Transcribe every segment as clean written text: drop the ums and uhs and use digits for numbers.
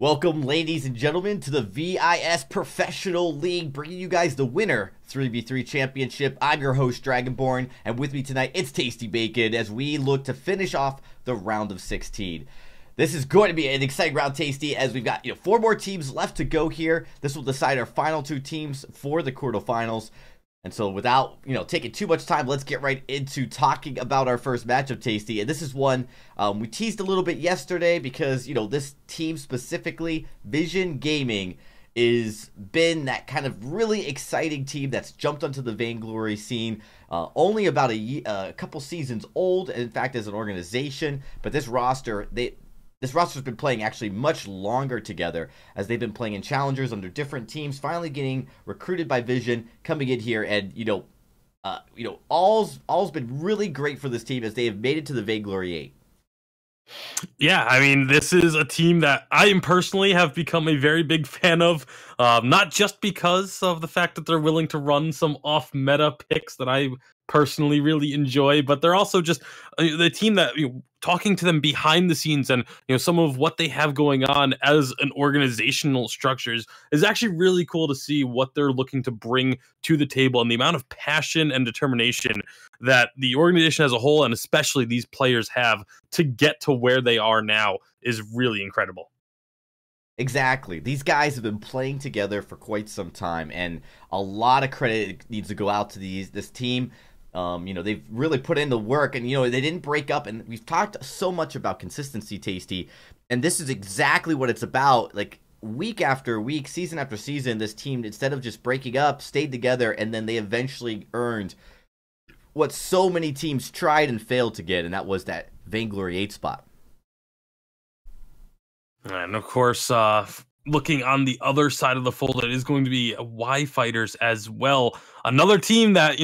Welcome, ladies and gentlemen, to the VIS Professional League, bringing you guys the winner 3v3 championship. I'm your host, Dragonborn, and with me tonight, it's Tasty Bacon, as we look to finish off the round of 16. This is going to be an exciting round, Tasty, as we've got 4 more teams left to go here. This will decide our final 2 teams for the quarterfinals. And so without, taking too much time, let's get right into talking about our first matchup, Tasty. And this is one we teased a little bit yesterday because, this team specifically, Vision Gaming, is been that kind of really exciting team that's jumped onto the Vainglory scene. Only about a couple seasons old, in fact, as an organization. But this roster's been playing actually much longer together, as they've been playing in challengers under different teams, finally getting recruited by Vision, coming in here, and all's been really great for this team as they have made it to the Vainglory 8. Yeah, I mean, this is a team that I personally have become a very big fan of, not just because of the fact that they're willing to run some off-meta picks that I personally really enjoy, but they're also just the team that, talking to them behind the scenes and, some of what they have going on as an organizational structures is actually really cool to see what they're looking to bring to the table and the amount of passion and determination that the organization as a whole, and especially these players, have to get to where they are now is really incredible. Exactly. These guys have been playing together for quite some time, and a lot of credit needs to go out to this team. They've really put in the work, and, they didn't break up, and we've talked so much about consistency, Tasty, and this is exactly what it's about. Like, week after week, season after season, this team, instead of just breaking up, stayed together, and then they eventually earned what so many teams tried and failed to get, and that was that Vainglory 8 spot. And of course, looking on the other side of the fold, it is going to be Y Fighters as well. Another team that,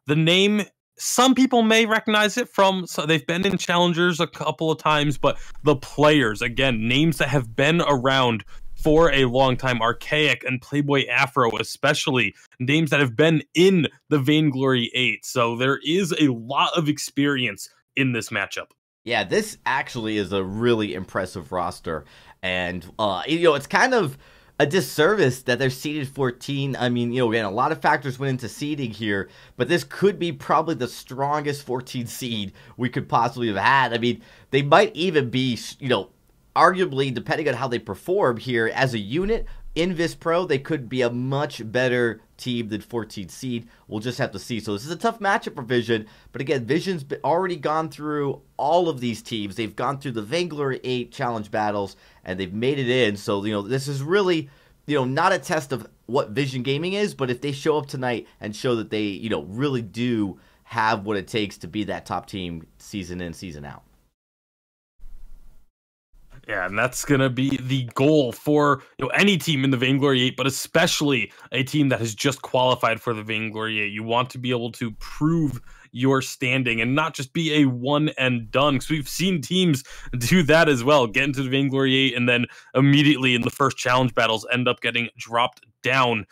the name, some people may recognize it from, so they've been in challengers a couple of times, but the players, again, names that have been around for a long time, Archaic and Playboy Afro especially, names that have been in the Vainglory 8. So there is a lot of experience in this matchup. Yeah, this actually is a really impressive roster, and it's kind of a disservice that they're seeded 14. I mean, again, a lot of factors went into seeding here, but this could be probably the strongest 14 seed we could possibly have had. I mean, they might even be, arguably, depending on how they perform here as a unit in VISPRO, they could be a much better team than 14 seed. We'll just have to see. So this is a tough matchup for Vision, but again, Vision's already gone through all of these teams. They've gone through the Vainglory 8 challenge battles, and they've made it in. So, this is really, not a test of what Vision Gaming is, but if they show up tonight and show that they, really do have what it takes to be that top team season in, season out. Yeah, and that's going to be the goal for any team in the Vainglory 8, but especially a team that has just qualified for the Vainglory 8. You want to be able to prove your standing and not just be a one and done, because we've seen teams do that as well, get into the Vainglory 8 and then immediately in the first challenge battles end up getting dropped down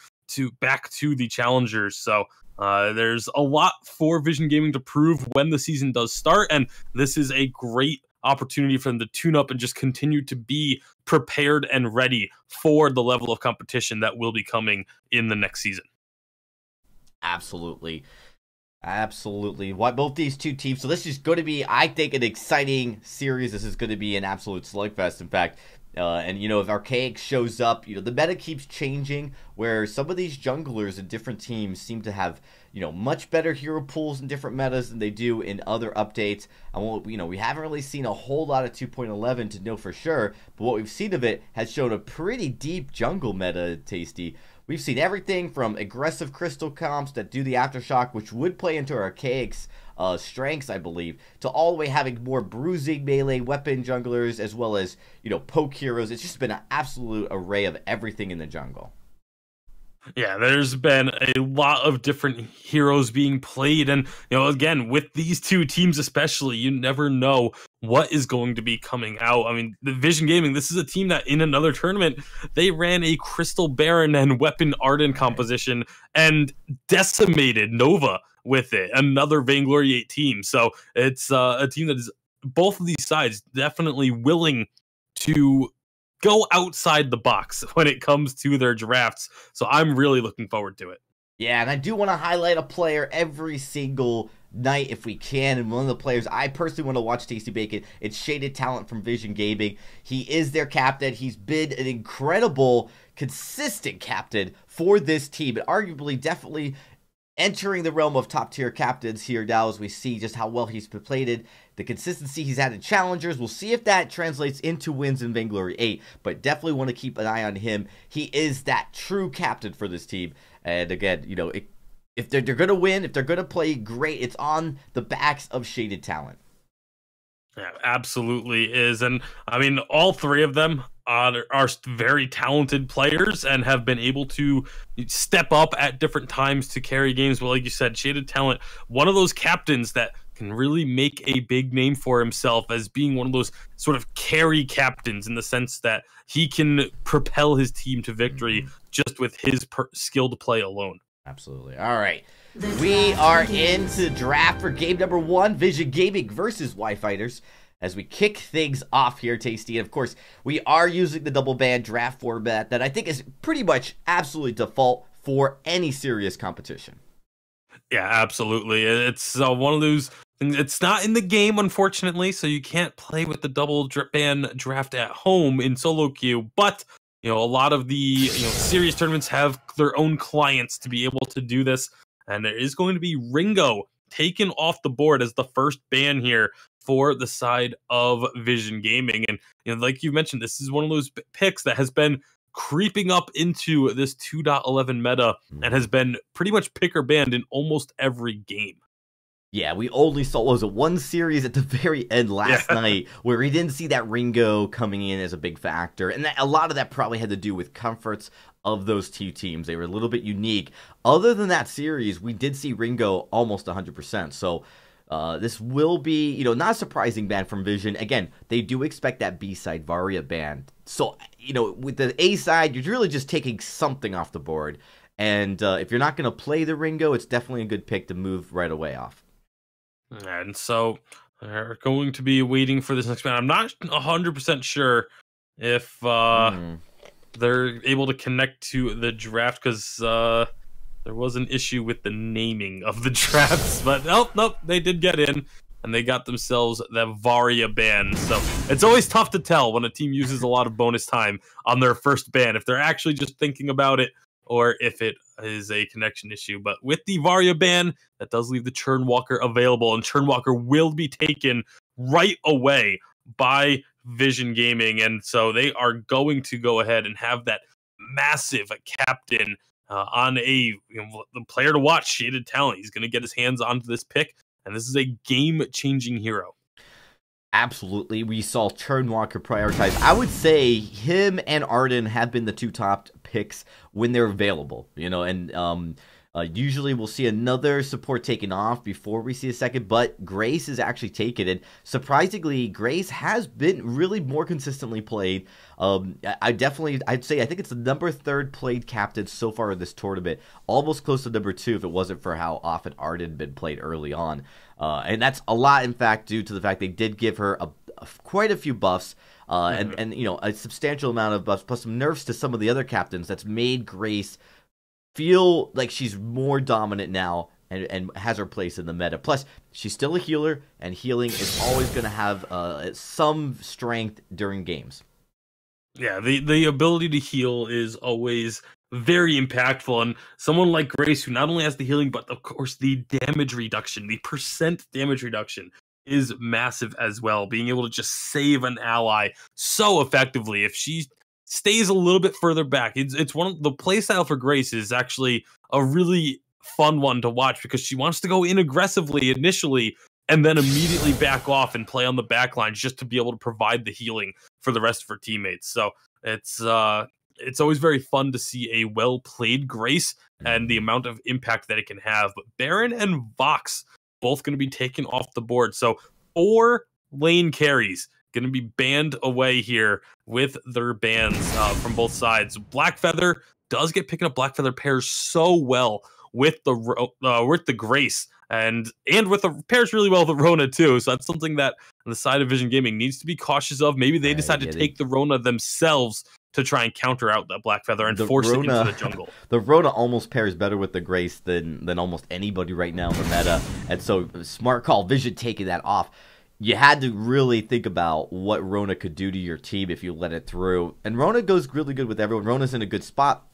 back to the challengers. So there's a lot for Vision Gaming to prove when the season does start, and this is a great opportunity for them to tune up and just continue to be prepared and ready for the level of competition that will be coming in the next season. Absolutely. Absolutely. Both these two teams. So this is going to be, I think, an exciting series. This is going to be an absolute slugfest, in fact. And, if Archaic shows up, the meta keeps changing, where some of these junglers in different teams seem to have, much better hero pools in different metas than they do in other updates. And, we haven't really seen a whole lot of 2.11 to know for sure, but what we've seen of it has shown a pretty deep jungle meta, Tasty. We've seen everything from aggressive crystal comps that do the aftershock, which would play into Archaic's strengths, I believe, to all the way having more bruising melee weapon junglers, as well as, poke heroes. It's just been an absolute array of everything in the jungle. Yeah, there's been a lot of different heroes being played, and again, with these two teams especially, you never know what is going to be coming out. I mean, the Vision Gaming, this is a team that in another tournament, they ran a Crystal Baron and Weapon Arden composition and decimated Nova with it, another Vainglory 8 team. So it's a team that is, both of these sides, definitely willing to go outside the box when it comes to their drafts. So I'm really looking forward to it. Yeah, and I do want to highlight a player every single night if we can, and one of the players I personally want to watch Tasty Bacon, it's Shaded Talent from Vision Gaming. He is their captain. He's been an incredible, consistent captain for this team, and arguably definitely entering the realm of top-tier captains here now as we see just how well he's played, the consistency he's had in challengers. We'll see if that translates into wins in Vainglory 8, but definitely want to keep an eye on him. He is that true captain for this team. And again, you know, if they're going to win, if they're going to play great, it's on the backs of Shaded Talent. Yeah, absolutely is. And I mean, all three of them are very talented players and have been able to step up at different times to carry games. Well, like you said, Shaded Talent, one of those captains that can really make a big name for himself as being one of those sort of carry captains, in the sense that he can propel his team to victory just with his skilled play alone. Absolutely. All right. We are into the draft for game number 1, Vision Gaming versus Y-Fighters. As we kick things off here, Tasty, and of course, we are using the double band draft format that I think is pretty much absolutely default for any serious competition. Yeah, absolutely. It's one of those things. It's not in the game, unfortunately, so you can't play with the double band draft at home in solo queue, but you know, a lot of the serious tournaments have their own clients to be able to do this, and there is going to be Ringo taken off the board as the first ban here for the side of Vision Gaming. And you know, like you mentioned, this is one of those picks that has been creeping up into this 2.11 meta and has been pretty much pick or banned in almost every game. Yeah, we only saw, was it one series at the very end last night where we didn't see that Ringo coming in as a big factor. And a lot of that probably had to do with comforts of those two teams. They were a little bit unique. Other than that series, we did see Ringo almost 100%. So this will be, you know, not a surprising ban from Vision. Again, they do expect that B-side Varia ban. So, you know, with the A side, you're really just taking something off the board. And if you're not going to play the Ringo, it's definitely a good pick to move right away off. And so they're going to be waiting for this next ban. I'm not 100% sure if they're able to connect to the draft, because there was an issue with the naming of the drafts. But nope, they did get in, and they got themselves that Varia ban. So it's always tough to tell when a team uses a lot of bonus time on their first ban, if they're actually just thinking about it, or if it is a connection issue. But with the Varia ban, that does leave the Churnwalker available, and Churnwalker will be taken right away by Vision Gaming. And so they are going to go ahead and have that massive captain on the player to watch, Shaded Talent. He's going to get his hands onto this pick, and this is a game-changing hero. Absolutely. We saw Churnwalker prioritized. I would say him and Arden have been the two top picks when they're available, you know, and usually we'll see another support taken off before we see a second, but Grace is actually taken, and surprisingly, Grace has been really more consistently played. I'd say I think it's the number 3rd played captain so far in this tournament, almost close to number 2 if it wasn't for how often Arden had been played early on. And that's a lot, in fact, due to the fact they did give her quite a few buffs, and you know, a substantial amount of buffs, plus some nerfs to some of the other captains that's made Grace feel like she's more dominant now and has her place in the meta. Plus, she's still a healer, and healing is always going to have some strength during games. Yeah, the ability to heal is always very impactful, and someone like Grace, who not only has the healing, but of course the damage reduction, the percent damage reduction, is massive as well. Being able to just save an ally so effectively. If she stays a little bit further back, it's one of the playstyle for Grace is actually a really fun one to watch, because she wants to go in aggressively initially and then immediately back off and play on the back lines just to be able to provide the healing for the rest of her teammates. So it's always very fun to see a well-played Grace and the amount of impact that it can have. But Baron and Vox both going to be taken off the board. So 4 lane carries going to be banned away here with their bans from both sides. Blackfeather does get picking up Blackfeather pairs so well with the Grace, and with the pairs really well with the Rona too. So that's something that the side of Vision Gaming needs to be cautious of. Maybe they decide to take the Rona themselves to try and counter out that Black Feather and force it into the jungle. The Rona almost pairs better with the Grace than almost anybody right now in the meta. And so, smart call, Vision taking that off. You had to really think about what Rona could do to your team if you let it through. And Rona goes really good with everyone. Rona's in a good spot.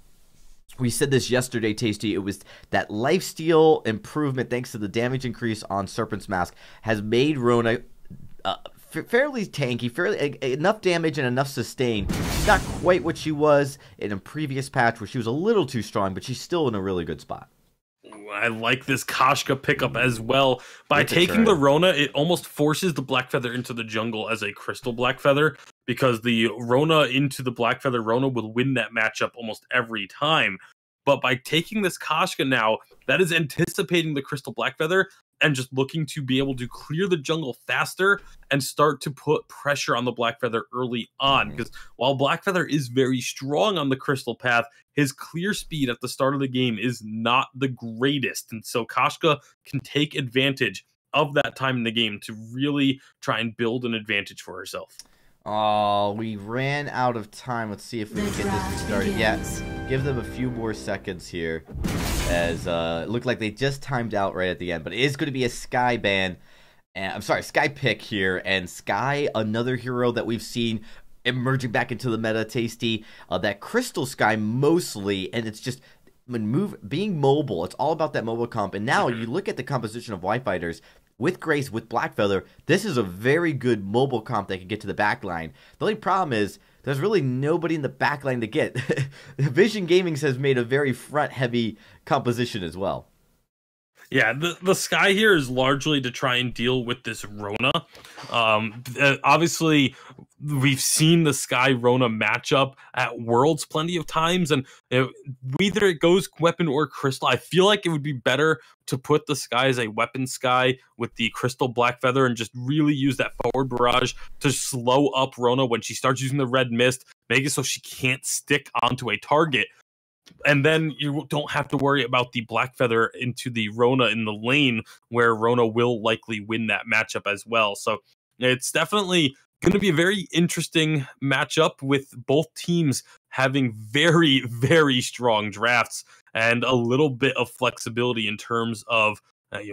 We said this yesterday, Tasty. It was that lifesteal improvement, thanks to the damage increase on Serpent's Mask, has made Rona fairly tanky, fairly enough damage and enough sustain. She's not quite what she was in a previous patch where she was a little too strong, but she's still in a really good spot. I like this Koshka pickup as well. By taking the Rona, it almost forces the Black Feather into the jungle as a Crystal Black Feather, because the Rona into the Black Feather Rona will win that matchup almost every time. But by taking this Koshka now, that is anticipating the Crystal Black Feather and just looking to be able to clear the jungle faster and start to put pressure on the Black Feather early on. Because while Black Feather is very strong on the Crystal path, his clear speed at the start of the game is not the greatest. And so Koshka can take advantage of that time in the game to really try and build an advantage for herself. Oh, we ran out of time. Let's see if we can get this started. Yes, give them a few more seconds here, as it looked like they just timed out right at the end. But it is going to be a Sky ban, and I'm sorry, Sky pick here, and Sky, another hero that we've seen emerging back into the meta, Tasty. That Crystal Sky mostly, and it's just being mobile. It's all about that mobile comp. And now you look at the composition of Y Fighters. With Grace, with Black Feather, this is a very good mobile comp that can get to the back line. The only problem is there's really nobody in the back line to get. Vision Gaming has made a very front-heavy composition as well. Yeah, the Sky here is largely to try and deal with this Rona. Obviously, we've seen the Sky Rona matchup at Worlds plenty of times, and whether it goes weapon or crystal, I feel like it would be better to put the Sky as a weapon Sky with the Crystal Black Feather and just really use that forward barrage to slow up Rona when she starts using the red mist, make it so she can't stick onto a target. And then you don't have to worry about the Black Feather into the Rona in the lane, where Rona will likely win that matchup as well. So it's definitely going to be a very interesting matchup, with both teams having very, very strong drafts and a little bit of flexibility in terms of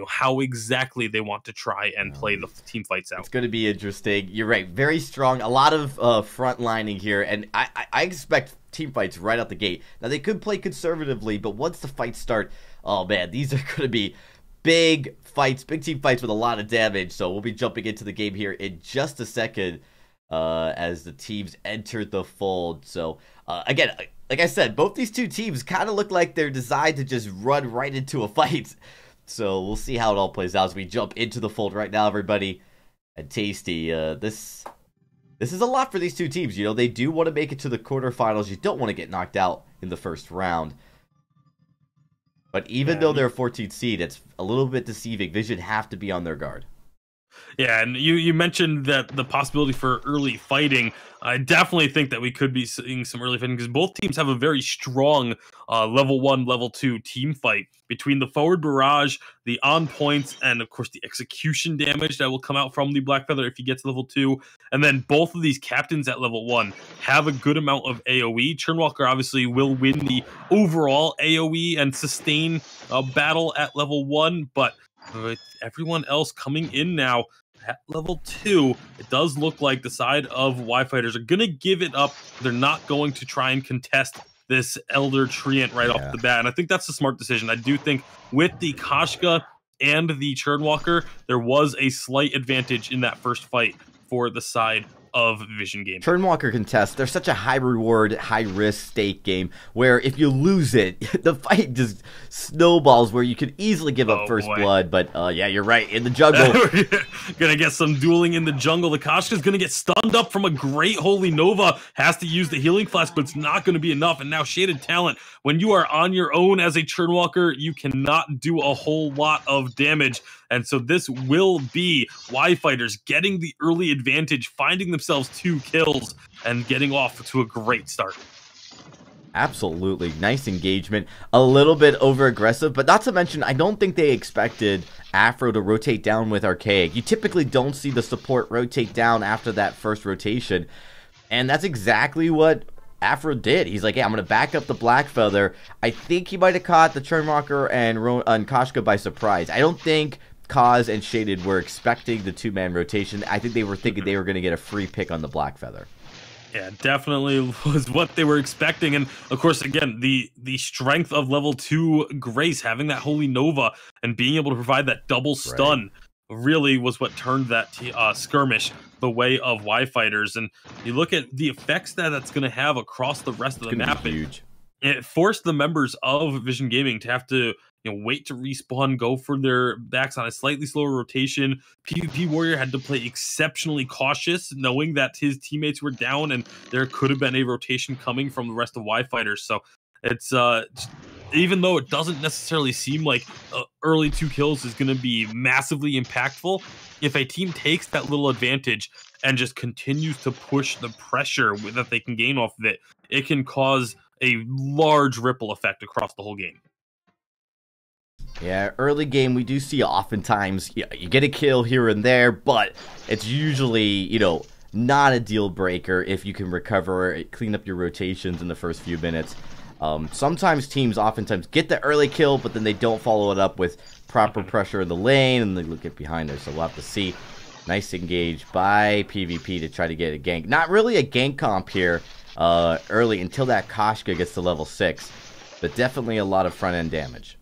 how exactly they want to try and play the team fights out. It's going to be interesting. You're right. Very strong. A lot of front lining here. And I expect team fights right out the gate. Now, they could play conservatively, but once the fights start, oh, man, these are going to be big fights, big team fights with a lot of damage. So we'll be jumping into the game here in just a second as the teams enter the fold. So, again, like I said, both these two teams kind of look like they're designed to just run right into a fight. So we'll see how it all plays out as we jump into the fold right now, everybody. And Tasty, this is a lot for these two teams. You know, they do want to make it to the quarterfinals. You don't want to get knocked out in the first round. But even though they're a 14th seed, it's a little bit deceiving. Vision have to be on their guard. Yeah, and you mentioned that the possibility for early fighting. I definitely think that we could be seeing some early fighting, because both teams have a very strong level 1, level 2 team fight. Between the forward barrage, the on points, and of course the execution damage that will come out from the Black Feather if you get to level 2. And then both of these captains at level 1 have a good amount of AoE. Churnwalker obviously will win the overall AoE and sustain battle at level 1, but with everyone else coming in now at level 2, it does look like the side of Y Fighters are going to give it up. They're not going to try and contest this Elder Treant right off the bat. And I think that's a smart decision. I do think with the Koshka and the Churnwalker, there was a slight advantage in that first fight for the side of Vision Gaming. Churnwalker contest, they're such a high reward, high risk stake game where if you lose it, the fight just snowballs where you could easily give up first blood. But yeah, you're right. In the jungle, gonna get some dueling in the jungle. The Koshka's gonna get stunned up from a great Holy Nova. Has to use the healing flask, but it's not gonna be enough. And now Shaded Talent, when you are on your own as a Churnwalker, you cannot do a whole lot of damage. And so this will be Y Fighters getting the early advantage, finding themselves 2 kills, and getting off to a great start. Absolutely. Nice engagement. A little bit over-aggressive, but not to mention, I don't think they expected Afro to rotate down with Archaic. You typically don't see the support rotate down after that first rotation, and that's exactly what Afro did. He's like, hey, I'm going to back up the Black Feather. I think he might have caught the Churnwalker and Koshka by surprise. I don't think Kaz and Shaded were expecting the two-man rotation. I think they were thinking they were going to get a free pick on the Black Feather. Yeah, definitely was what they were expecting. And of course, again, the strength of level 2 Grace, having that Holy Nova and being able to provide that double stun really was what turned that skirmish the way of Y Fighters. And you look at the effects that's going to have across the rest of the map. Huge. It forced the members of Vision Gaming to have to wait to respawn, go for their backs on a slightly slower rotation. PvP Warrior had to play exceptionally cautious, knowing that his teammates were down and there could have been a rotation coming from the rest of Y Fighters. So it's even though it doesn't necessarily seem like early 2 kills is going to be massively impactful, if a team takes that little advantage and just continues to push the pressure that they can gain off of it, it can cause a large ripple effect across the whole game. Yeah, early game, we do see oftentimes, you get a kill here and there, but it's usually, not a deal breaker if you can recover, clean up your rotations in the first few minutes. Sometimes teams oftentimes get the early kill, but then they don't follow it up with proper pressure in the lane, and they get behind there, so we'll have to see. Nice engage by PvP to try to get a gank. Not really a gank comp here early until that Koshka gets to level 6, but definitely a lot of front-end damage.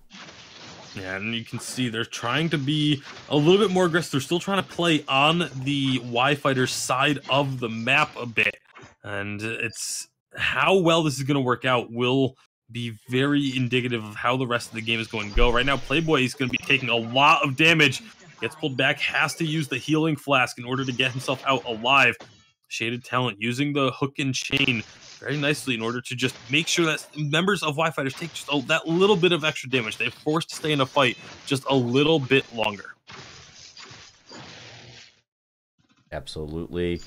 Yeah, and you can see they're trying to be a little bit more aggressive. They're still trying to play on the Y Fighters side of the map a bit. And it's how well this is going to work out will be very indicative of how the rest of the game is going to go. Right now, Playboy is going to be taking a lot of damage. Gets pulled back, has to use the healing flask in order to get himself out alive. Shaded Talent using the hook and chain very nicely in order to just make sure that members of Y Fighters take just that little bit of extra damage. They're forced to stay in a fight just a little bit longer. Absolutely.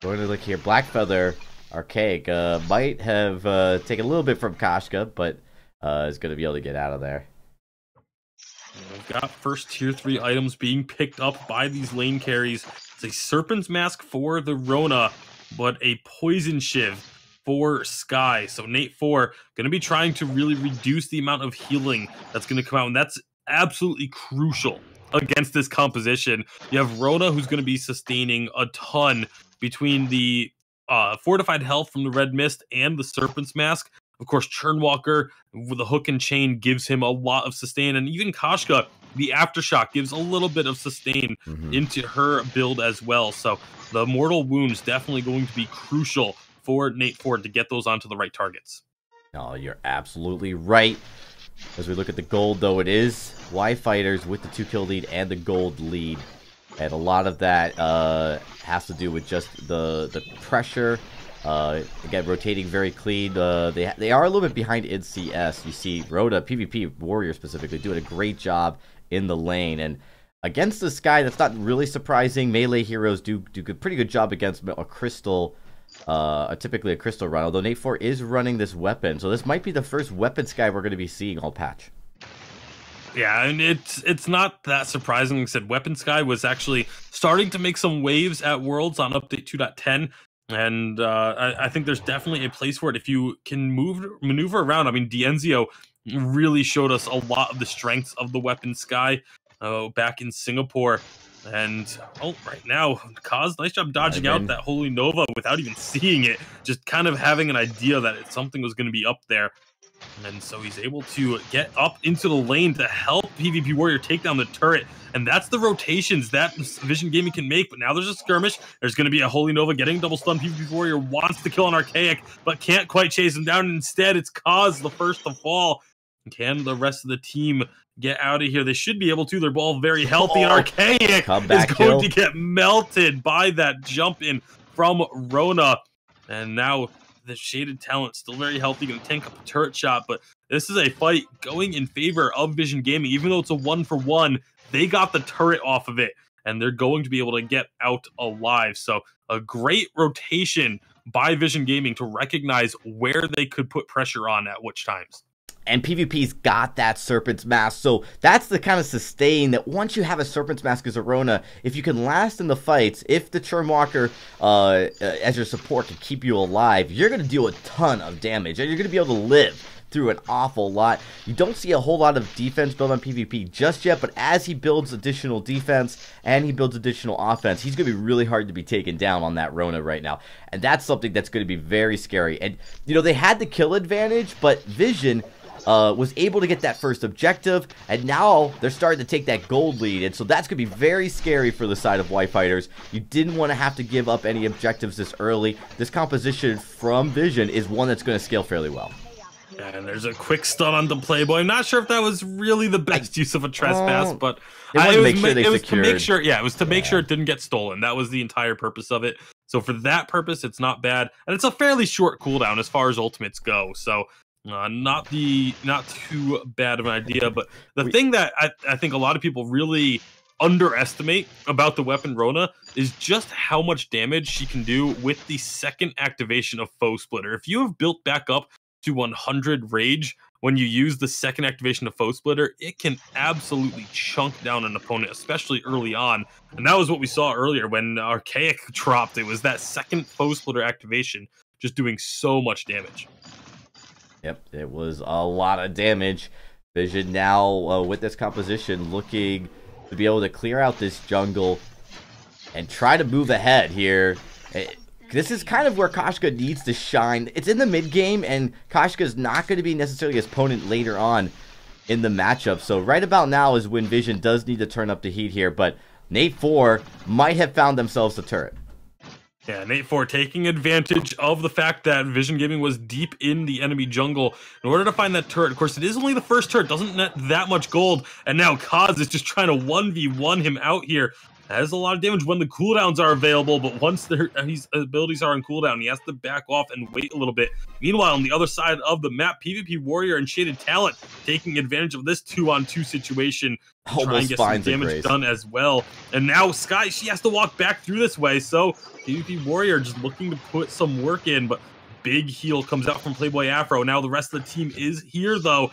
Going to look here. Black Feather, Archaic, might have taken a little bit from Koshka, but is going to be able to get out of there. We've got first tier 3 items being picked up by these lane carries. It's a Serpent's Mask for the Rona, but a Poison Shiv for Sky. So Nate 4 going to be trying to really reduce the amount of healing that's going to come out, and that's absolutely crucial against this composition. You have Rona, who's going to be sustaining a ton between the fortified health from the Red Mist and the Serpent's Mask. Of course, Churnwalker with the hook and chain gives him a lot of sustain, and even Koshka, the Aftershock, gives a little bit of sustain into her build as well. So the Mortal Wounds definitely going to be crucial for Nate Ford to get those onto the right targets. Oh, you're absolutely right. As we look at the gold, though, it is Y Fighters with the 2-kill lead and the gold lead. And a lot of that has to do with just the pressure. Again, rotating very clean. They are a little bit behind in CS. You see Rhoda, PvP Warrior specifically, doing a great job in the lane. And against the Sky, that's not really surprising. Melee heroes do a pretty good job against a Crystal, typically a Crystal run. Although Nate 4 is running this weapon, so this might be the first weapon Sky we're going to be seeing all patch. Yeah, and it's not that surprising. Like I said, Weapon Sky was actually starting to make some waves at Worlds on update 2.10. And I think there's definitely a place for it if you can maneuver around. I mean, Dienzio really showed us a lot of the strengths of the Weapon Sky back in Singapore. And right now, Kaz, nice job dodging out that Holy Nova without even seeing it. Just kind of having an idea that something was going to be up there. And so he's able to get up into the lane to help PvP Warrior take down the turret. And that's the rotations that Vision Gaming can make. But now there's a skirmish. There's going to be a Holy Nova getting double stun. PvP Warrior wants to kill an Archaic, but can't quite chase him down. Instead, it's Kaz the first to fall. Can the rest of the team get out of here? They should be able to. They're all very healthy. And Archaic is going to get melted by that jump in from Rona. And now the Shaded Talent still very healthy, going to tank up a turret shot, but this is a fight going in favor of Vision Gaming. Even though it's a 1-for-1, they got the turret off of it, and they're going to be able to get out alive. So a great rotation by Vision Gaming to recognize where they could put pressure on at which times. And PvP's got that Serpent's Mask, so that's the kind of sustain that once you have a Serpent's Mask as a Rona, if you can last in the fights, if the Churnwalker as your support can keep you alive, you're going to deal a ton of damage, and you're going to be able to live through an awful lot. You don't see a whole lot of defense build on PvP just yet, but as he builds additional defense and he builds additional offense, he's going to be really hard to be taken down on that Rona right now. And that's something that's going to be very scary. And, you know, they had the kill advantage, but Vision was able to get that first objective, and now they're starting to take that gold lead, and so that's going to be very scary for the side of White Fighters. You didn't want to have to give up any objectives this early. This composition from Vision is one that's going to scale fairly well. And there's a quick stun on the Playboy. I'm not sure if that was really the best use of a trespass, but it was to make sure it didn't get stolen. That was the entire purpose of it. So for that purpose, it's not bad, and it's a fairly short cooldown as far as ultimates go. So not too bad of an idea. But the thing that I think a lot of people really underestimate about the weapon Rona is just how much damage she can do with the second activation of Foe Splitter. If you have built back up to 100 rage when you use the second activation of Foe Splitter, it can absolutely chunk down an opponent, especially early on. And that was what we saw earlier when Archaic dropped. It was that second Foe Splitter activation just doing so much damage. Yep, it was a lot of damage. Vision now, with this composition, looking to be able to clear out this jungle and try to move ahead here. This is kind of where Koshka needs to shine. It's in the mid game, and Koshka's not going to be necessarily his opponent later on in the matchup. So right about now is when Vision does need to turn up the heat here, but Nate 4 might have found themselves the turret. Yeah, Nate 4 taking advantage of the fact that Vision Gaming was deep in the enemy jungle in order to find that turret. Of course, it is only the first turret, doesn't net that much gold, and now Kaz is just trying to 1v1 him out here. That has a lot of damage when the cooldowns are available, but once his abilities are on cooldown, he has to back off and wait a little bit. Meanwhile, on the other side of the map, PvP Warrior and Shaded Talent taking advantage of this 2-on-2 situation to try and get some damage done as well. And now Sky, she has to walk back through this way, so PvP Warrior just looking to put some work in, but big heal comes out from Playboy Afro. Now the rest of the team is here, though.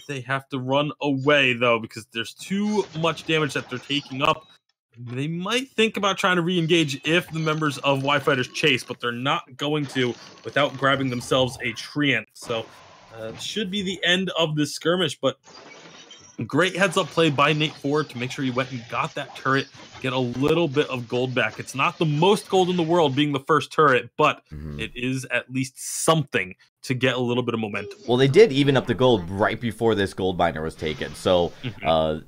They have to run away, though, because there's too much damage that they're taking up. They might think about trying to re-engage if the members of Y Fighters chase, but they're not going to without grabbing themselves a treant. So it should be the end of this skirmish, but great heads-up play by Nate 4 to make sure he went and got that turret, get a little bit of gold back. It's not the most gold in the world being the first turret, but it is at least something to get a little bit of momentum. Well, they did even up the gold right before this gold miner was taken, so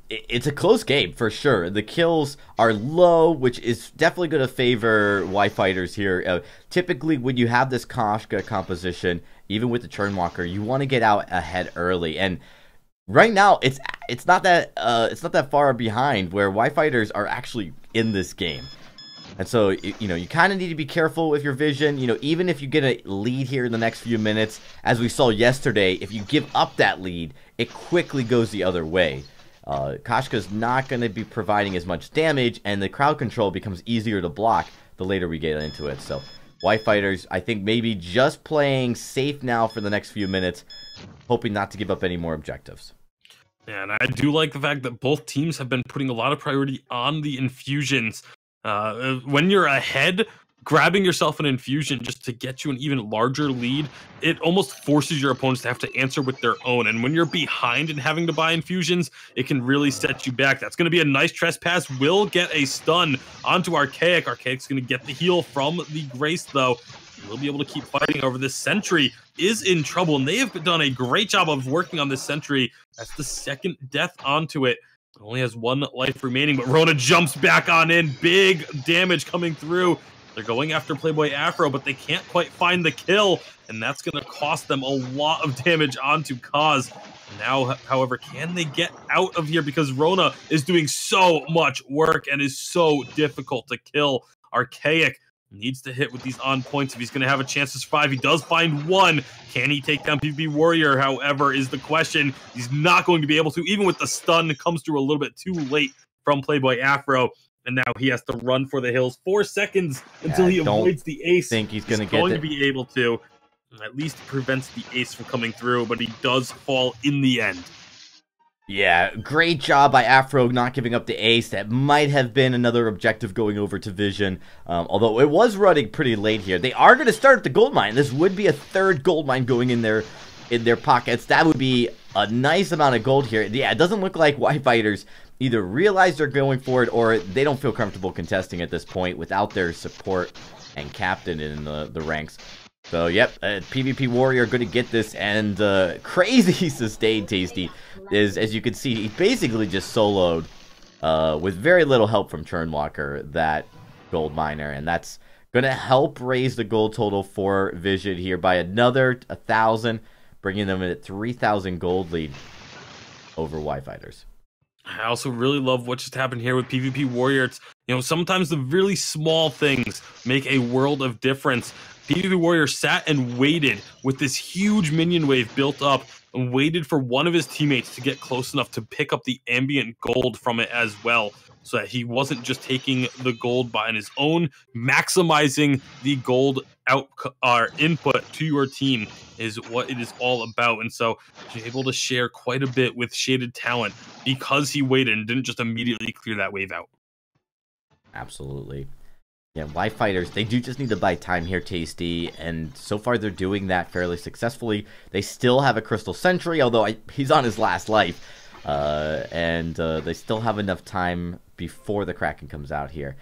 it's a close game for sure. The kills are low, which is definitely going to favor Y Fighters here. Typically, when you have this Koshka composition, even with the Churnwalker, you want to get out ahead early, and right now it's not that far behind where Y Fighters are actually in this game. And so, you know, you kind of need to be careful with your Vision. You know, even if you get a lead here in the next few minutes, as we saw yesterday, if you give up that lead, it quickly goes the other way. Koshka's not going to be providing as much damage, and the crowd control becomes easier to block the later we get into it. So, Y Fighters, I think maybe just playing safe now for the next few minutes, hoping not to give up any more objectives. And I do like the fact that both teams have been putting a lot of priority on the infusions. When you're ahead, grabbing yourself an infusion just to get you an even larger lead, it almost forces your opponents to have to answer with their own. And when you're behind and having to buy infusions, it can really set you back. That's going to be a nice trespass. Will get a stun onto Archaic. Archaic's going to get the heal from the Grace, though. We'll be able to keep fighting over this. Sentry is in trouble, and they have done a great job of working on this Sentry. That's the second death onto it. It only has one life remaining, but Rona jumps back on in. Big damage coming through. They're going after Playboy Afro, but they can't quite find the kill, and that's going to cost them a lot of damage onto Kaz. Now, however, can they get out of here? Because Rona is doing so much work and is so difficult to kill. Archaic needs to hit with these on points if he's going to have a chance to survive. He does find one. Can he take down PvP Warrior, however, is the question. He's not going to be able to, even with the stun. It comes through a little bit too late from Playboy Afro. and now he has to run for the hills 4 seconds until he avoids the ace. Think he's going to be able to. At least prevents the ace from coming through, but he does fall in the end. Yeah, great job by Afro not giving up the ace. That might have been another objective going over to Vision, although it was running pretty late here. They are going to start at the gold mine. This would be a third gold mine going in their pockets. That would be a nice amount of gold here. Yeah, it doesn't look like White Fighters either realize they're going for it or they don't feel comfortable contesting at this point without their support and captain in the ranks. So, yep, PvP Warrior going to get this, and crazy sustain Tasty is, as you can see, he basically just soloed with very little help from Churnwalker, that gold miner, and that's going to help raise the gold total for Vision here by another 1,000, bringing them at 3,000 gold lead over Y Fighters. I also really love what just happened here with PvP Warrior. It's, sometimes the really small things make a world of difference. PvP Warrior sat and waited with this huge minion wave built up and waited for one of his teammates to get close enough to pick up the ambient gold from it as well, so that he wasn't just taking the gold by on his own. Maximizing the gold input to your team is what it is all about, and so he's able to share quite a bit with Shaded Talent because he waited and didn't just immediately clear that wave out. Absolutely. Yeah, Y Fighters, they do just need to buy time here, Tasty, and so far they're doing that fairly successfully. They still have a Crystal Sentry, although he's on his last life, and they still have enough time before the Kraken comes out here.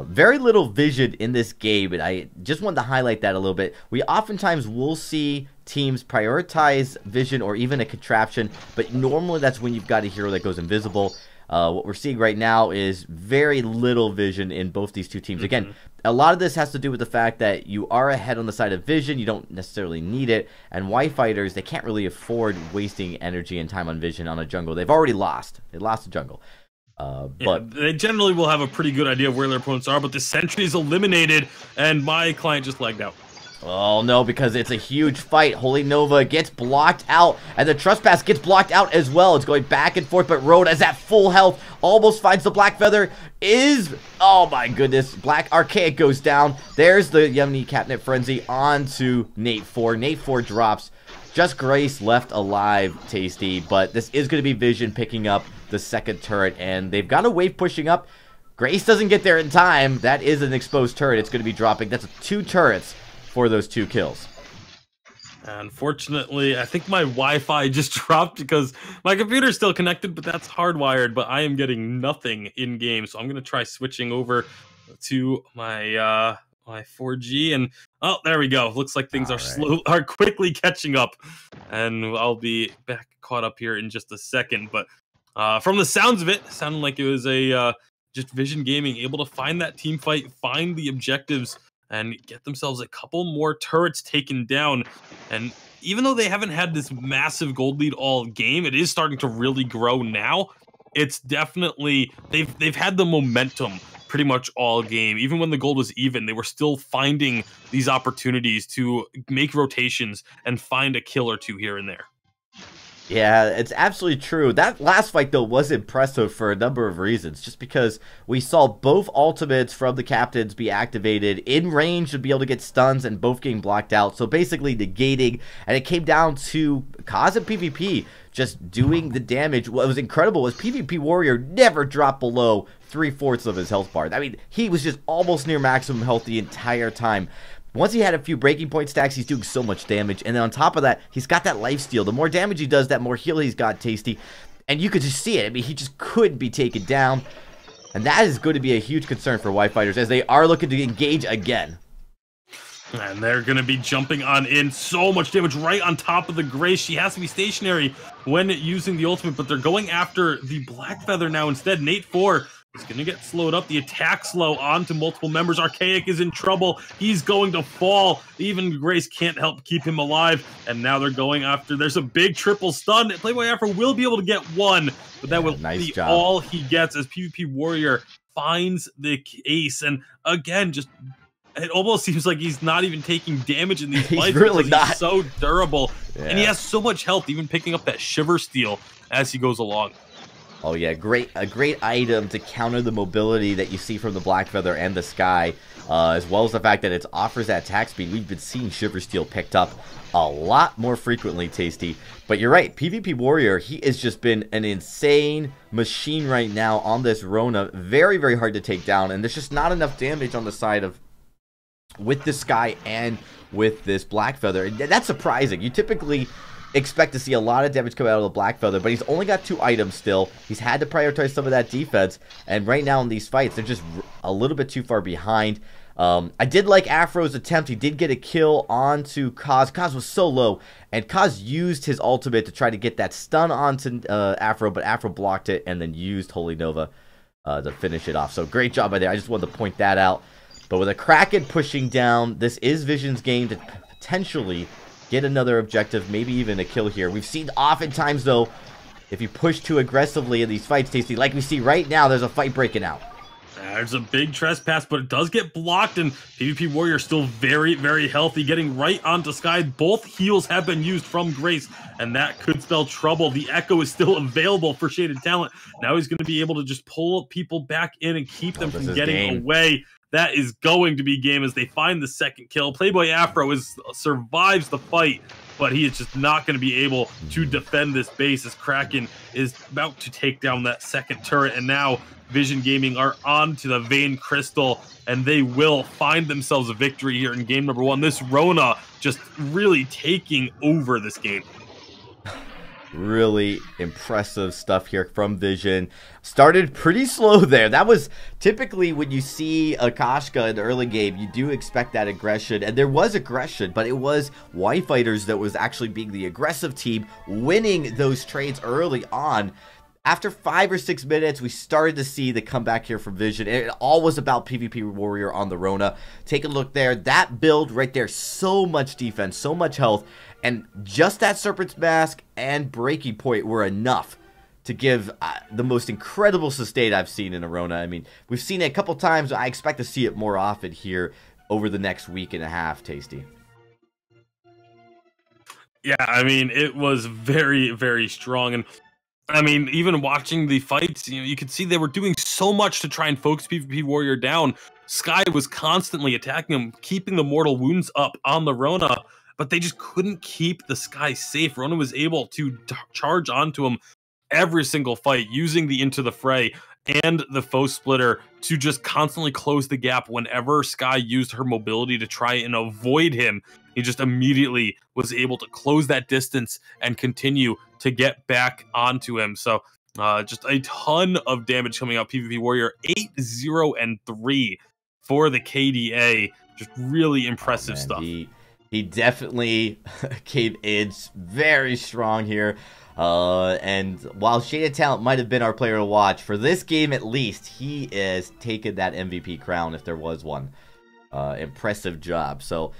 Very little vision in this game, and I just wanted to highlight that a little bit. We oftentimes will see teams prioritize vision or even a contraption, but normally that's when you've got a hero that goes invisible. What we're seeing right now is very little vision in both these two teams. Again, a lot of this has to do with the fact that you are ahead on the side of vision. You don't necessarily need it. And Y Fighters, they can't really afford wasting energy and time on vision on a jungle. They've already lost. They lost the jungle. But they generally will have a pretty good idea of where their opponents are, but the sentry is eliminated, and my client just lagged out. Oh no, because it's a huge fight. Holy Nova gets blocked out, and the Trespass gets blocked out as well. It's going back and forth, but Road is at full health, almost finds the Black Feather, oh my goodness, Black Archaic goes down. There's the Yummy Catnip Frenzy onto Nate 4. Nate 4 drops. Just Grace left alive, Tasty, but this is going to be Vision picking up the second turret, and they've got a wave pushing up. Grace doesn't get there in time. That is an exposed turret. It's going to be dropping. That's 2 turrets for those 2 kills. Unfortunately, I think my Wi-Fi just dropped because my computer's still connected, but that's hardwired, but I am getting nothing in game, so I'm going to try switching over to my my 4G, and oh, there we go. Looks like things are quickly catching up, and I'll be back caught up here in just a second. But from the sounds of it, it sounded like it was a just Vision Gaming able to find that team fight, find the objectives, and get themselves a couple more turrets taken down. And even though they haven't had this massive gold lead all game, it is starting to really grow now. It's definitely they've had the momentum pretty much all game. Even when the gold was even, they were still finding these opportunities to make rotations and find a kill or 2 here and there. Yeah, it's absolutely true. That last fight, though, was impressive for a number of reasons. Just because we saw both ultimates from the captains be activated in range to be able to get stuns and both getting blocked out. So basically negating, and it came down to Kaz and PvP just doing the damage. What was incredible was PvP Warrior never dropped below 3/4 of his health bar. I mean, he was just almost near maximum health the entire time. Once he had a few breaking point stacks, he's doing so much damage. And then on top of that, he's got that lifesteal. The more damage he does, that more heal he's got, Tasty. And you could just see it. I mean, he just couldn't be taken down. And that is going to be a huge concern for Y Fighters as they are looking to engage again. And they're going to be jumping on in. So much damage right on top of the Grace. She has to be stationary when using the ultimate, but they're going after the Black Feather now instead. Nate 4 is going to get slowed up. The attack slow onto multiple members. Archaic is in trouble. He's going to fall. Even Grace can't help keep him alive. And now they're going after. There's a big triple stun. Playboy Afro will be able to get 1, but that will be all he gets as PvP Warrior finds the ace. And again, just it almost seems like he's not even taking damage in these fights. He's really not. He's so durable. Yeah. And he has so much health, even picking up that Shiver Steel as he goes along. Oh yeah, a great item to counter the mobility that you see from the Blackfeather and the Sky, as well as the fact that it offers that attack speed. We've been seeing Shiver Steel picked up a lot more frequently, Tasty. But you're right, PvP Warrior, he has just been an insane machine right now on this Rona. Very, very hard to take down, and there's just not enough damage on the side of with the Sky and with this Blackfeather. That's surprising. You typically expect to see a lot of damage come out of the Blackfeather, but he's only got 2 items still. He's had to prioritize some of that defense, and right now in these fights, they're just a little bit too far behind. I did like Afro's attempt. He did get a kill onto Kaz. Kaz was so low, and Kaz used his ultimate to try to get that stun onto Afro, but Afro blocked it and then used Holy Nova to finish it off. So great job by there. I just wanted to point that out. But with a Kraken pushing down, this is Vision's game to potentially get another objective, maybe even a kill here. We've seen oftentimes, though, if you push too aggressively in these fights, Tasty, like we see right now, there's a fight breaking out. There's a big trespass, but it does get blocked, and PvP Warrior still very, very healthy, getting right onto Sky. Both heals have been used from Grace, and that could spell trouble. The Echo is still available for Shaded Talent. Now he's going to be able to just pull people back in and keep them from getting away. That is going to be game as they find the second kill. Playboy Afro survives the fight, but he is just not going to be able to defend this base as Kraken is about to take down that second turret. And now Vision Gaming are on to the Vein Crystal, and they will find themselves a victory here in game number 1. This Rona just really taking over this game. Really impressive stuff here from Vision. Started pretty slow there. That was typically when you see Akashka in the early game, you do expect that aggression. And there was aggression, but it was White Fighters that was actually being the aggressive team, winning those trades early on. After 5 or 6 minutes, we started to see the comeback here from Vision. It all was about PvP Warrior on the Rona. Take a look there. That build right there, so much defense, so much health. And just that Serpent's Mask and Breaking Point were enough to give the most incredible sustain I've seen in a Rona. I mean, we've seen it a couple times. I expect to see it more often here over the next week and a half, Tasty. Yeah, I mean, it was very, very strong. And I mean, even watching the fights, you could see they were doing so much to try and focus PvP Warrior down. Sky was constantly attacking him, keeping the mortal wounds up on the Rona, but they just couldn't keep the Sky safe. Rona was able to charge onto him every single fight, using the Into the Fray and the Foe Splitter to just constantly close the gap. Whenever Sky used her mobility to try and avoid him, he just immediately was able to close that distance and continue to get back onto him. So just a ton of damage coming out. PvP Warrior 8-0-3 for the KDA. Just really impressive stuff. He definitely came in very strong here. And while Shaded Talent might have been our player to watch, for this game at least, he is taking that MVP crown if there was one. Impressive job. So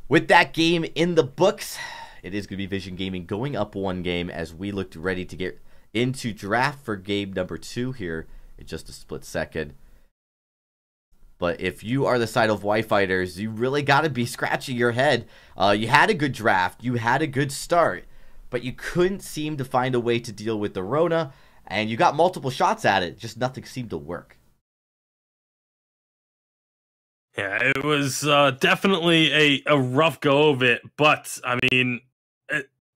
with that game in the books, it is going to be Vision Gaming going up 1 game as we looked ready to get into draft for game number 2 here in just a split second. But if you are the side of White Fighters, you really got to be scratching your head. You had a good draft. You had a good start. But you couldn't seem to find a way to deal with the Rona. And you got multiple shots at it. Just nothing seemed to work. Yeah, it was definitely a rough go of it. But, I mean,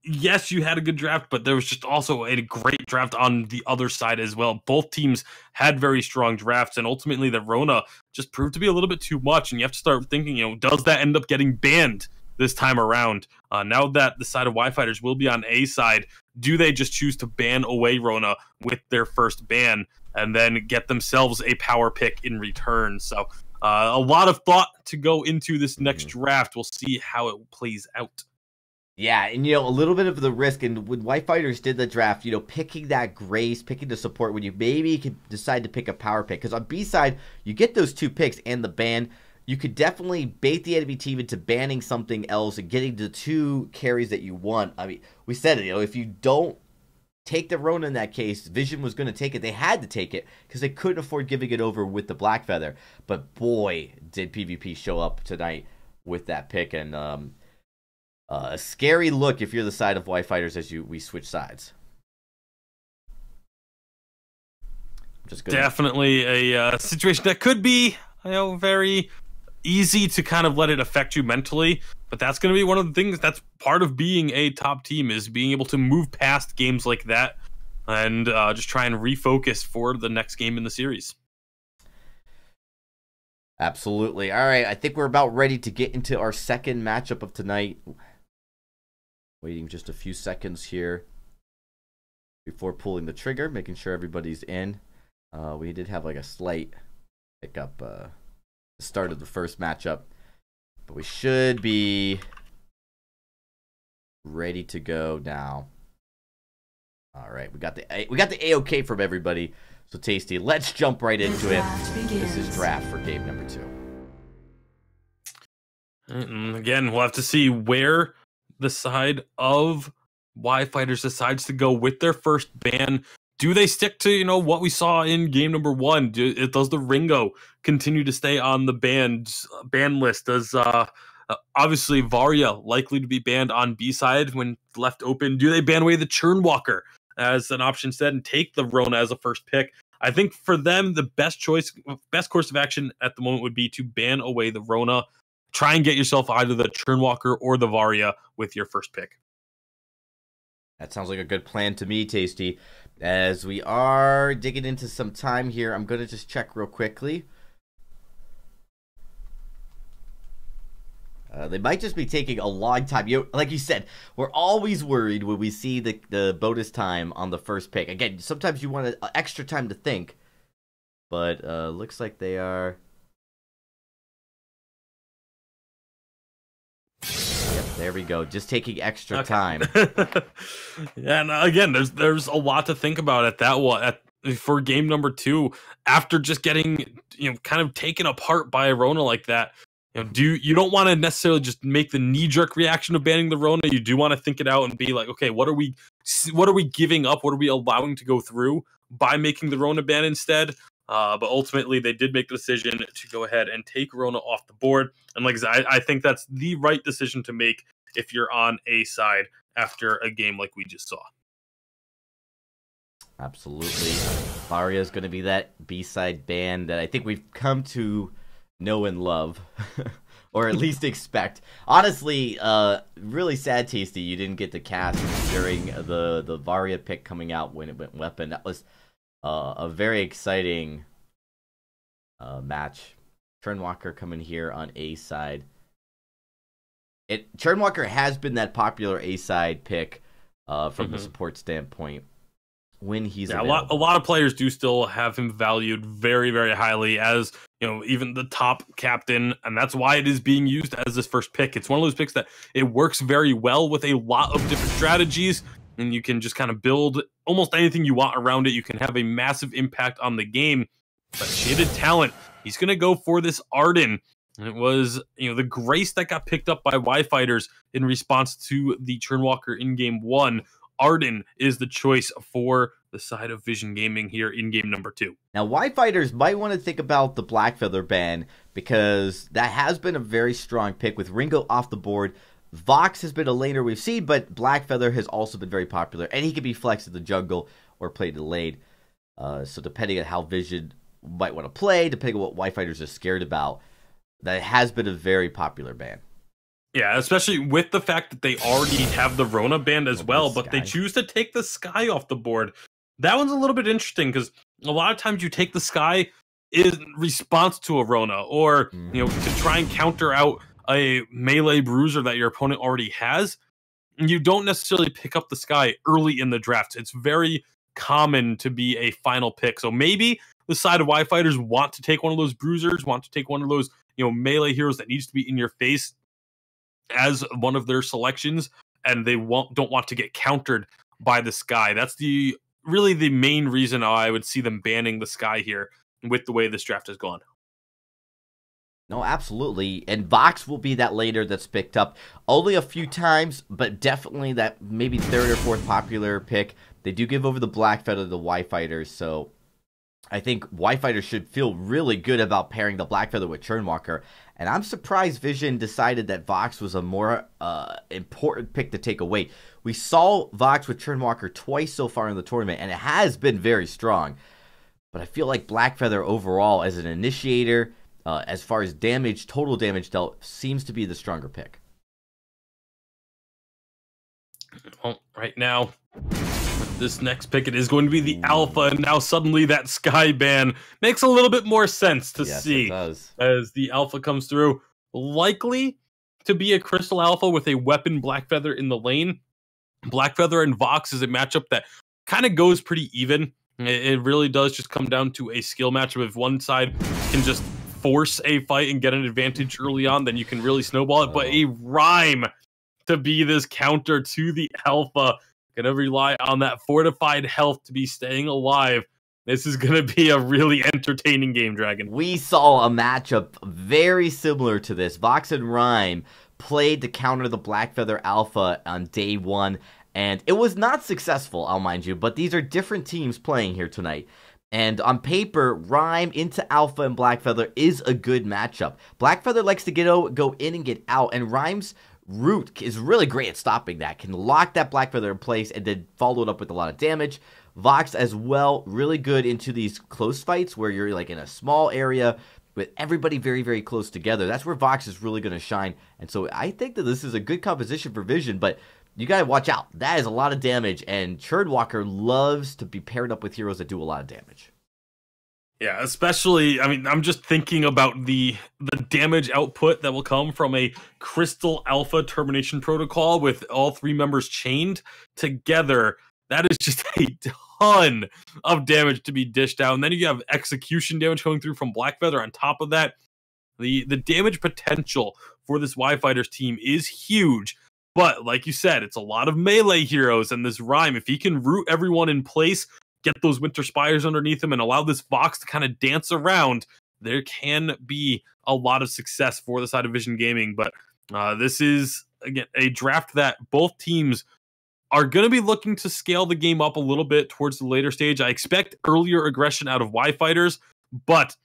yes, you had a good draft, but there was just also a great draft on the other side as well. Both teams had very strong drafts, and ultimately the Rona just proved to be a little bit too much, and you have to start thinking, does that end up getting banned this time around? Now that the side of Y Fighters will be on A side, do they just choose to ban away Rona with their first ban and then get themselves a power pick in return? So a lot of thought to go into this next draft. We'll see how it plays out. Yeah, and a little bit of the risk, and when White Fighters did the draft, picking that Grace, picking the support, when you maybe could decide to pick a power pick, because on B side, you get those 2 picks and the ban, you could definitely bait the enemy team into banning something else and getting the 2 carries that you want. I mean, we said it, if you don't take the Rona in that case, Vision was going to take it. They had to take it because they couldn't afford giving it over with the Blackfeather. But boy, did PvP show up tonight with that pick, and a scary look if you're the side of White Fighters as we switch sides. Just good. Definitely a situation that could be, very easy to kind of let it affect you mentally. But that's going to be one of the things that's part of being a top team, is being able to move past games like that and just try and refocus for the next game in the series. Absolutely. All right, I think we're about ready to get into our second matchup of tonight. Waiting just a few seconds here before pulling the trigger, making sure everybody's in. We did have like a slight hiccup the start of the first matchup, but we should be ready to go now. All right, we got the A-OK from everybody. So Tasty, let's jump right into it. This is draft for game number 2. And again, we'll have to see where the side of Y Fighters decides to go with their first ban. Do they stick to, what we saw in game number 1? Does the Ringo continue to stay on the ban list? Does obviously Varia likely to be banned on B side when left open? Do they ban away the Churnwalker as an option instead and take the Rona as a first pick? I think for them, the best course of action at the moment would be to ban away the Rona. Try and get yourself either the Churnwalker or the Varia with your first pick. That sounds like a good plan to me, Tasty. As we are digging into some time here, I'm going to just check real quickly. They might just be taking a long time. Like you said, we're always worried when we see the bonus time on the first pick. Again, sometimes you want extra time to think, but looks like they are. Yep, there we go. Just taking extra time. Yeah, and again, there's a lot to think about at that one. For game number 2, after just getting kind of taken apart by a Rona like that. You don't want to necessarily just make the knee-jerk reaction of banning the Rona. You do want to think it out and be like, okay, what are we giving up? What are we allowing to go through by making the Rona ban instead? But ultimately, they did make the decision to go ahead and take Rona off the board. And like I said, I think that's the right decision to make if you're on A side after a game like we just saw. Absolutely. Varia is going to be that B-side ban that I think we've come to know and love, or at least expect. Honestly, really sad, Tasty, you didn't get the cast during the Varia pick coming out when it went weapon. That was a very exciting match. Churnwalker coming here on A side. Churnwalker has been that popular A side pick from the support standpoint. When he's a lot of players do still have him valued very, very highly as even the top captain, and that's why it is being used as this first pick. It's one of those picks that it works very well with a lot of different strategies, and you can just kind of build almost anything you want around it. You can have a massive impact on the game. But shaded talent, he's going to go for this Arden. And it was the Grace that got picked up by Y Fighters in response to the Churnwalker in game 1. Arden is the choice for the side of Vision Gaming here in game number 2. Now, Y Fighters might want to think about the Blackfeather ban, because that has been a very strong pick with Ringo off the board. Vox has been a laner we've seen, but Blackfeather has also been very popular, and he can be flexed in the jungle or played delayed. So depending on how Vision might want to play, depending on what Y Fighters are scared about, that has been a very popular ban. Yeah, especially with the fact that they already have the Rona banned as well, but they choose to take the Sky off the board. That one's a little bit interesting, because a lot of times you take the Sky in response to a Rona, or to try and counter out a melee bruiser that your opponent already has. And you don't necessarily pick up the Sky early in the draft. It's very common to be a final pick. So maybe the side of Y Fighters want to take one of those bruisers, want to take one of those melee heroes that needs to be in your face as one of their selections, and they don't want to get countered by the Sky. That's really the main reason I would see them banning the Sky here with the way this draft has gone. No, absolutely. And Vox will be that later that's picked up only a few times, but definitely that maybe third or fourth popular pick. They do give over the Blackfeather to the Y Fighters, so I think Y Fighters should feel really good about pairing the Blackfeather with Churnwalker. And I'm surprised Vision decided that Vox was a more important pick to take away. We saw Vox with Churnwalker twice so far in the tournament, and it has been very strong. but I feel like Blackfeather overall as an initiator, as far as damage, total damage dealt, seems to be the stronger pick. Well, right now, with this next pick, it is going to be the Alpha, and now suddenly that Sky Ban makes a little bit more sense to see. It does. As the Alpha comes through. Likely to be a Crystal Alpha with a weapon Blackfeather in the lane. Blackfeather and Vox is a matchup that kind of goes pretty even. It really does just come down to a skill matchup. If one side can just force a fight and get an advantage early on, then you can really snowball it. But a Rhyme to be this counter to the Alpha, gonna rely on that fortified health to be staying alive. This is going to be a really entertaining game, Dragon. We saw a matchup very similar to this. Vox and Rhyme played to counter the Blackfeather Alpha on day one, and it was not successful, I'll mind you, but these are different teams playing here tonight. And on paper, Rhyme into Alpha and Blackfeather is a good matchup. Blackfeather likes to go in and get out, and Rhyme's root is really great at stopping that. Can lock that Blackfeather in place and then follow it up with a lot of damage. Vox as well, really good into these close fights where you're like in a small area with everybody very, very close together. That's where Vox is really going to shine. And so I think that this is a good composition for Vision, but you got to watch out. That is a lot of damage, and Churnwalker loves to be paired up with heroes that do a lot of damage. Yeah, especially, I mean, I'm just thinking about the damage output that will come from a Crystal Alpha Termination Protocol with all three members chained together. That is just a ton of damage to be dished out. And then you have execution damage coming through from Blackfeather on top of that. The damage potential for this Y-Fighters team is huge. But like you said, it's a lot of melee heroes. And this Rhyme, if he can root everyone in place, get those Winter Spires underneath him, and allow this Vox to kind of dance around, there can be a lot of success for the side of Vision Gaming. But this is, again, a draft that both teams are going to be looking to scale the game up a little bit towards the later stage. I expect earlier aggression out of Y-Fighters, but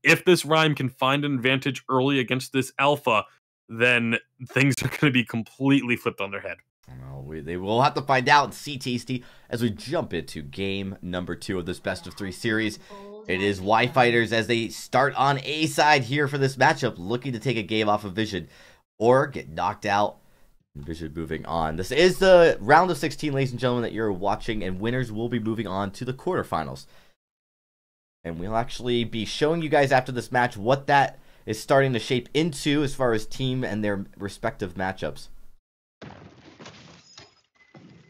if this Rhyme can find an advantage early against this Alpha, then things are going to be completely flipped on their head. Well, they will have to find out and see, Tasty, as we jump into game number 2 of this best-of-3 series. It is Y-Fighters as they start on A side here for this matchup, looking to take a game off of Vision or get knocked out. Vision moving on. This is the round of 16, ladies and gentlemen, that you're watching, and winners will be moving on to the quarterfinals. And we'll actually be showing you guys after this match what that is starting to shape into as far as team and their respective matchups.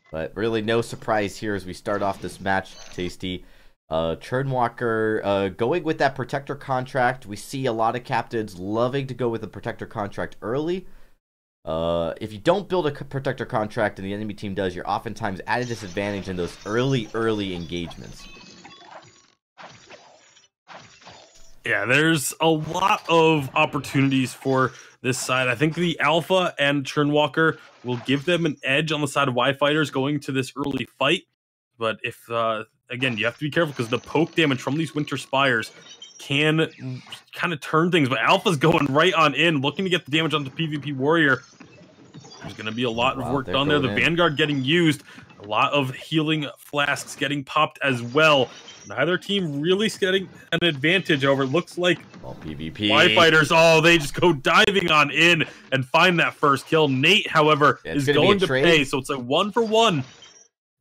But really no surprise here as we start off this match, Tasty. Churnwalker going with that Protector contract. We see a lot of captains loving to go with a Protector contract early. If you don't build a Protector contract and the enemy team does, you're oftentimes at a disadvantage in those early engagements. Yeah, there's a lot of opportunities for this side. I think the Alpha and Churnwalker will give them an edge on the side of Y-Fighters going to this early fight. But if, again, you have to be careful because the poke damage from these Winter Spires can kind of turn things. But Alpha's going right on in, looking to get the damage on the PvP Warrior. There's going to be a lot of work done there. The Vanguard getting used. A lot of healing flasks getting popped as well. Neither team really getting an advantage over. It looks like PvP. Y-Fighters, they just go diving on in and find that first kill. Nate, however, is going to pay. So it's a 1-for-1.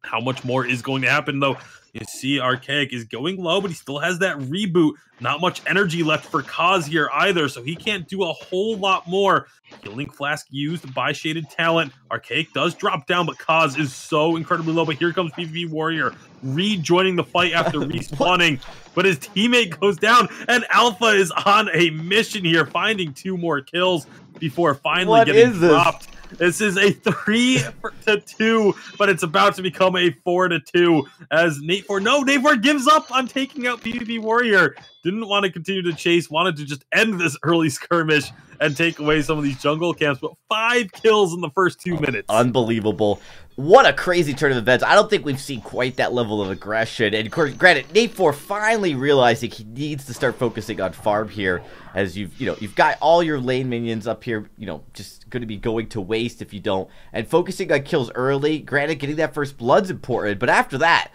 How much more is going to happen, though? You see Archaic is going low, but he still has that reboot. Not much energy left for Kaz here either, so he can't do a whole lot more. Healing Flask used by Shaded Talent. Archaic does drop down, but Kaz is so incredibly low. But here comes PvP Warrior rejoining the fight after respawning. But his teammate goes down, and Alpha is on a mission here, finding 2 more kills before finally getting dropped. This is a 3-2, but it's about to become a 4-2 as Nate Ford gives up on taking out PvP Warrior. Didn't want to continue to chase, wanted to just end this early skirmish and take away some of these jungle camps, but 5 kills in the first 2 minutes. Unbelievable. What a crazy turn of events. I don't think we've seen quite that level of aggression. And of course, granted, Nate Ford finally realizing he needs to start focusing on farm here, as you've got all your lane minions up here, just going to be going to waste if you don't. And focusing on kills early. Granted, getting that first blood's important, but after that,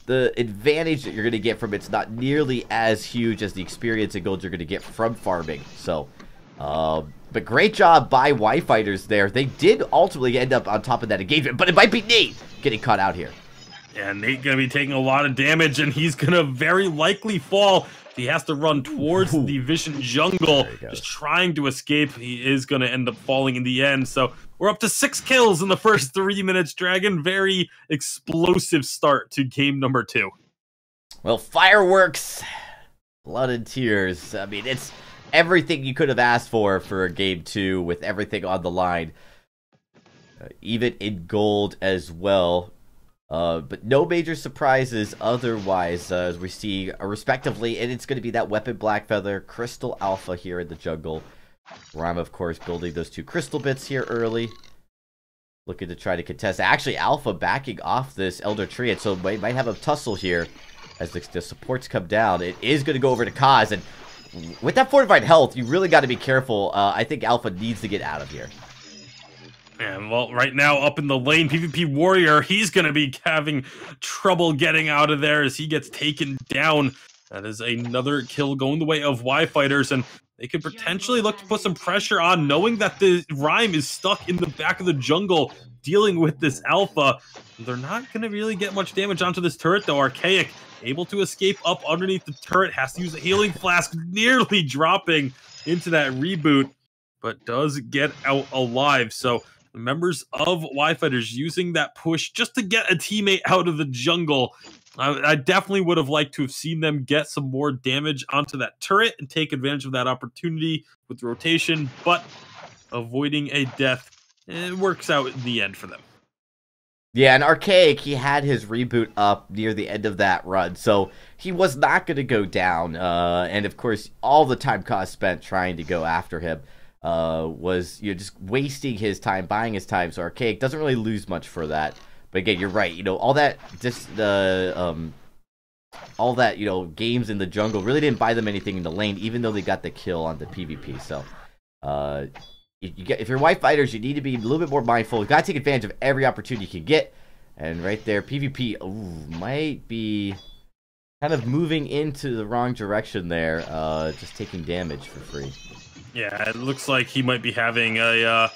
the advantage that you're going to get from it's not nearly as huge as the experience and gold you're going to get from farming. So, but great job by Y Fighters there. They did ultimately end up on top of that engagement, but it might be Nate getting caught out here. Yeah, Nate gonna be taking a lot of damage, and he's gonna very likely fall. He has to run towards the Vision jungle, just trying to escape. He is gonna end up falling in the end. So we're up to 6 kills in the first 3 minutes, Dragon. Very explosive start to game number 2. Well, fireworks, blood and tears. I mean, it's everything you could have asked for game 2 with everything on the line. Even in gold as well. But no major surprises otherwise, as we see respectively, and it's going to be that Weapon Blackfeather, Crystal Alpha here in the jungle. Rhyme, of course, building those 2 crystal bits here early. Looking to try to contest. Actually, Alpha backing off this Elder Tree, and so might have a tussle here as the supports come down. It is going to go over to Kaz, and with that fortified health, you really got to be careful. I think Alpha needs to get out of here. And well, right now up in the lane, PvP Warrior, he's going to be having trouble getting out of there as he gets taken down. That is another kill going the way of Y Fighters, and they could potentially look to put some pressure on, knowing that the Rhyme is stuck in the back of the jungle dealing with this Alpha. They're not going to really get much damage onto this turret, though. Archaic able to escape up underneath the turret, has to use a healing flask, nearly dropping into that reboot, but does get out alive. So the members of Y Fighters using that push just to get a teammate out of the jungle. I definitely would have liked to have seen them get some more damage onto that turret and take advantage of that opportunity with rotation, but avoiding a death, it works out in the end for them. Yeah, and Archaic, he had his reboot up near the end of that run, so he was not going to go down. And of course, all the time cost spent trying to go after him was just wasting his time, buying his time. So Archaic doesn't really lose much for that. But again, you're right. All that games in the jungle really didn't buy them anything in the lane, even though they got the kill on the PvP. So if you're Y Fighters, you need to be a little bit more mindful. You got to take advantage of every opportunity you can get. And right there, PvP might be kind of moving into the wrong direction there, just taking damage for free. Yeah, it looks like he might be having a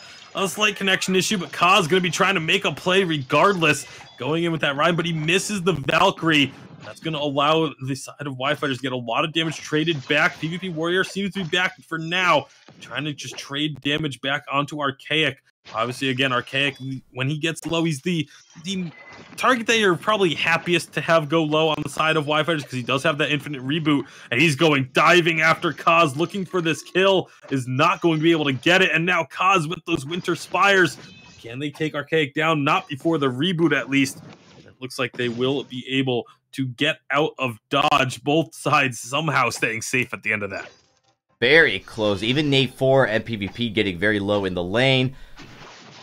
slight connection issue, but Kaz going to be trying to make a play regardless, going in with that Rhyme, but he misses the Valkyrie. That's going to allow the side of Y Fighters to get a lot of damage traded back. PvP Warrior seems to be back for now, trying to just trade damage back onto Archaic. Obviously, again, Archaic, when he gets low, he's the target that you're probably happiest to have go low on the side of Y Fighters because he does have that infinite reboot, and he's going diving after Kaz, looking for this kill, is not going to be able to get it, and now Kaz with those Winter Spires. Can they take Archaic down? Not before the reboot, at least. It looks like they will be able to get out of dodge, both sides somehow staying safe at the end of that. Very close. Even Nate 4 and PvP getting very low in the lane.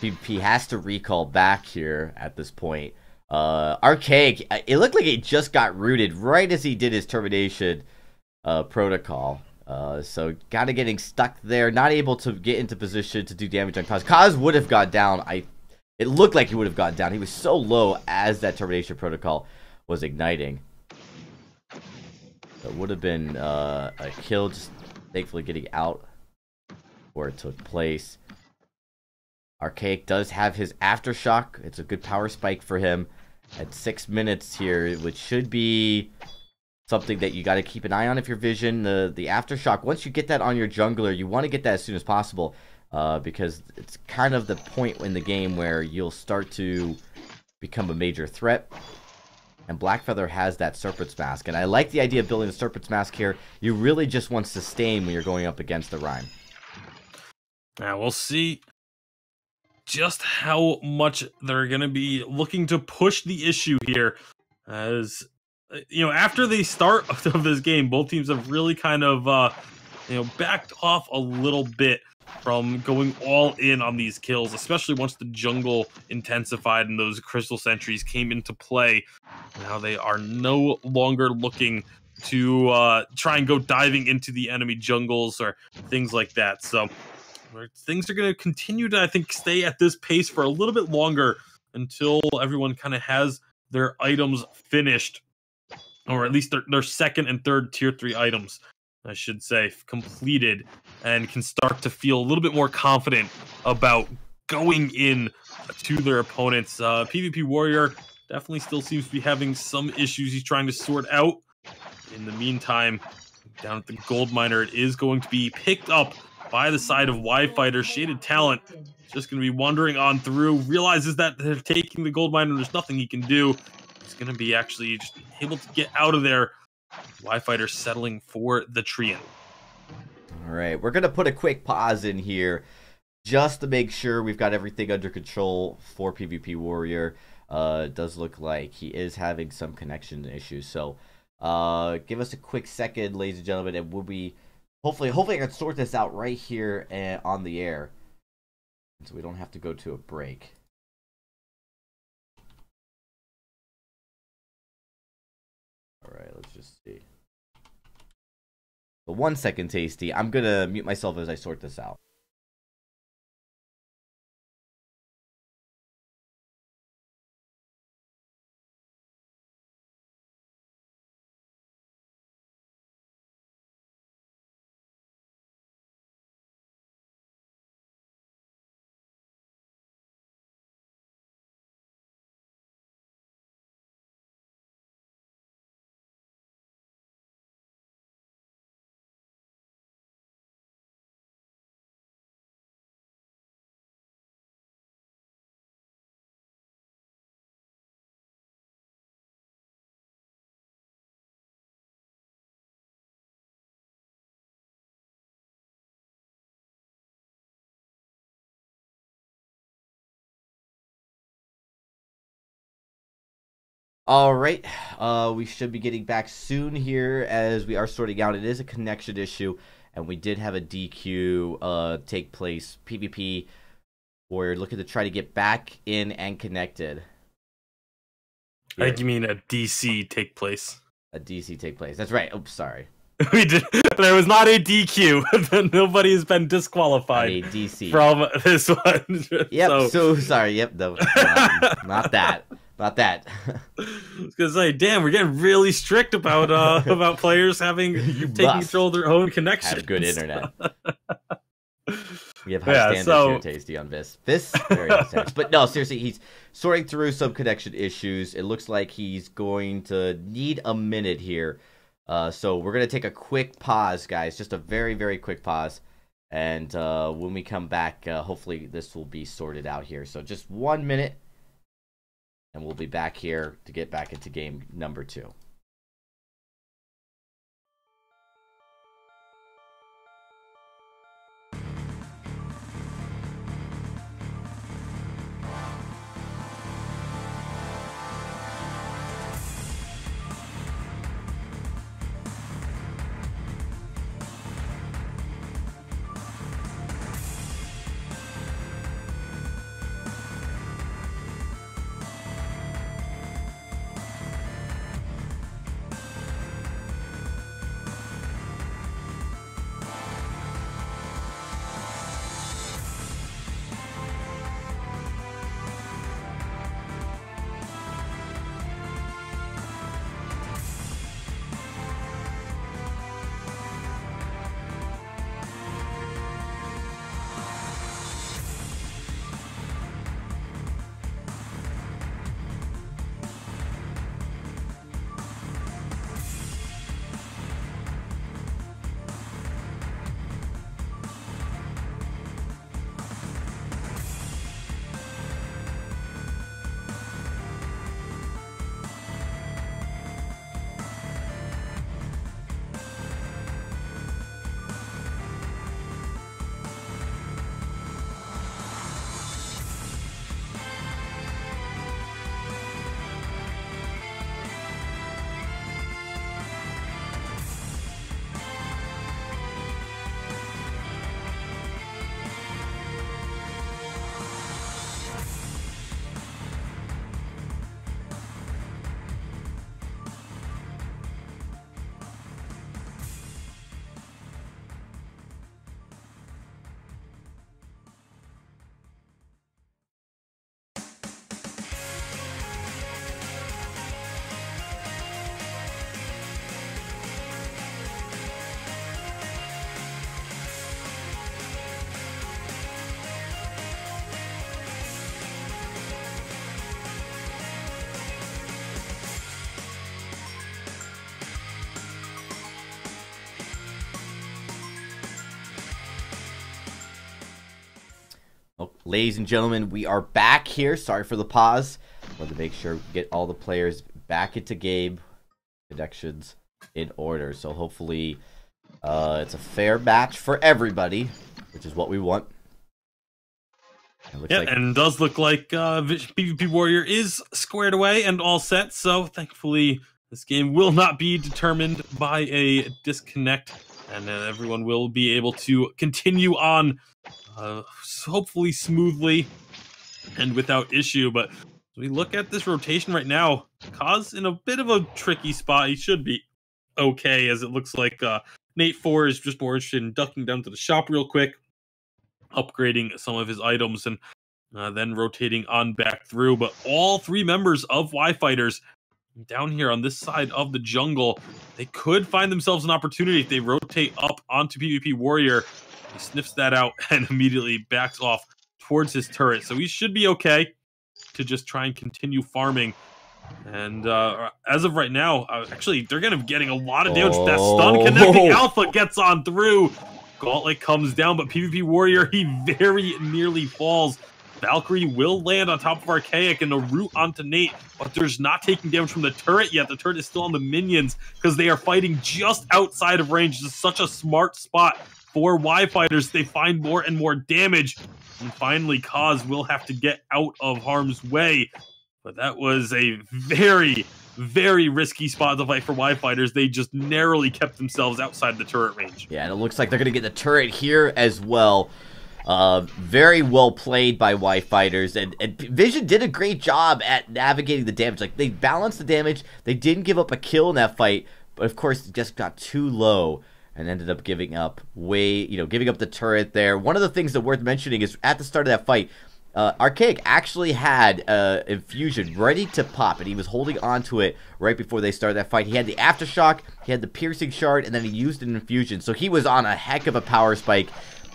PvP has to recall back here at this point. Archaic, it looked like it just got rooted right as he did his termination protocol. So kind of getting stuck there, not able to get into position to do damage on Kaz. Kaz would have gone down. It looked like he would have gone down. He was so low as that termination protocol was igniting. It would have been a kill, just thankfully getting out where it took place. Archaic does have his Aftershock. It's a good power spike for him at 6 minutes here, which should be something that you got to keep an eye on if you're Vision. The Aftershock, once you get that on your jungler, you want to get that as soon as possible, because it's kind of the point in the game where you'll start to become a major threat. And Blackfeather has that Serpent's Mask, and I like the idea of building the Serpent's Mask here. You really just want sustain when you're going up against the Rhyme. Now we'll see just how much they're going to be looking to push the issue here. As after the start of this game, both teams have really kind of backed off a little bit from going all in on these kills, especially once the jungle intensified and those crystal sentries came into play. Now they are no longer looking to try and go diving into the enemy jungles or things like that. So things are going to continue to, I think, stay at this pace for a little bit longer until everyone kind of has their items finished. or at least their second and third tier 3 items, I should say, completed, and can start to feel a little bit more confident about going in to their opponents. PvP Warrior definitely still seems to be having some issues he's trying to sort out. In the meantime, down at the Gold Miner, it is going to be picked up by the side of Y-Fighter. Shaded Talent just going to be wandering on through, realizes that they're taking the Gold Miner, there's nothing he can do. He's going to be actually just able to get out of there. Y-Fighter settling for the Treant. All right, we're going to put a quick pause in here just to make sure we've got everything under control for PvP Warrior. It does look like he is having some connection issues, so give us a quick second, ladies and gentlemen, and we'll be hopefully I can sort this out right here and on the air, so we don't have to go to a break. All right, let's just see. But 1 second, Tasty. I'm gonna mute myself as I sort this out. All right, we should be getting back soon here as we are sorting out. It is a connection issue, and we did have a DQ take place. PvP Warrior looking to try to get back in and connected. I think you mean a DC take place. A DC take place. That's right. Oops, sorry. We did. There was not a DQ. Nobody has been disqualified A DC from this one. Yep. So sorry. Yep. No, not that. Not that. I was gonna say, damn, we're getting really strict about players taking control of their own connections. Have good internet. We have high standards here, Tasty, on Vis. Very high standards. But no, seriously, he's sorting through some connection issues. It looks like he's going to need a minute here. So we're going to take a quick pause, guys. Just a very, very quick pause. And when we come back, hopefully this will be sorted out here. So just 1 minute. And we'll be back here to get back into game number 2. Ladies and gentlemen, we are back here. Sorry for the pause. Wanted to make sure we get all the players back into game connections in order. So hopefully it's a fair match for everybody, which is what we want. Yeah, and it does look like PvP Warrior is squared away and all set. So thankfully, this game will not be determined by a disconnect, and everyone will be able to continue on, hopefully smoothly and without issue. But as we look at this rotation right now, Kaz in a bit of a tricky spot. He should be okay, as it looks like Nate 4 is just more interested in ducking down to the shop real quick, upgrading some of his items, and then rotating on back through. But all three members of Y-Fighters down here on this side of the jungle, they could find themselves an opportunity if they rotate up onto PvP Warrior. He sniffs that out and immediately backs off towards his turret. So he should be okay to just try and continue farming. And as of right now, actually, they're going to be getting a lot of damage. That stun connecting Alpha gets on through. Gauntlet comes down, but PvP Warrior, he very nearly falls. Valkyrie will land on top of Archaic and a root onto Nate, but there's not taking damage from the turret yet. The turret is still on the minions because they are fighting just outside of range. This is such a smart spot for Y-Fighters. They find more and more damage. And finally, Kaz will have to get out of harm's way. But that was a very, very risky spot to fight for Y-Fighters. They just narrowly kept themselves outside the turret range. Yeah, and it looks like they're going to get the turret here as well. Very well played by Y-Fighters, and Vision did a great job at navigating the damage. Like, they balanced the damage. They didn't give up a kill in that fight, but of course it just got too low and ended up giving up giving up the turret there. One of the things that worth mentioning is at the start of that fight, Archaic actually had Infusion ready to pop, and he was holding onto it right before they started that fight. He had the Aftershock, he had the Piercing Shard, and then he used an Infusion. So he was on a heck of a power spike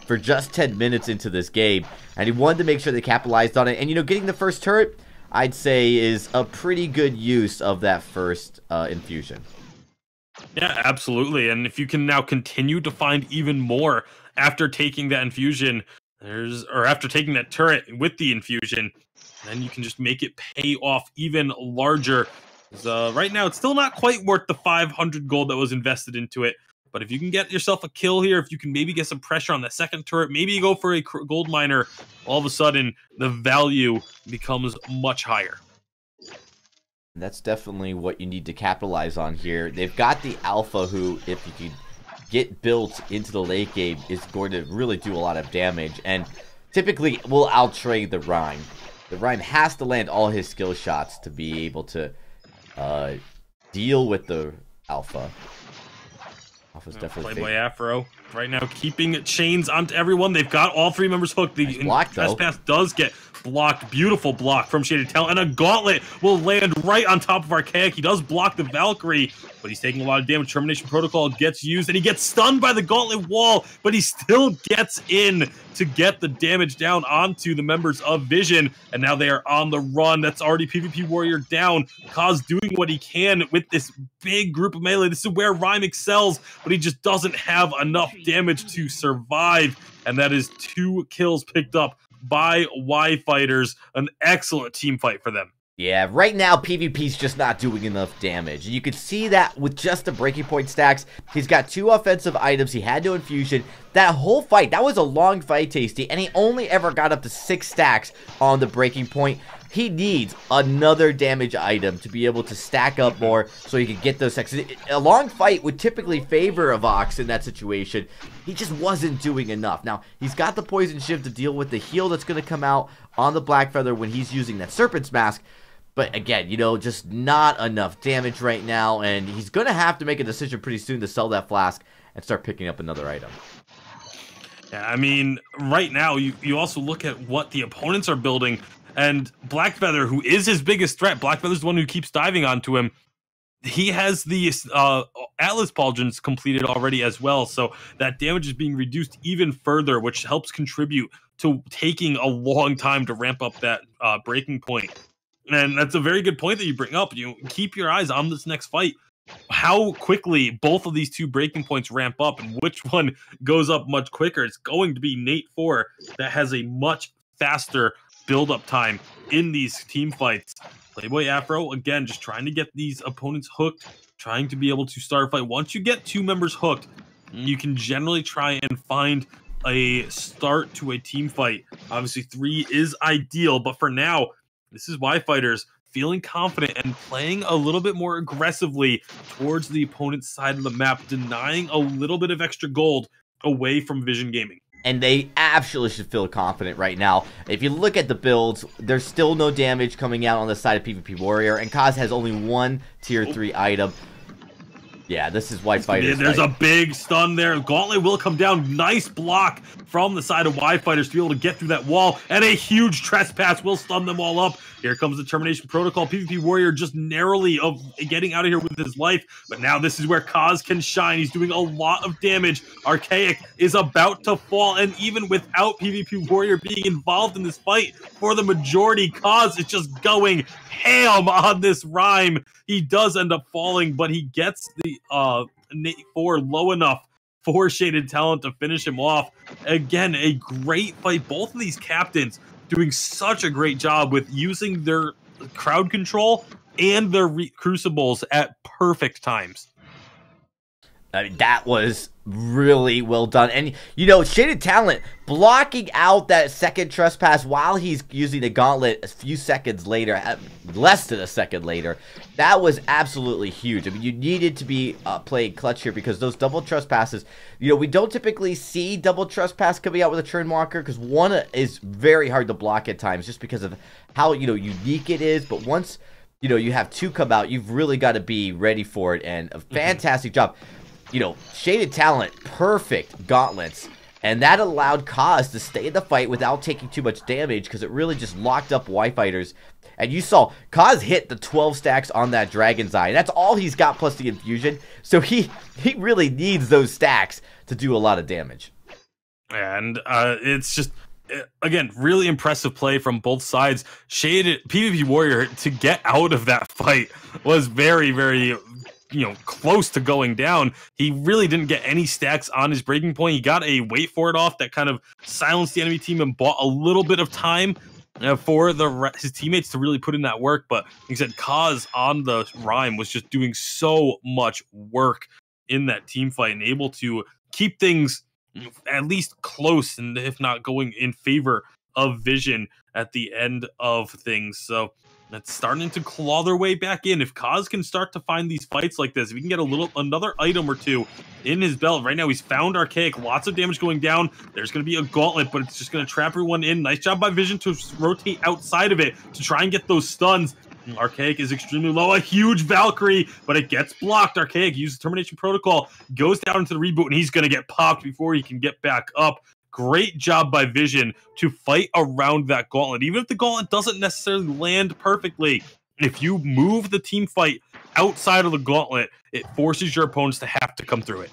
for just 10 minutes into this game, and he wanted to make sure they capitalized on it. And, getting the first turret, I'd say, is a pretty good use of that first Infusion. Yeah, absolutely. And if you can now continue to find even more after taking that Infusion, after taking that turret with the Infusion, then you can just make it pay off even larger. Right now, it's still not quite worth the 500 gold that was invested into it. But if you can get yourself a kill here, if you can maybe get some pressure on that second turret, maybe you go for a gold miner, all of a sudden the value becomes much higher. That's definitely what you need to capitalize on here. They've got the Alpha, who, if you can get built into the late game, is going to really do a lot of damage, and typically will outtrade the Rhyme. The Rhyme has to land all his skill shots to be able to deal with the Alpha. Alpha's definitely Playboy Afro right now keeping chains onto everyone. They've got all three members hooked. The trespass does get blocked. Beautiful block from Shaded Talent, and a Gauntlet will land right on top of Archaic. He does block the Valkyrie, but he's taking a lot of damage. Termination Protocol gets used, and he gets stunned by the Gauntlet wall, but he still gets in to get the damage down onto the members of Vision, and now they are on the run. That's already PvP Warrior down. Kaz doing what he can with this big group of melee. This is where Rhyme excels, but he just doesn't have enough damage to survive, and that is 2 kills picked up by Y-Fighters. An excellent team fight for them. Yeah, right now PvP's just not doing enough damage. You can see that with just the breaking point stacks. He's got 2 offensive items. He had no Infusion. That whole fight, that was a long fight, Tasty, and he only ever got up to 6 stacks on the breaking point. He needs another damage item to be able to stack up more so he can get those stacks. A long fight would typically favor a Vox in that situation. He just wasn't doing enough. Now, he's got the Poison Shiv to deal with the heal that's going to come out on the Black Feather when he's using that Serpent's Mask. But again, just not enough damage right now, and he's going to have to make a decision pretty soon to sell that flask and start picking up another item. Yeah, I mean, right now, you also look at what the opponents are building, and Blackfeather, who is his biggest threat, Blackfeather's the one who keeps diving onto him. He has the Atlas Pauldrons completed already as well, so that damage is being reduced even further, which helps contribute to taking a long time to ramp up that breaking point. And that's a very good point that you bring up. You keep your eyes on this next fight. How quickly both of these 2 breaking points ramp up and which one goes up much quicker. It's going to be Nate 4 that has a much faster build-up time in these team fights. Playboy Afro, again, just trying to get these opponents hooked, trying to be able to start a fight. Once you get 2 members hooked, you can generally try and find a start to a team fight. Obviously, 3 is ideal, but for now, this is why fighters feeling confident and playing a little bit more aggressively towards the opponent's side of the map, denying a little bit of extra gold away from Vision Gaming. And they absolutely should feel confident right now. If you look at the builds, there's still no damage coming out on the side of PvP Warrior, and Kaz has only 1 tier 3 item. Yeah, this is why fighters. There's a big stun there. Gauntlet will come down. Nice block from the side of Y Fighters to be able to get through that wall. And a huge trespass will stun them all up. Here comes the Termination Protocol. PvP Warrior just narrowly of getting out of here with his life. But now this is where Kaz can shine. He's doing a lot of damage. Archaic is about to fall. And even without PvP Warrior being involved in this fight, for the majority, Kaz is just going ham on this rhyme. He does end up falling, but he gets the Nate 4 low enough for Shaded Talent to finish him off. Again, a great fight. Both of these captains doing such a great job with using their crowd control and their crucibles at perfect times. I mean, that was really well done. And, you know, Shaded Talent blocking out that second trespass while he's using the gauntlet a few seconds later, less than a second later, that was absolutely huge. I mean, you needed to be playing clutch here because those double trespasses, you know, we don't typically see double trespass coming out with a turn walker because one is very hard to block at times just because of how, you know, unique it is. But once, you know, you have 2 come out, you've really got to be ready for it. And a fantastic job. You know, Shaded Talent, perfect gauntlets, and that allowed Kaz to stay in the fight without taking too much damage because it really just locked up Y Fighters. And you saw Kaz hit the 12 stacks on that Dragon's Eye. That's all he's got plus the infusion, so he really needs those stacks to do a lot of damage. And it's just, again, really impressive play from both sides. Shaded PvP Warrior to get out of that fight was very, very, you know, close to going down. He really didn't get any stacks on his breaking point. He got a wait for it off that kind of silenced the enemy team and bought a little bit of time for his teammates to really put in that work. But like I said, Kaz on the rhyme was just doing so much work in that team fight and able to keep things at least close, and if not going in favor of Vision at the end of things. So that's starting to claw their way back in. If Kaz can start to find these fights like this, if he can get another item or 2 in his belt. Right now, he's found Archaic. Lots of damage going down. There's going to be a gauntlet, but it's just going to trap everyone in. Nice job by Vision to rotate outside of it to try and get those stuns. Archaic is extremely low. A huge Valkyrie, but it gets blocked. Archaic uses Termination Protocol, goes down into the reboot, and he's going to get popped before he can get back up. Great job by Vision to fight around that gauntlet. Even if the gauntlet doesn't necessarily land perfectly, if you move the team fight outside of the gauntlet, it forces your opponents to have to come through it.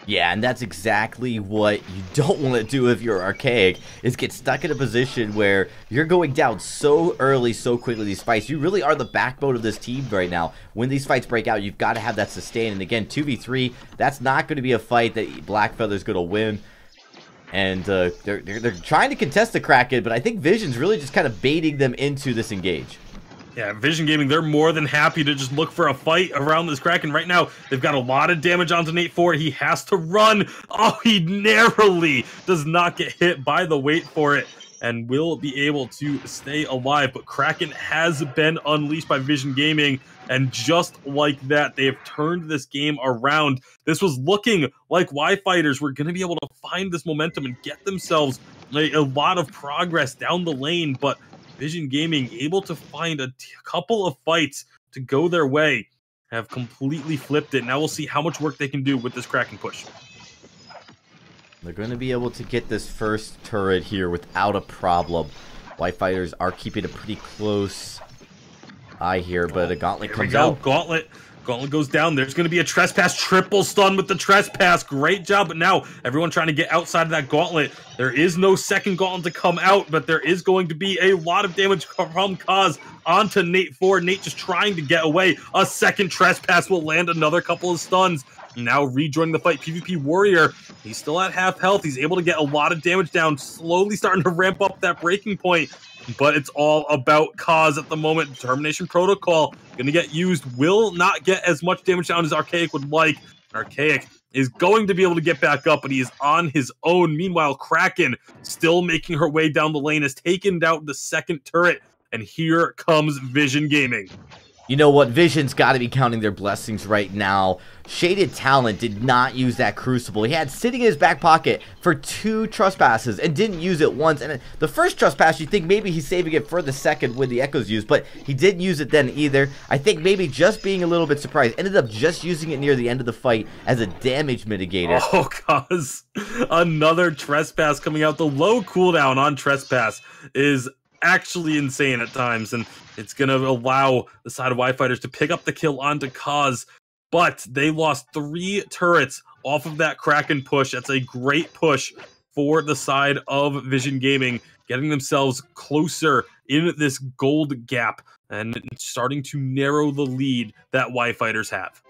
Yeah, and that's exactly what you don't want to do if you're Archaic, is get stuck in a position where you're going down so early, so quickly these fights. You really are the backbone of this team right now. When these fights break out, you've got to have that sustain. And again, 2v3, that's not going to be a fight that Blackfeather's going to win. And they're trying to contest the Kraken, but I think Vision's really just kind of baiting them into this engage. Yeah, Vision Gaming, they're more than happy to just look for a fight around this Kraken. Right now, they've got a lot of damage onto Nate 4. He has to run. Oh, he narrowly does not get hit by the wait for it and will be able to stay alive. But Kraken has been unleashed by Vision Gaming, and just like that, they have turned this game around. This was looking like Y Fighters were going to be able to find this momentum and get themselves a lot of progress down the lane, but Vision Gaming able to find a couple of fights to go their way, have completely flipped it. Now we'll see how much work they can do with this Kraken push. They're going to be able to get this first turret here without a problem. Y Fighters are keeping it pretty close. eye here, but a Gauntlet comes Here we out. go, Gauntlet. Gauntlet goes down. There's going to be a Trespass. Triple stun with the Trespass. Great job. But now everyone trying to get outside of that Gauntlet. There is no second Gauntlet to come out, but there is going to be a lot of damage from Kaz onto Nate 4. Nate just trying to get away. A second Trespass will land another couple of stuns. Now rejoining the fight, PvP Warrior. He's still at half health. He's able to get a lot of damage down, slowly starting to ramp up that breaking point. But it's all about Kaz at the moment. Determination Protocol going to get used. Will not get as much damage down as Archaic would like. Archaic is going to be able to get back up, but he is on his own. Meanwhile, Kraken still making her way down the lane, has taken down the second turret. And here comes Vision Gaming. You know what? Vision's got to be counting their blessings right now. Shaded Talent did not use that Crucible. He had sitting in his back pocket for 2 Trespasses and didn't use it once. And the first Trespass, you think maybe he's saving it for the second when the Echo's used, but he didn't use it then either. I think maybe just being a little bit surprised. Ended up just using it near the end of the fight as a damage mitigator. Oh, Kaz. Another Trespass coming out. The low cooldown on Trespass is actually insane at times, and it's going to allow the side of Y Fighters to pick up the kill onto Kaz, but they lost 3 turrets off of that Kraken push. That's a great push for the side of Vision Gaming, getting themselves closer in this gold gap and starting to narrow the lead that Y Fighters have.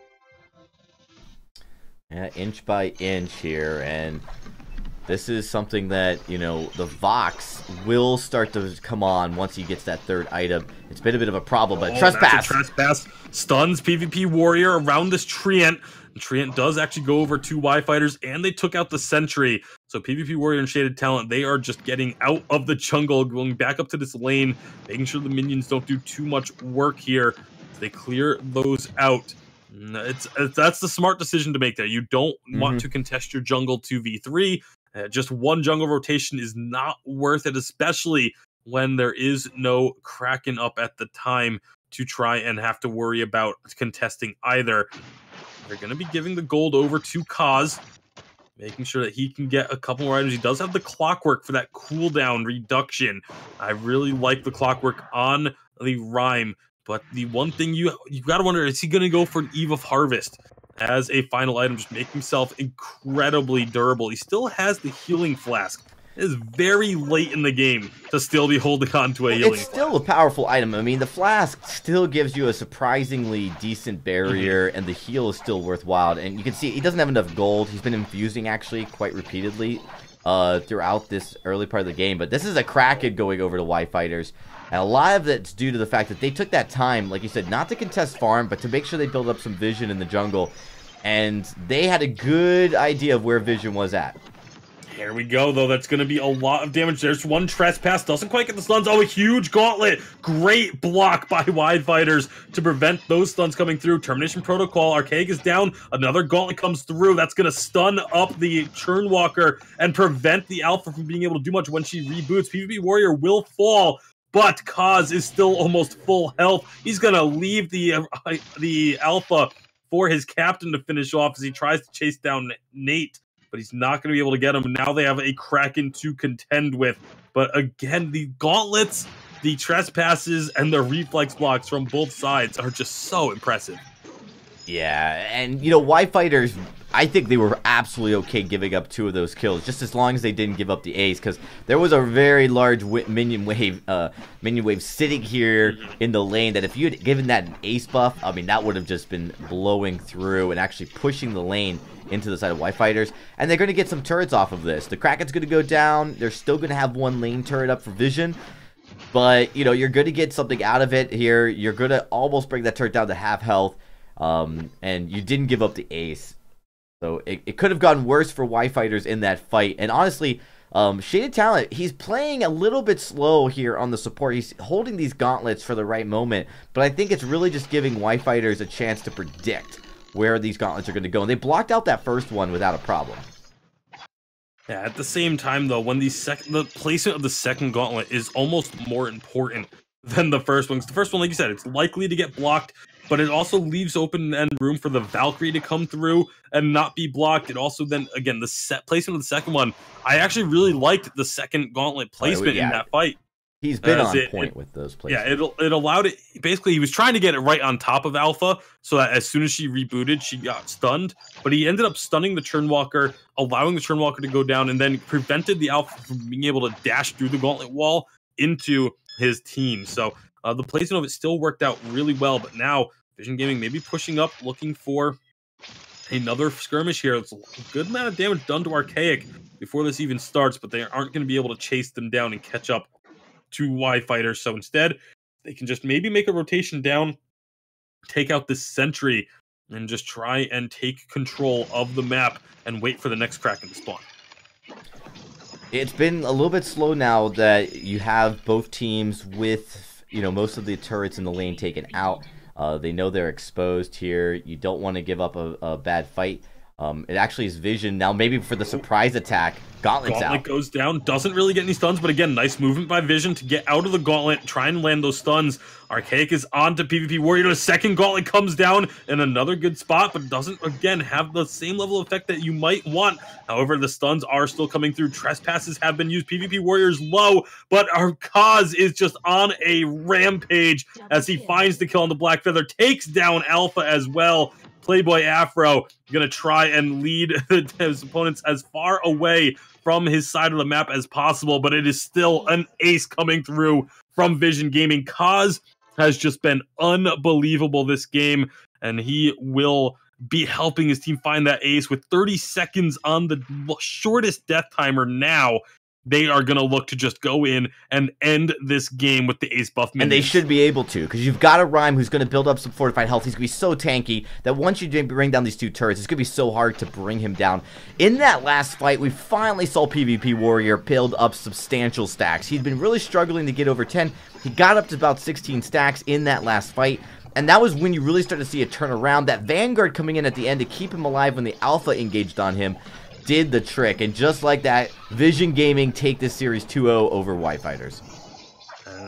Yeah, inch by inch here, and this is something that, you know, the Vox will start to come on once he gets that third item. It's been a bit of a problem, but Trespass! Trespass stuns PvP Warrior around this Treant. Treant does actually go over 2 Y Fighters, and they took out the Sentry. So PvP Warrior and Shaded Talent, they are just getting out of the jungle, going back up to this lane, making sure the minions don't do too much work here. They clear those out. That's the smart decision to make there. You don't want to contest your jungle 2v3. Just one jungle rotation is not worth it, especially when there is no Kraken up at the time to try and have to worry about contesting either. They're going to be giving the gold over to Kaz, making sure that he can get a couple more items. He does have the Clockwork for that cooldown reduction. I really like the Clockwork on the Rhyme, but the one thing you got to wonder, is he going to go for an Eve of Harvest as a final item, just make himself incredibly durable? He still has the Healing Flask. It is very late in the game to still be holding on to a Healing Flask. It's still a powerful item. I mean, the Flask still gives you a surprisingly decent barrier, and the heal is still worthwhile. And you can see he doesn't have enough gold. He's been infusing, actually, quite repeatedly throughout this early part of the game. But this is a Kraken going over to Y Fighters. And a lot of it's due to the fact that they took that time, like you said, not to contest farm, but to make sure they build up some vision in the jungle. And they had a good idea of where Vision was at. Here we go, though. That's going to be a lot of damage. There's one Trespass. Doesn't quite get the stuns. Oh, a huge Gauntlet. Great block by Y Fighters to prevent those stuns coming through. Termination Protocol. Archaic is down. Another Gauntlet comes through. That's going to stun up the Churnwalker and prevent the Alpha from being able to do much when she reboots. PvP Warrior will fall, but Kaz is still almost full health. He's going to leave the Alpha for his captain to finish off as he tries to chase down Nate, but he's not going to be able to get him. Now they have a Kraken to contend with. But again, the Gauntlets, the Trespasses, and the Reflex blocks from both sides are just so impressive. Yeah, and, you know, Y Fighters, I think they were absolutely okay giving up 2 of those kills, just as long as they didn't give up the ace, because there was a very large minion wave sitting here in the lane that if you had given that an ace buff, I mean, that would have just been blowing through and actually pushing the lane into the side of Y Fighters. And they're going to get some turrets off of this. The Kraken's going to go down. They're still going to have 1 lane turret up for Vision. But, you know, you're going to get something out of it here. You're going to almost bring that turret down to half health. And you didn't give up the ace. So it could have gotten worse for Y Fighters in that fight. And honestly, Shaded Talent, he's playing a little bit slow here on the support. He's holding these gauntlets for the right moment. But I think it's really just giving Y Fighters a chance to predict where these gauntlets are going to go. And they blocked out that first one without a problem. Yeah, at the same time, though, when the placement of the second gauntlet is almost more important than the first one. 'Cause the first one, like you said, it's likely to get blocked, but it also leaves open and room for the Valkyrie to come through and not be blocked. It also then, again, the placement of the second one, I actually really liked the second gauntlet placement in that fight. He's been on point with those plays. Yeah, it allowed it. Basically, he was trying to get it right on top of Alpha, so that as soon as she rebooted, she got stunned. But he ended up stunning the Churnwalker, allowing the Churnwalker to go down, and then prevented the Alpha from being able to dash through the gauntlet wall into his team. So the placement of it still worked out really well. But now Vision Gaming maybe pushing up, looking for another skirmish here. It's a good amount of damage done to Archaic before this even starts, but they aren't going to be able to chase them down and catch up to Y Fighters. So instead, they can just maybe make a rotation down, take out this sentry, and just try and take control of the map and wait for the next Kraken to spawn. It's been a little bit slow now that you have both teams with, most of the turrets in the lane taken out. They know they're exposed here. You don't want to give up a bad fight. It actually is Vision now, maybe for the surprise attack. Gauntlet goes down, doesn't really get any stuns, but again, nice movement by Vision to get out of the gauntlet, try and land those stuns. Archaic is on to PvP Warrior. A second gauntlet comes down in another good spot, but doesn't, again, have the same level of effect that you might want. However, the stuns are still coming through. Trespasses have been used. PvP Warrior's low, but our Kaz is just on a rampage as he finds the kill on the Black Feather, takes down Alpha as well. Playboy Afro going to try and lead his opponents as far away from his side of the map as possible, but it is still an ace coming through from Vision Gaming. Kaz has just been unbelievable this game, and he will be helping his team find that ace with 30 seconds on the shortest death timer now. They are going to look to just go in and end this game with the ace buff minions. And they should be able to, because you've got a Rhyme who's going to build up some fortified health. He's going to be so tanky that once you bring down these two turrets, it's going to be so hard to bring him down. In that last fight, we finally saw PvP Warrior build up substantial stacks. He'd been really struggling to get over 10. He got up to about 16 stacks in that last fight. And that was when you really started to see a turnaround. That Vanguard coming in at the end to keep him alive when the Alpha engaged on him did the trick. And just like that, Vision Gaming take this series 2-0 over Y Fighters.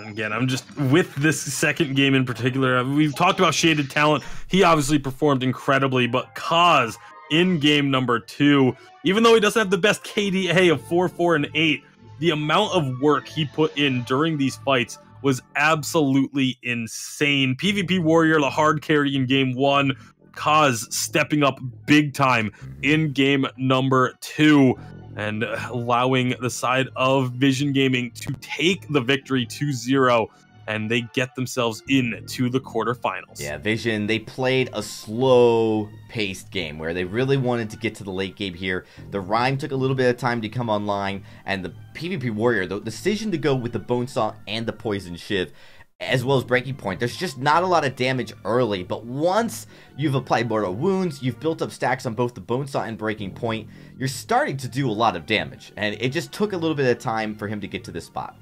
Again, I'm just with this second game in particular. We've talked about Shaded Talent. He obviously performed incredibly, but Kaz in game number 2, even though he doesn't have the best KDA of 4, 4, and 8, the amount of work he put in during these fights was absolutely insane. PvP Warrior, the hard carry in game 1, Kaz stepping up big time in game number 2 and allowing the side of Vision Gaming to take the victory 2-0, and they get themselves into the quarterfinals. Yeah, Vision, they played a slow-paced game where they really wanted to get to the late game here. The Rhyme took a little bit of time to come online, and the PvP Warrior, the decision to go with the Bonesaw and the Poison Shiv, as well as Breaking Point, there's just not a lot of damage early, but once you've applied mortal wounds, you've built up stacks on both the Bonesaw and Breaking Point, you're starting to do a lot of damage, and it just took a little bit of time for him to get to this spot.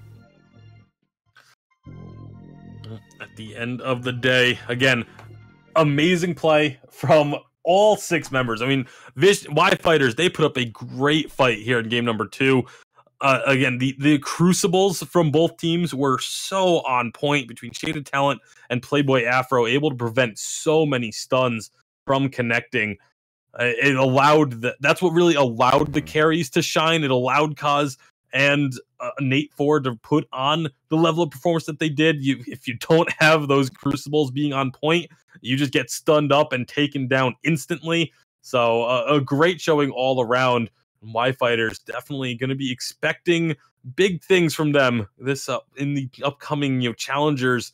At the end of the day, again, amazing play from all 6 members. I mean, Y Fighters, they put up a great fight here in game number 2. Again, the crucibles from both teams were so on point between Shaded Talent and Playboy Afro, able to prevent so many stuns from connecting. It allowed that's what really allowed the carries to shine. It allowed Kaz and Nate Ford to put on the level of performance that they did. If you don't have those crucibles being on point, you just get stunned up and taken down instantly. So a great showing all around. Y Fighters definitely going to be expecting big things from them this in the upcoming challengers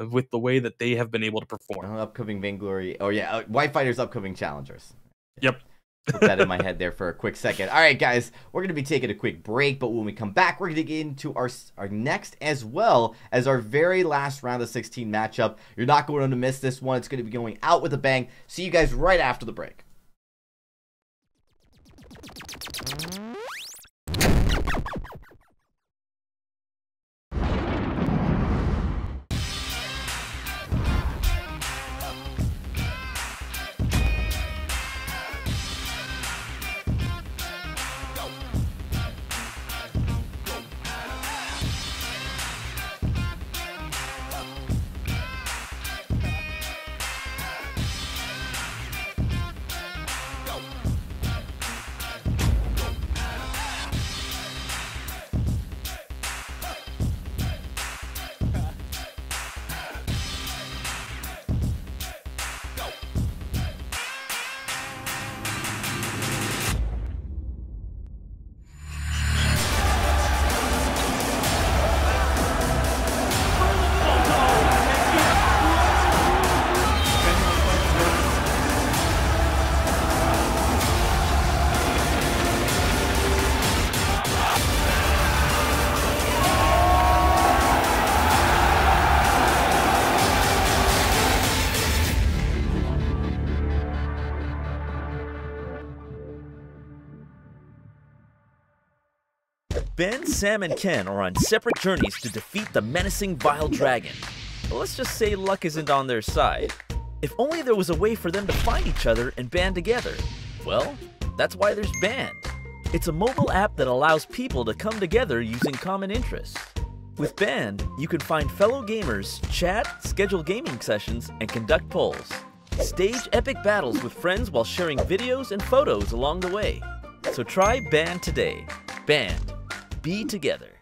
with the way that they have been able to perform. Upcoming Vainglory. Oh yeah, Y Fighters upcoming challengers. Yep. Put that in my head there for a quick second. All right, guys, we're going to be taking a quick break, but when we come back, we're going to get into our next as well as our very last round of 16 matchup. You're not going to miss this one. It's going to be going out with a bang. See you guys right after the break. Ben, Sam, and Ken are on separate journeys to defeat the menacing Vile Dragon. But let's just say luck isn't on their side. If only there was a way for them to find each other and band together. Well, that's why there's Band. It's a mobile app that allows people to come together using common interests. With Band, you can find fellow gamers, chat, schedule gaming sessions, and conduct polls. Stage epic battles with friends while sharing videos and photos along the way. So try Band today. Band. Be together.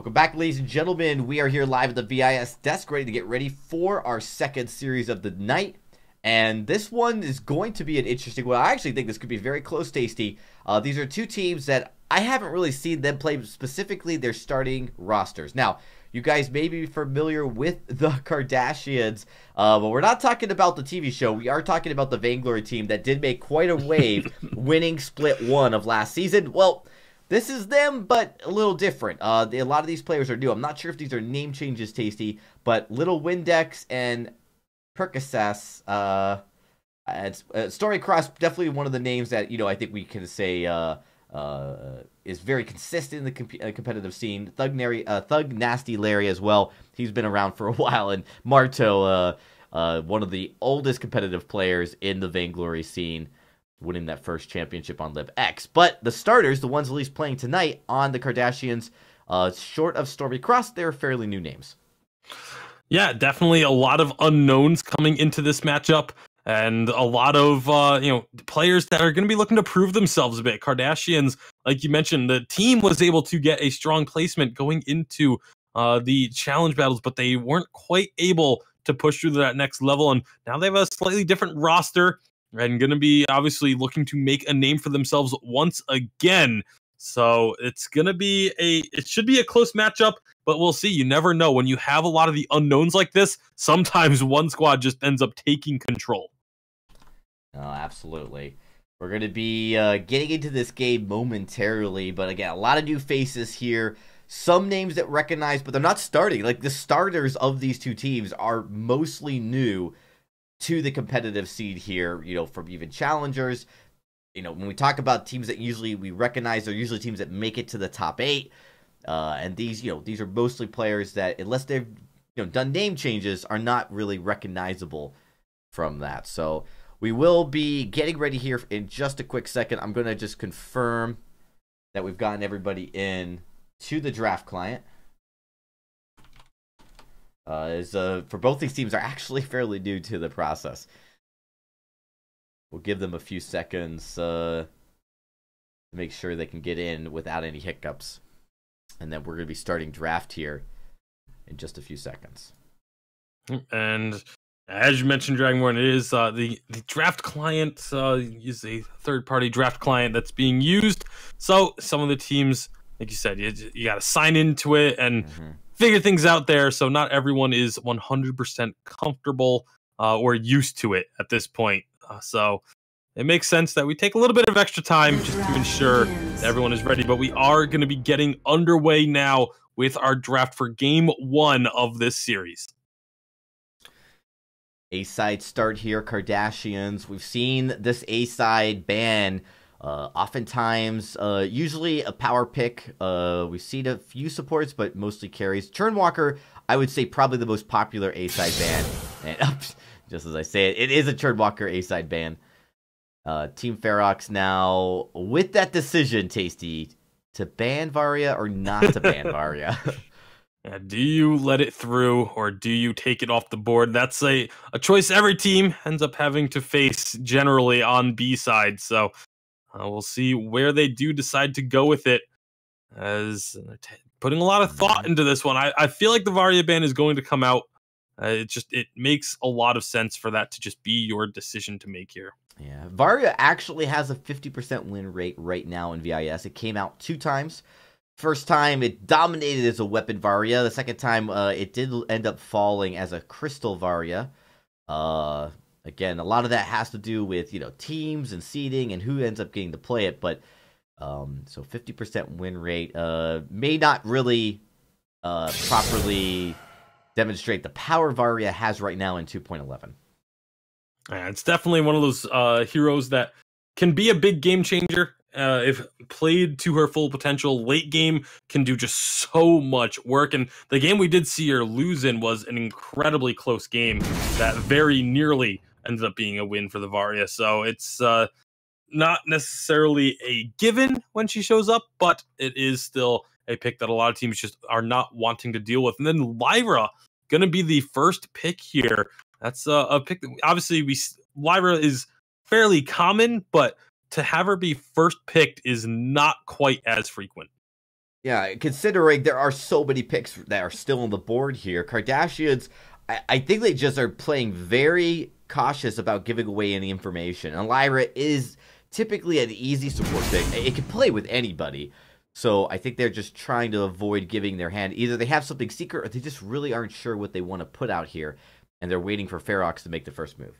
Welcome back, ladies and gentlemen. We are here live at the VIS desk, ready to get ready for our second series of the night. And this one is going to be an interesting one. I actually think this could be very close, Tasty. These are two teams that I haven't really seen them play specifically their starting rosters. Now, you guys may be familiar with the Kardashians, but we're not talking about the TV show. We are talking about the Vainglory team that did make quite a wave, winning Split 1 of last season. Well, this is them, but a little different. A lot of these players are new. I'm not sure if these are name changes, Tasty, but Little Windex and Percocet, Storycross, definitely one of the names that, I think we can say is very consistent in the competitive scene. Thug Nasty Larry as well. He's been around for a while. And Marto, one of the oldest competitive players in the Vainglory scene, winning that first championship on Live X. But the starters, the ones at least playing tonight on the Kardashians, short of Storycross, they're fairly new names. Yeah, definitely a lot of unknowns coming into this matchup, and a lot of players that are going to be looking to prove themselves a bit. Kardashians, like you mentioned, the team was able to get a strong placement going into the challenge battles, but they weren't quite able to push through to that next level, and now they have a slightly different roster and going to be obviously looking to make a name for themselves once again. So it's going to be it should be a close matchup, but we'll see. You never know. When you have a lot of the unknowns like this, sometimes one squad just ends up taking control. Oh, absolutely. We're going to be getting into this game momentarily, but again, a lot of new faces here. Some names that recognize, but they're not starting. Like, the starters of these two teams are mostly new to the competitive scene here, from even challengers. When we talk about teams that usually we recognize, they're usually teams that make it to the top 8. And these are mostly players that, unless they've, done name changes, are not really recognizable from that. So we will be getting ready here in just a quick second. I'm going to just confirm that we've gotten everybody in to the draft client. For both these teams are actually fairly new to the process. We'll give them a few seconds to make sure they can get in without any hiccups. And then we're going to be starting draft here in just a few seconds. And as you mentioned, Dragonborn, it is the draft client is a third-party draft client that's being used. So some of the teams, like you said, you got to sign into it and figure things out there. So not everyone is 100% comfortable or used to it at this point. So it makes sense that we take a little bit of extra time just to ensure that everyone is ready. But we are going to be getting underway now with our draft for game 1 of this series. A-side start here, Kardashians. We've seen this A-side ban oftentimes, usually a power pick. We've seen a few supports, but mostly carries. Churnwalker, I would say probably the most popular A-side ban. And just as I say it, it is a Churnwalker A-side ban. Team Ferox now with that decision, Tasty, to ban Varia or not to ban Varia. Do you let it through or do you take it off the board? That's a choice every team ends up having to face generally on B side. So we'll see where they do decide to go with it, as they're putting a lot of thought into this one. I feel like the Varia ban is going to come out. It makes a lot of sense for that to just be your decision to make here. Yeah, Varia actually has a 50% win rate right now in VIS. It came out 2 times. First time, it dominated as a weapon Varia. The second time, it did end up falling as a crystal Varia. Again, a lot of that has to do with, teams and seeding and who ends up getting to play it. But, so 50% win rate may not really properly demonstrate the power Varia has right now in 2.11. It's definitely one of those heroes that can be a big game changer. If played to her full potential, late game can do just so much work. And the game we did see her lose in was an incredibly close game that very nearly ended up being a win for the Varia. So it's not necessarily a given when she shows up, but it is still a pick that a lot of teams just are not wanting to deal with. And then Lyra, going to be the first pick here. That's a pick that obviously Lyra is fairly common, but to have her be first picked is not quite as frequent. Yeah, considering there are so many picks that are still on the board here, Kardashians, I think they just are playing very cautious about giving away any information. And Lyra is typically an easy support pick. It can play with anybody. So I think they're just trying to avoid giving their hand. Either they have something secret or they just really aren't sure what they want to put out here. And they're waiting for Ferox to make the first move.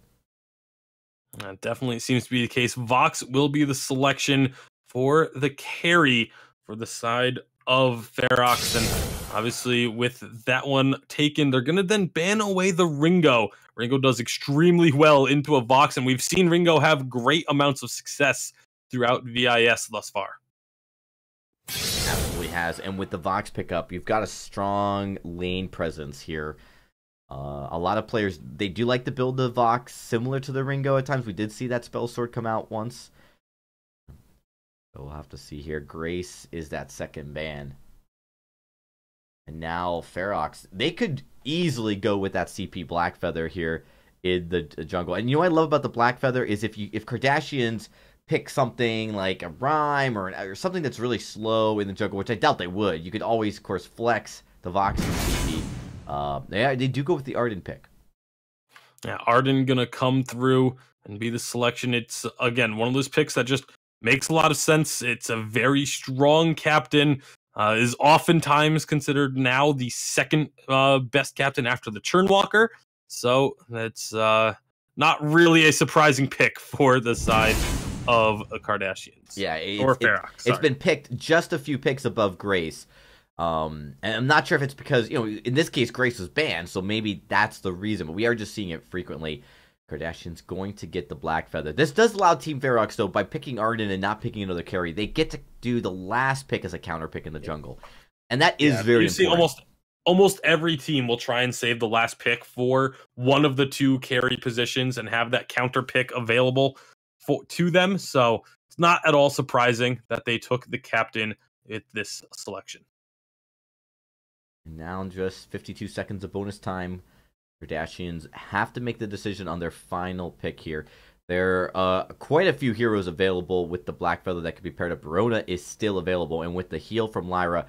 That definitely seems to be the case. Vox will be the selection for the carry for the side of Ferox. And obviously with that one taken, they're going to then ban away the Ringo. Ringo does extremely well into a Vox, and we've seen Ringo have great amounts of success throughout VIS thus far. Absolutely has. And with the Vox pickup, you've got a strong lane presence here. A lot of players, they do like to build the Vox similar to the Ringo at times. We did see that spell sword come out once. So we'll have to see here. Grace is that second ban. And now Ferox. They could easily go with that CP Blackfeather here in the jungle. And you know what I love about the Blackfeather is if Kardashians pick something like a Rhyme or something that's really slow in the jungle, which I doubt they would. You could always, of course, flex the Vox and CP. They do go with the Arden pick. Yeah, Arden gonna come through and be the selection. It's, again, one of those picks that just makes a lot of sense. It's a very strong captain. Is oftentimes considered now the second best captain after the Churnwalker. So that's not really a surprising pick for the side of Kardashians. Yeah, or Ferox. It's been picked just a few picks above Grace. And I'm not sure if it's because, in this case, Grace was banned, so maybe that's the reason. But we are just seeing it frequently. Kardashian's going to get the Blackfeather. This does allow Team Ferox, though, by picking Arden and not picking another carry, they get to do the last pick as a counter pick in the jungle. And that is very important. See, almost every team will try and save the last pick for one of the two carry positions and have that counter pick available to them. So it's not at all surprising that they took the captain at this selection. And now in just 52 seconds of bonus time, Kardashians have to make the decision on their final pick here. There are quite a few heroes available with the Blackfeather that could be paired up. Rona is still available, and with the heal from Lyra,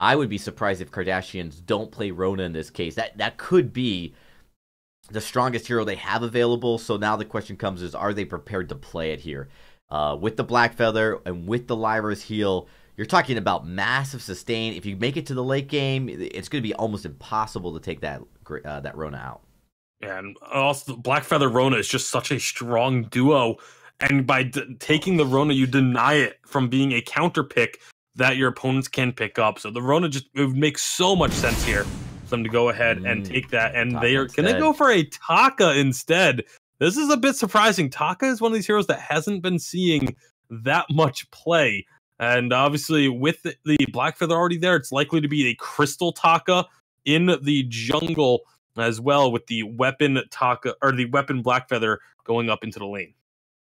I would be surprised if Kardashians don't play Rona in this case. That could be the strongest hero they have available, so now the question comes is, are they prepared to play it here? With the Blackfeather and with the Lyra's heal, you're talking about massive sustain. If you make it to the late game, it's going to be almost impossible to take that Rona out. And also, Blackfeather Rona is just such a strong duo. And by taking the Rona, you deny it from being a counter pick that your opponents can pick up. So the Rona it would make so much sense here for them to go ahead and take that. And they are going to go for a Taka instead. This is a bit surprising. Taka is one of these heroes that hasn't been seeing that much play. And obviously, with the Blackfeather already there, it's likely to be a Crystal Taka in the jungle as well, with the weapon Taka or the weapon Blackfeather going up into the lane.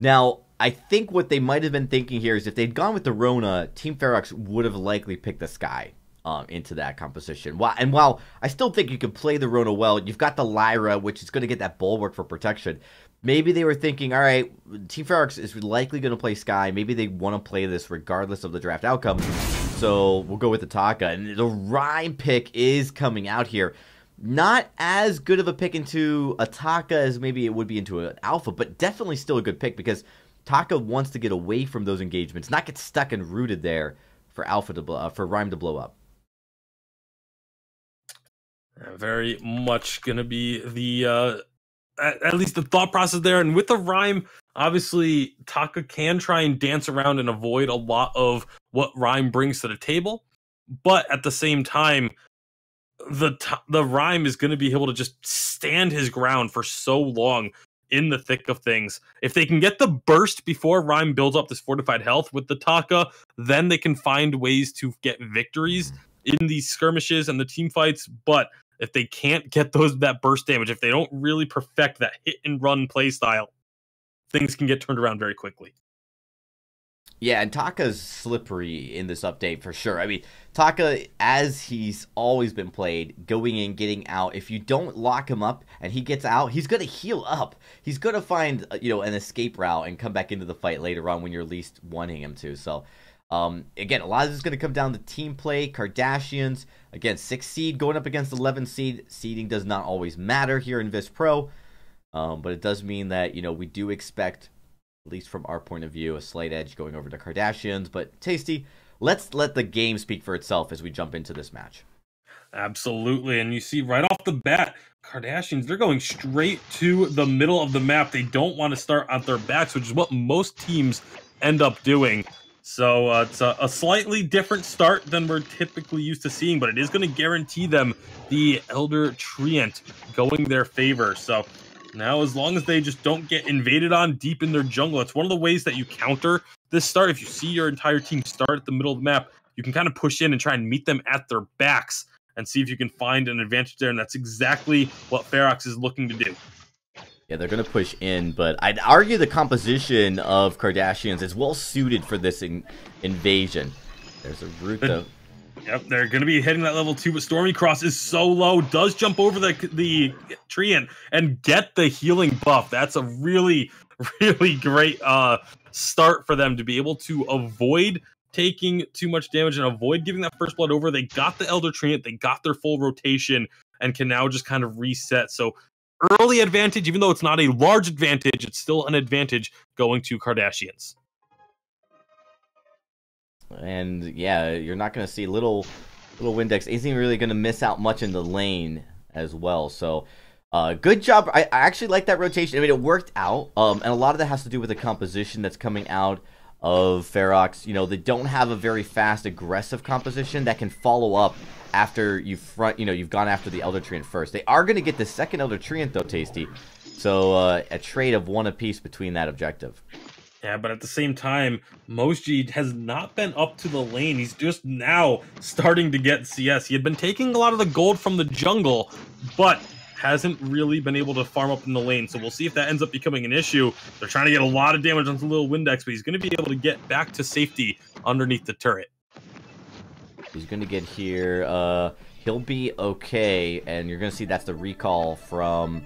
Now, I think what they might have been thinking here is if they'd gone with the Rona, Team Ferox would have likely picked the Sky into that composition. And while I still think you can play the Rona well, you've got the Lyra, which is going to get that bulwark for protection. Maybe they were thinking, all right, Team Ferox is likely going to play Sky. Maybe they want to play this regardless of the draft outcome. So we'll go with the Taka. And the Rhyme pick is coming out here. Not as good of a pick into a Taka as maybe it would be into an Alpha, but definitely still a good pick because Taka wants to get away from those engagements, not get stuck and rooted there for for Rhyme to blow up. Very much going to be the... at least the thought process there. And with the Rhyme, obviously, Taka can try and dance around and avoid a lot of what Rhyme brings to the table. But at the same time, the Rhyme is going to be able to just stand his ground for so long in the thick of things. If they can get the burst before Rhyme builds up this fortified health with the Taka, then they can find ways to get victories in these skirmishes and the team fights. But if they can't get that burst damage, if they don't really perfect that hit and run play style, things can get turned around very quickly. Yeah, and Taka's slippery in this update for sure. I mean, Taka, as he's always been played, going in, getting out, if you don't lock him up and he gets out, he's going to heal up. He's going to find, an escape route and come back into the fight later on when you're least wanting him to. So Again, a lot of this is going to come down to team play. Kardashians, again, 6 seed going up against 11 seed. Seeding does not always matter here in VISPRO, but it does mean that, we do expect, at least from our point of view, a slight edge going over to Kardashians. But Tasty, let's let the game speak for itself as we jump into this match. Absolutely, and you see right off the bat, Kardashians, they're going straight to the middle of the map. They don't want to start at their backs, which is what most teams end up doing. So it's a slightly different start than we're typically used to seeing, but it is going to guarantee them the Elder Treant going their favor. So now, as long as they just don't get invaded on deep in their jungle, it's one of the ways that you counter this start. If you see your entire team start at the middle of the map, you can kind of push in and try and meet them at their backs and see if you can find an advantage there, and that's exactly what Ferox is looking to do. Yeah, they're going to push in, but I'd argue the composition of Kardashians is well suited for this invasion. There's a route though. Yep, they're going to be hitting that level 2, but Stormy Cross is so low, does jump over the Treant and get the healing buff. That's a really, really great start for them to be able to avoid taking too much damage and avoid giving that first blood over. They got the Elder Treant, they got their full rotation, and can now just kind of reset. So early advantage, even though it's not a large advantage, it's still an advantage going to Kardashians. And yeah, you're not going to see little Windex isn't really going to miss out much in the lane as well. So good job. I actually like that rotation. I mean, it worked out, and a lot of that has to do with the composition that's coming out of Ferox. They don't have a very fast, aggressive composition that can follow up after you've gone after the Elder Treant first. They are going to get the second Elder Treant though, Tasty. So a trade of 1 apiece between that objective. Yeah, but at the same time, Mosji has not been up to the lane. He's just now starting to get CS. He had been taking a lot of the gold from the jungle, but hasn't really been able to farm up in the lane. So we'll see if that ends up becoming an issue. They're trying to get a lot of damage onto Little Windex, but he's going to be able to get back to safety underneath the turret. He's going to get here. He'll be okay, and you're going to see that's the recall from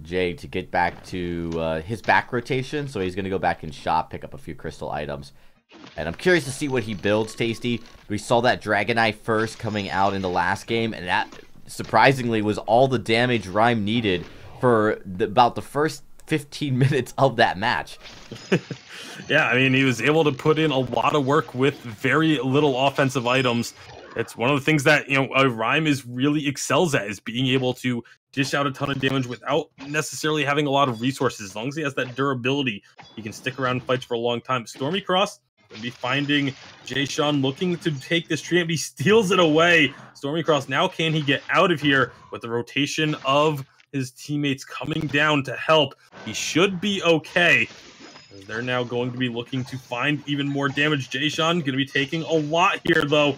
Jay to get back to his back rotation. So he's going to go back and shop, pick up a few crystal items. And I'm curious to see what he builds, Tasty. We saw that Dragon Eye first coming out in the last game, and that surprisingly was all the damage Rhyme needed for about the first 15 minutes of that match. Yeah, I mean, he was able to put in a lot of work with very little offensive items. It's one of the things that, Rhyme really excels at, is being able to dish out a ton of damage without necessarily having a lot of resources. As long as he has that durability, he can stick around and fight for a long time. Stormy Cross going to be finding Jay Sean looking to take this Treant. He steals it away. Stormy Cross, now can he get out of here with the rotation of his teammates coming down to help? He should be okay. They're now going to be looking to find even more damage. Jay Sean going to be taking a lot here, though.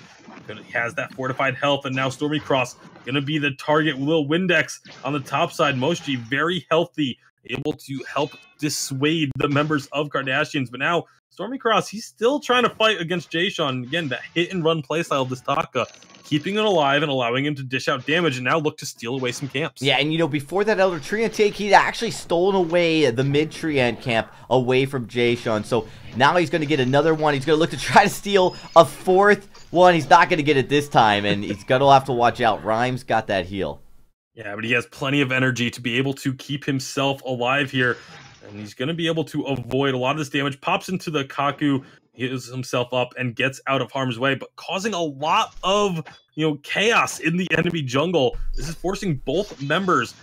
He has that fortified health, and now Stormy Cross going to be the target. Lil Windex on the top side. Mosji very healthy, able to help dissuade the members of Kardashians. But now Stormy Cross, he's still trying to fight against Jay Sean. Again, that hit and run playstyle of this Taka, keeping it alive and allowing him to dish out damage, and now look to steal away some camps. Yeah, and before that Elder Treant take, he'd actually stolen away the mid Treant camp away from Jay Sean. So now he's going to get another one. He's going to look to try to steal a 4th one. He's not going to get it this time, and he's going to have to watch out. Rhyme's got that heal. Yeah, but he has plenty of energy to be able to keep himself alive here. And he's going to be able to avoid a lot of this damage. Pops into the Kaku, heals himself up, and gets out of harm's way, but causing a lot of chaos in the enemy jungle. This is forcing both members,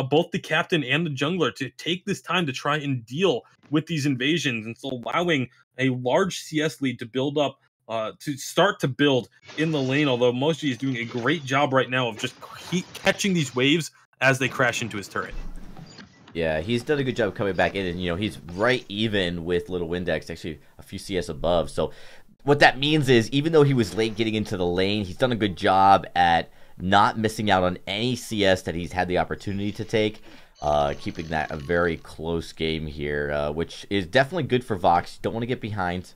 both the captain and the jungler, to take this time to try and deal with these invasions, and so allowing a large CS lead to build up, to start to build in the lane. Although Mosji is doing a great job right now of just catching these waves as they crash into his turret. Yeah, he's done a good job coming back in, and he's right even with Little Windex, actually a few CS above. So what that means is, even though he was late getting into the lane, he's done a good job at not missing out on any CS that he's had the opportunity to take, keeping that a very close game here, which is definitely good for Vox. Don't want to get behind.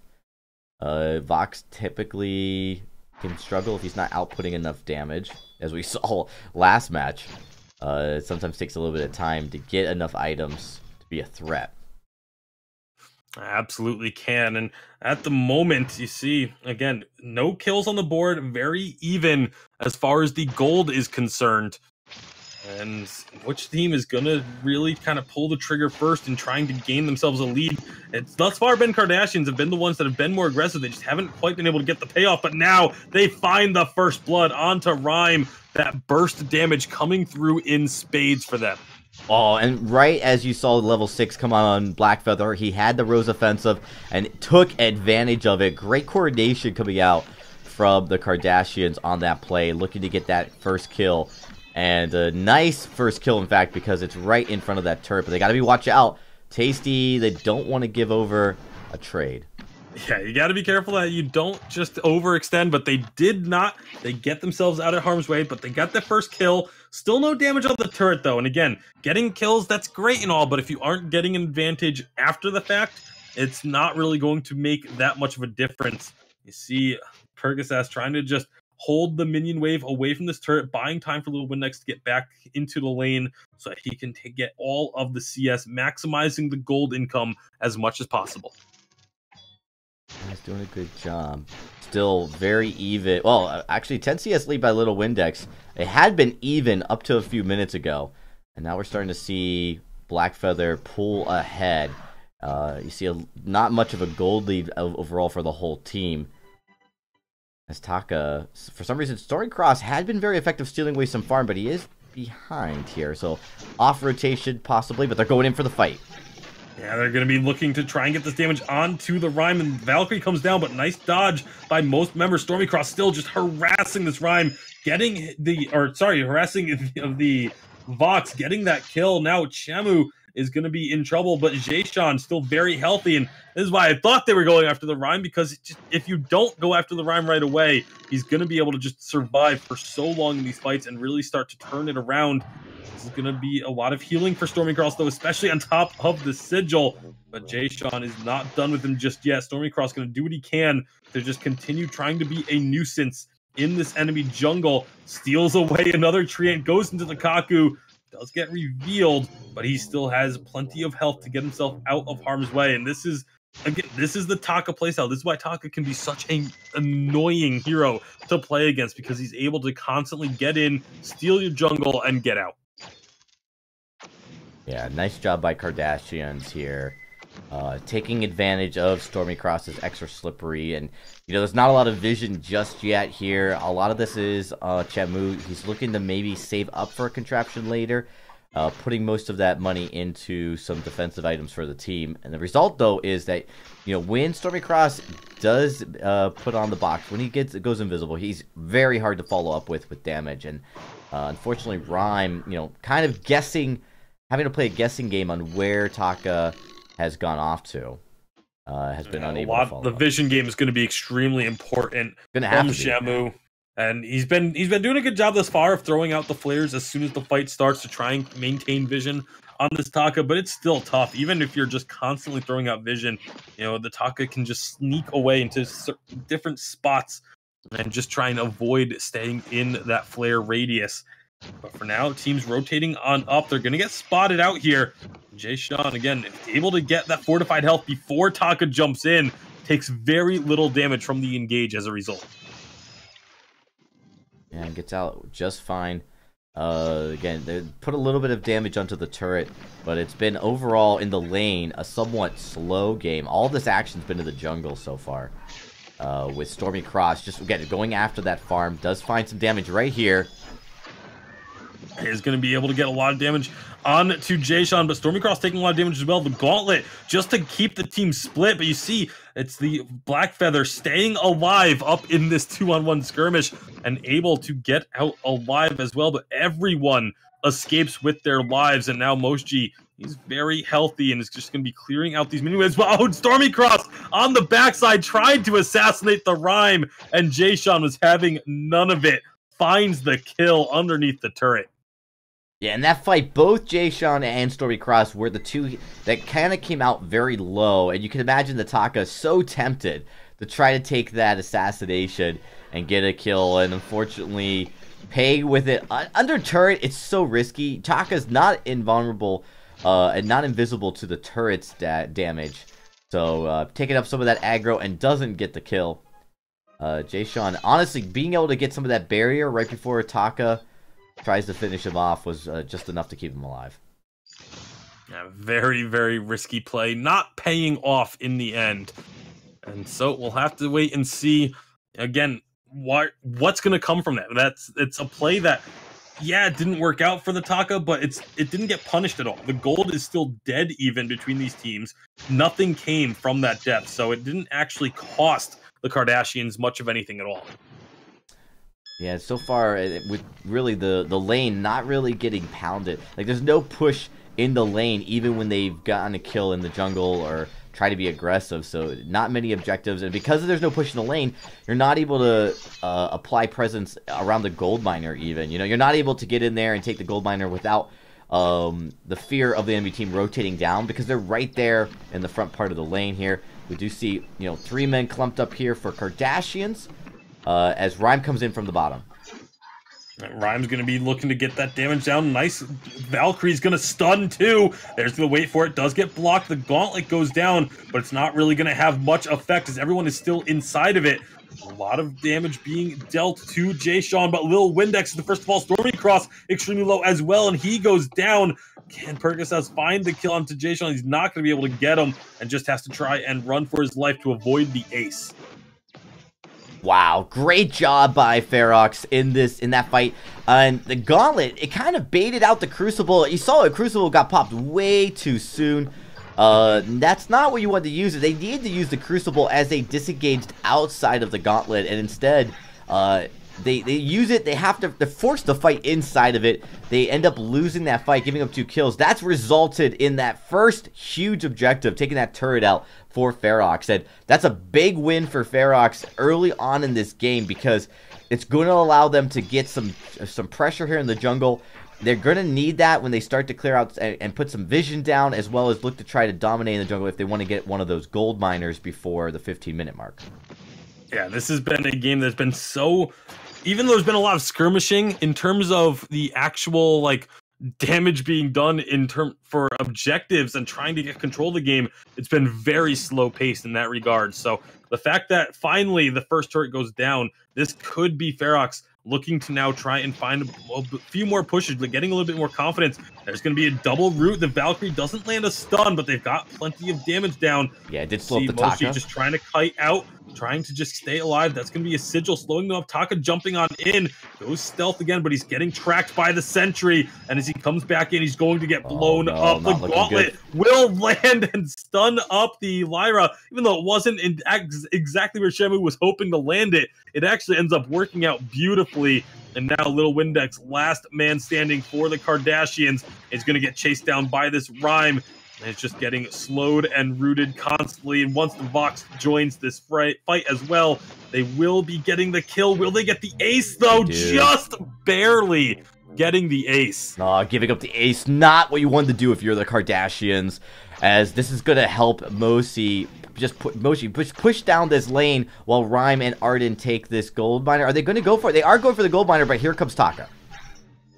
Vox typically can struggle if he's not outputting enough damage, as we saw last match. It sometimes takes a little bit of time to get enough items to be a threat. Absolutely can. And at the moment, you see, again, no kills on the board, very even as far as the gold is concerned. And which team is going to really kind of pull the trigger first in trying to gain themselves a lead? It's thus far been Kardashians have been the ones that have been more aggressive. They just haven't quite been able to get the payoff, but now they find the first blood onto Rhyme. That burst damage coming through in spades for them. Oh, and right as you saw level 6 come on Blackfeather, he had the Rose offensive and took advantage of it. Great coordination coming out from the Kardashians on that play, looking to get that first kill. And a nice first kill, in fact, because it's right in front of that turret. But they got to be watch out. Tasty, they don't want to give over a trade. Yeah, you got to be careful that you don't just overextend, but they did not. They get themselves out of harm's way, but they got the first kill. Still no damage on the turret, though. And again, getting kills, that's great and all, but if you aren't getting an advantage after the fact, it's not really going to make that much of a difference. You see Pergasass trying to just hold the minion wave away from this turret, buying time for Little Windex to get back into the lane so that he can get all of the CS, maximizing the gold income as much as possible. He's doing a good job. Still very even. Well, actually, 10 CS lead by Little Windex. It had been even up to a few minutes ago. And now we're starting to see Blackfeather pull ahead. You see not much of a gold lead overall for the whole team. As Taka, for some reason, Stormcross had been very effective stealing away some farm, but he is behind here. So off rotation possibly, but they're going in for the fight. Yeah, they're going to be looking to try and get this damage onto the Rhyme, and Valkyrie comes down, but nice dodge by most members. Stormycross still just harassing this Rhyme, getting harassing the Vox, getting that kill. Now Chamu is going to be in trouble, but Jason still very healthy, and this is why I thought they were going after the Rhyme, because if you don't go after the Rhyme right away, he's going to be able to just survive for so long in these fights and really start to turn it around. This is going to be a lot of healing for Stormycross, though, especially on top of the Sigil. But Jason is not done with him just yet. Stormycross going to do what he can to just continue trying to be a nuisance in this enemy jungle. Steals away another tree and goes into the Kaku. Does get revealed, but he still has plenty of health to get himself out of harm's way. And this is, again, this is the Taka playstyle. This is why Taka can be such an annoying hero to play against, because he's able to constantly get in, steal your jungle, and get out. Yeah, nice job by Kardashians here. Taking advantage of Stormycross's extra slippery, and there's not a lot of vision just yet here. A lot of this is Chamu. He's looking to maybe save up for a contraption later, putting most of that money into some defensive items for the team. And the result, though, is that when Stormycross does put on the box, when he goes invisible, he's very hard to follow up with damage. And unfortunately, Rhyme, kind of having to play a guessing game on where Taka has gone off to, has been unable to follow the up. vision game is going to be extremely important from Shamu, and he's been doing a good job thus far of throwing out the flares as soon as the fight starts to try and maintain vision on this Taka, but it's still tough. Even if you're just constantly throwing out vision, the Taka can just sneak away into different spots and just try and avoid staying in that flare radius. But for now, teams rotating on up. They're going to get spotted out here. Jason, again, able to get that fortified health before Taka jumps in, takes very little damage from the engage as a result. And gets out just fine. Again, they put a little bit of damage onto the turret, but it's been overall in the lane a somewhat slow game. All this action's been in the jungle so far. With Stormycross just, again, going after that farm. Does find some damage right here. Is going to be able to get a lot of damage on to Jason, but Stormycross taking a lot of damage as well. The Gauntlet just to keep the team split, but you see it's the Blackfeather staying alive up in this 2-on-1 skirmish and able to get out alive as well, but everyone escapes with their lives, and now Moshi, he's very healthy and is just going to be clearing out these minions. Wow, Stormycross on the backside tried to assassinate the Rhyme, and Jason was having none of it. Finds the kill underneath the turret. Yeah, in that fight, both Jason and Stormycross were the two that kind of came out very low, and you can imagine the Taka so tempted to try to take that assassination and get a kill, and unfortunately pay with it. Under turret, it's so risky. Taka's not invulnerable and not invisible to the turret's damage, So taking up some of that aggro and doesn't get the kill. Jay-Sean, honestly, being able to get some of that barrier right before Taka tries to finish him off was just enough to keep him alive. Yeah, very, very risky play, not paying off in the end. And so we'll have to wait and see, again, what's going to come from that. It's a play that, yeah, it didn't work out for the Taka, but it didn't get punished at all. The gold is still dead even between these teams. Nothing came from that depth, so it didn't actually cost the Kardashians much of anything at all. Yeah, so far, with really the lane not really getting pounded. Like, there's no push in the lane, even when they've gotten a kill in the jungle or try to be aggressive. So not many objectives. And because there's no push in the lane, you're not able to apply presence around the gold miner even. You know, you're not able to get in there and take the gold miner without the fear of the enemy team rotating down, because they're right there in the front part of the lane here. We do see, you know, 3 men clumped up here for Kardashians as Rhyme comes in from the bottom. Rhyme's going to be looking to get that damage down. Nice. Valkyrie's going to stun too. There's the wait for it. Does get blocked. The gauntlet goes down, but it's not really going to have much effect as everyone is still inside of it. A lot of damage being dealt to Jay-Sean, but Lil Windex is the first of all. Stormy Cross extremely low as well, and he goes down. Can Percocet find the kill onto Jay-Sean? He's not going to be able to get him and just has to try and run for his life to avoid the ace. Wow, great job by Ferox in that fight. And the gauntlet, it kind of baited out the Crucible. You saw it, Crucible got popped way too soon. That's not what you want to use. They need to use the Crucible as they disengaged outside of the gauntlet, and instead, they use it. They're forced to fight inside of it. They end up losing that fight, giving up 2 kills. That's resulted in that first huge objective, taking that turret out for Ferox. And that's a big win for Ferox early on in this game, because it's going to allow them to get some pressure here in the jungle. They're going to need that when they start to clear out and put some vision down, as well as look to try to dominate in the jungle if they want to get one of those gold miners before the 15-minute mark. Yeah, this has been a game that's been so... Even though there's been a lot of skirmishing, in terms of the actual, like, damage being done for objectives and trying to get control of the game, it's been very slow paced in that regard. So the fact that finally the first turret goes down, this could be Ferox looking to now try and find a few more pushes, but getting a little bit more confidence. There's going to be a double root. The Valkyrie doesn't land a stun, but they've got plenty of damage down. Yeah, it did slow up the Taka. Just trying to kite out, trying to just stay alive. That's going to be a sigil slowing them up. Taka jumping on in, goes stealth again, but he's getting tracked by the sentry. And as he comes back in, he's going to get blown up. The gauntlet will land and stun up the Lyra, even though it wasn't exactly where Shemu was hoping to land it. It actually ends up working out beautifully. And now Lil Windex, last man standing for the Kardashians, is going to get chased down by this Rhyme. And it's just getting slowed and rooted constantly. And once the Vox joins this fight as well, they will be getting the kill. Will they get the ace, though? Just barely getting the ace. No, giving up the ace, not what you wanted to do if you're the Kardashians, as this is going to help Mosi push down this lane while Rhyme and Arden take this gold miner. Are they going to go for it? They are going for the gold miner, but here comes Taka.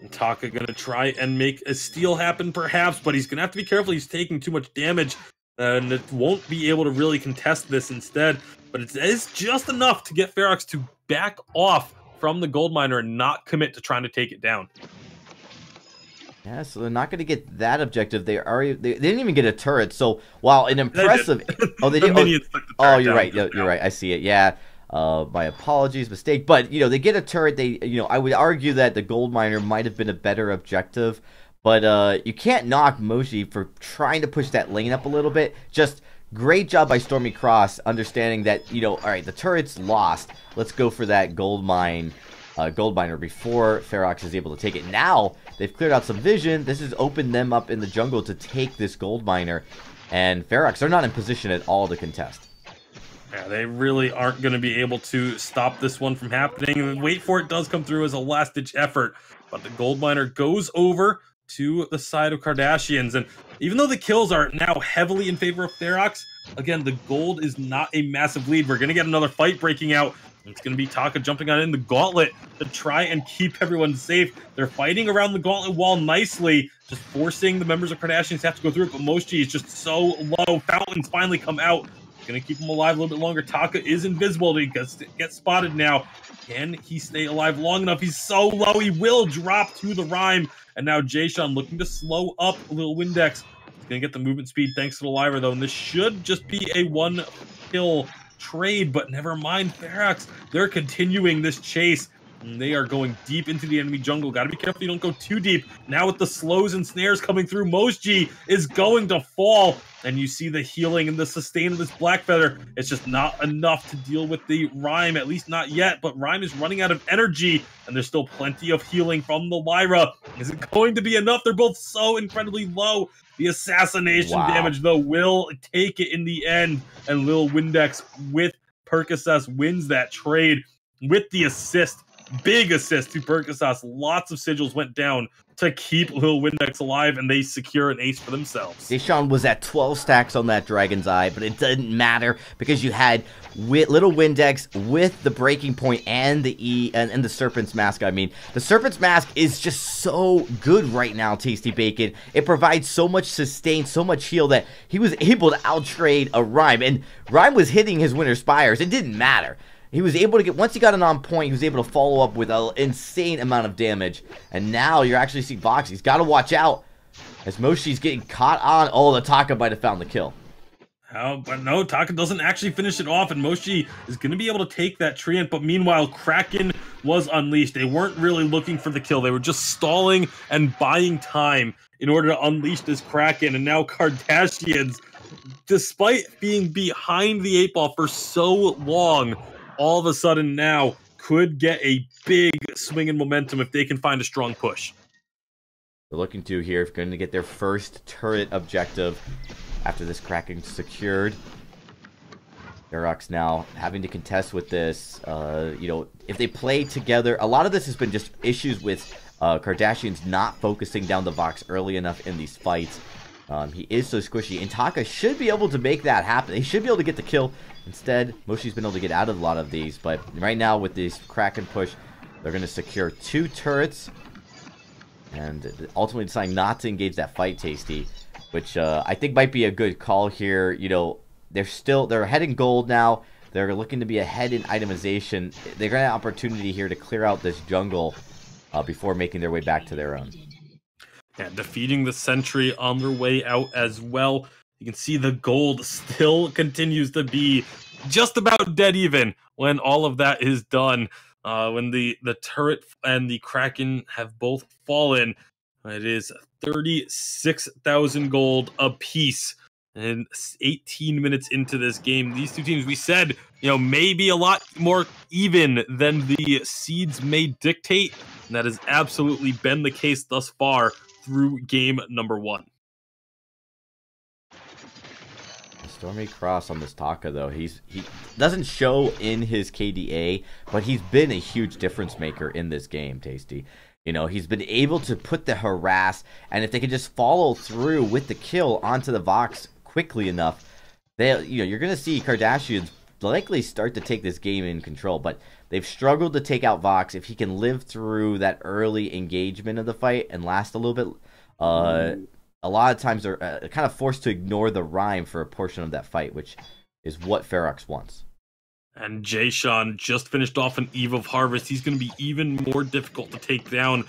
And Taka going to try and make a steal happen, perhaps, but he's going to have to be careful. He's taking too much damage, and it won't be able to really contest this instead. But it is just enough to get Ferox to back off from the gold miner and not commit to trying to take it down. Yeah, so they're not going to get that objective. They didn't even get a turret. So while an impressive, they did. You're right. You're right. I see it. Yeah. My apologies, mistake. But you know, they get a turret. I would argue that the gold miner might have been a better objective. But you can't knock Moshi for trying to push that lane up a little bit. Just great job by Stormy Cross, understanding that, all right, the turret's lost. Let's go for that gold miner before Ferox is able to take it. Now they've cleared out some vision. This has opened them up in the jungle to take this gold miner. And Ferox, they're not in position at all to contest. Yeah, they really aren't going to be able to stop this one from happening. And wait for it does come through as a last-ditch effort. But the gold miner goes over to the side of Kardashians. And even though the kills are now heavily in favor of Ferox, again, the gold is not a massive lead. We're going to get another fight breaking out. It's going to be Taka jumping on in the gauntlet to try and keep everyone safe. They're fighting around the gauntlet wall nicely, just forcing the members of Kardashians to have to go through it, but Moshi is just so low. Fountains finally come out. Going to keep him alive a little bit longer. Taka is invisible. He gets spotted now. Can he stay alive long enough? He's so low, he will drop to the Rhyme. And now Jason looking to slow up Lil Windex. He's going to get the movement speed thanks to the Lyra, though, and this should just be a one-kill trade, but never mind. Ferox, they're continuing this chase, and they are going deep into the enemy jungle. Got to be careful you don't go too deep. Now with the slows and snares coming through, Mosji is going to fall, and you see the healing and the sustain of this Black Feather. It's just not enough to deal with the Rhyme, at least not yet, but Rhyme is running out of energy, and there's still plenty of healing from the Lyra. Is it going to be enough? They're both so incredibly low. The assassination damage, though, will take it in the end, and Lil Windex with Percocet wins that trade with the assist. Big assist to Percocet. Lots of sigils went down to keep Lil Windex alive, and they secure an ace for themselves. Deshaun was at 12 stacks on that Dragon's Eye, but it didn't matter because you had Little Windex with the breaking point and the and the Serpent's Mask. I mean, the Serpent's Mask is just so good right now, Tasty Bacon. It provides so much sustain, so much heal that he was able to outtrade a Rhyme, and Rhyme was hitting his Winter Spires. It didn't matter. He was able to get, once he got it on point, he was able to follow up with an insane amount of damage. And now you're actually seeing Vox. He's got to watch out as Moshi's getting caught on. Oh, the Taka might have found the kill. Oh, but no, Taka doesn't actually finish it off, and Moshi is going to be able to take that treant. But meanwhile, Kraken was unleashed. They weren't really looking for the kill. They were just stalling and buying time in order to unleash this Kraken. And now Kardashians, despite being behind the 8-ball for so long, all of a sudden now could get a big swing in momentum if they can find a strong push. They're looking to here, going to get their first turret objective after this Kraken secured. Ferox now having to contest with this. You know, if they play together, a lot of this has been just issues with Kardashians not focusing down the Vox early enough in these fights. He is so squishy, and Taka should be able to make that happen. He should be able to get the kill. Instead, Moshi's been able to get out of a lot of these, but right now with this Kraken push, they're going to secure 2 turrets, and ultimately deciding not to engage that fight, Tasty, which I think might be a good call here. You know, they're ahead in gold now. They're looking to be ahead in itemization. They're going to have opportunity here to clear out this jungle before making their way back to their own. Yeah, defeating the Sentry on their way out as well. You can see the gold still continues to be just about dead even when all of that is done. When the turret and the Kraken have both fallen, it is 36,000 gold apiece. And 18 minutes into this game, these two teams, we said, you know, maybe a lot more even than the seeds may dictate. And that has absolutely been the case thus far through game number 1. Stormy Cross on this Taka, though, he doesn't show in his KDA, but he's been a huge difference maker in this game, Tasty. You know, he's been able to put the harass, and if they can just follow through with the kill onto the Vox quickly enough, you're going to see Kardashians likely start to take this game in control, but they've struggled to take out Vox. If he can live through that early engagement of the fight and last a little bit, a lot of times they're kind of forced to ignore the Rhyme for a portion of that fight, which is what Ferox wants. And Jason just finished off an Eve of Harvest. He's going to be even more difficult to take down.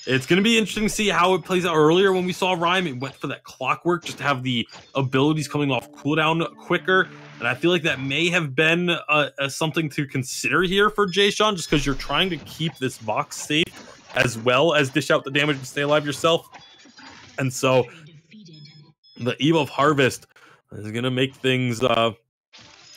It's going to be interesting to see how it plays out. Earlier when we saw Rhyme, it went for that clockwork just to have the abilities coming off cooldown quicker. And I feel like that may have been something to consider here for Jason, just because you're trying to keep this Vox safe as well as dish out the damage and stay alive yourself. And so the Eve of Harvest is going to make things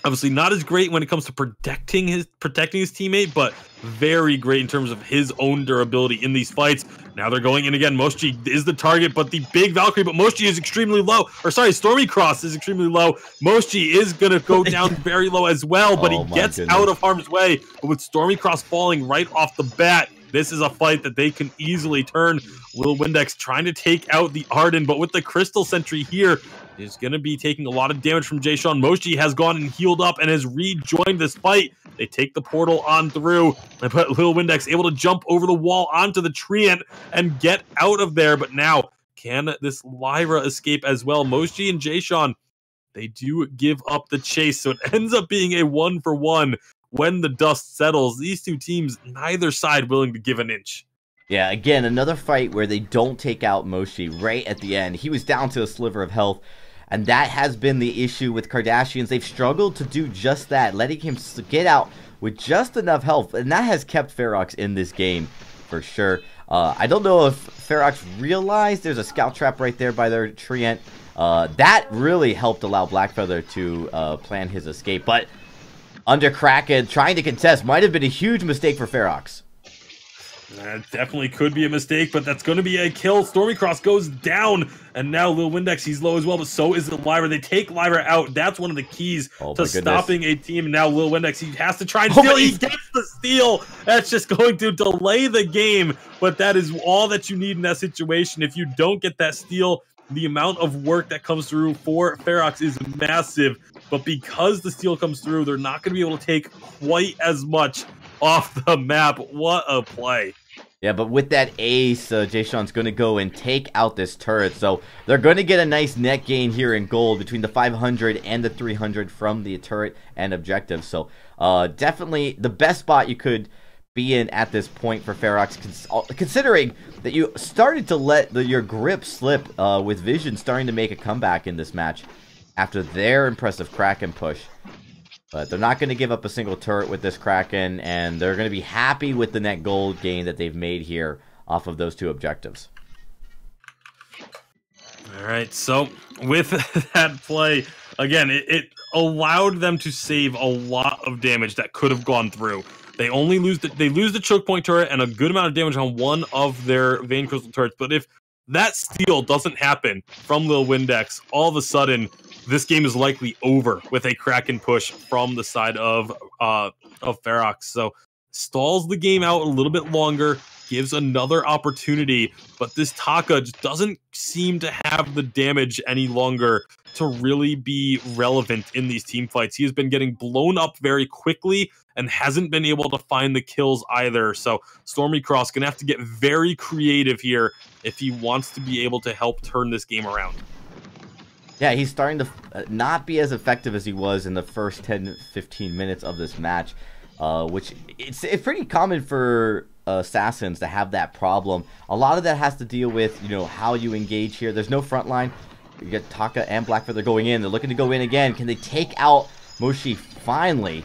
obviously not as great when it comes to protecting his teammate, but very great in terms of his own durability in these fights. Now they're going in again. Moshi is the target, but the big Valkyrie, but Moshi is extremely low. Or sorry, Stormy Cross is extremely low. Moshi is going to go down very low as well, but he gets out of harm's way. But with Stormy Cross falling right off the bat, this is a fight that they can easily turn. Lil Windex trying to take out the Arden, but with the Crystal Sentry here, is going to be taking a lot of damage from Jayshawn. Moshi has gone and healed up and has rejoined this fight. They take the portal on through, and put Lil Windex able to jump over the wall onto the treant and get out of there. But now, can this Lyra escape as well? Moshi and Jayshawn, they do give up the chase, so it ends up being a 1-for-1 when the dust settles. These two teams, neither side willing to give an inch. Yeah, again, another fight where they don't take out Moshi right at the end. He was down to a sliver of health, and that has been the issue with Kardashians. They've struggled to do just that, letting him get out with just enough health, and that has kept Ferox in this game for sure. I don't know if Ferox realized there's a scout trap right there by their treant. That really helped allow Blackfeather to plan his escape, but under Kraken, trying to contest might have been a huge mistake for Ferox. That definitely could be a mistake, but that's going to be a kill. Stormycross goes down, and now Lil Windex, he's low as well, but so is the Lyra. They take Lyra out. That's one of the keys to stopping a team. Now Lil Windex, he has to try and steal. He gets the steal. That's just going to delay the game, but that is all that you need in that situation. If you don't get that steal, the amount of work that comes through for Ferox is massive, but because the steal comes through, they're not going to be able to take quite as much off the map. What a play. Yeah, but with that ace, Jayshawn's going to go and take out this turret, so they're going to get a nice net gain here in gold between the 500 and the 300 from the turret and objective. So definitely the best spot you could be in at this point for Ferox, considering that you started to let your grip slip with Vision starting to make a comeback in this match after their impressive Kraken push. But they're not going to give up a single turret with this Kraken, and they're going to be happy with the net gold gain that they've made here off of those two objectives. All right, so with that play, again, it allowed them to save a lot of damage that could have gone through. They only lose the choke point turret and a good amount of damage on one of their Vein Crystal turrets. But if that steal doesn't happen from Lil Windex, all of a sudden this game is likely over with a Kraken push from the side of Ferox. So stalls the game out a little bit longer, gives another opportunity, but this Taka just doesn't seem to have the damage any longer to really be relevant in these team fights. He has been getting blown up very quickly and hasn't been able to find the kills either. So Stormycross gonna have to get very creative here if he wants to be able to help turn this game around. Yeah, he's starting to not be as effective as he was in the first 10-15 minutes of this match, which it's pretty common for assassins to have that problem. A lot of that has to deal with, you know, how you engage here. There's no front line. You get Taka and Blackfeather going in. They're looking to go in again. Can they take out Moshi finally?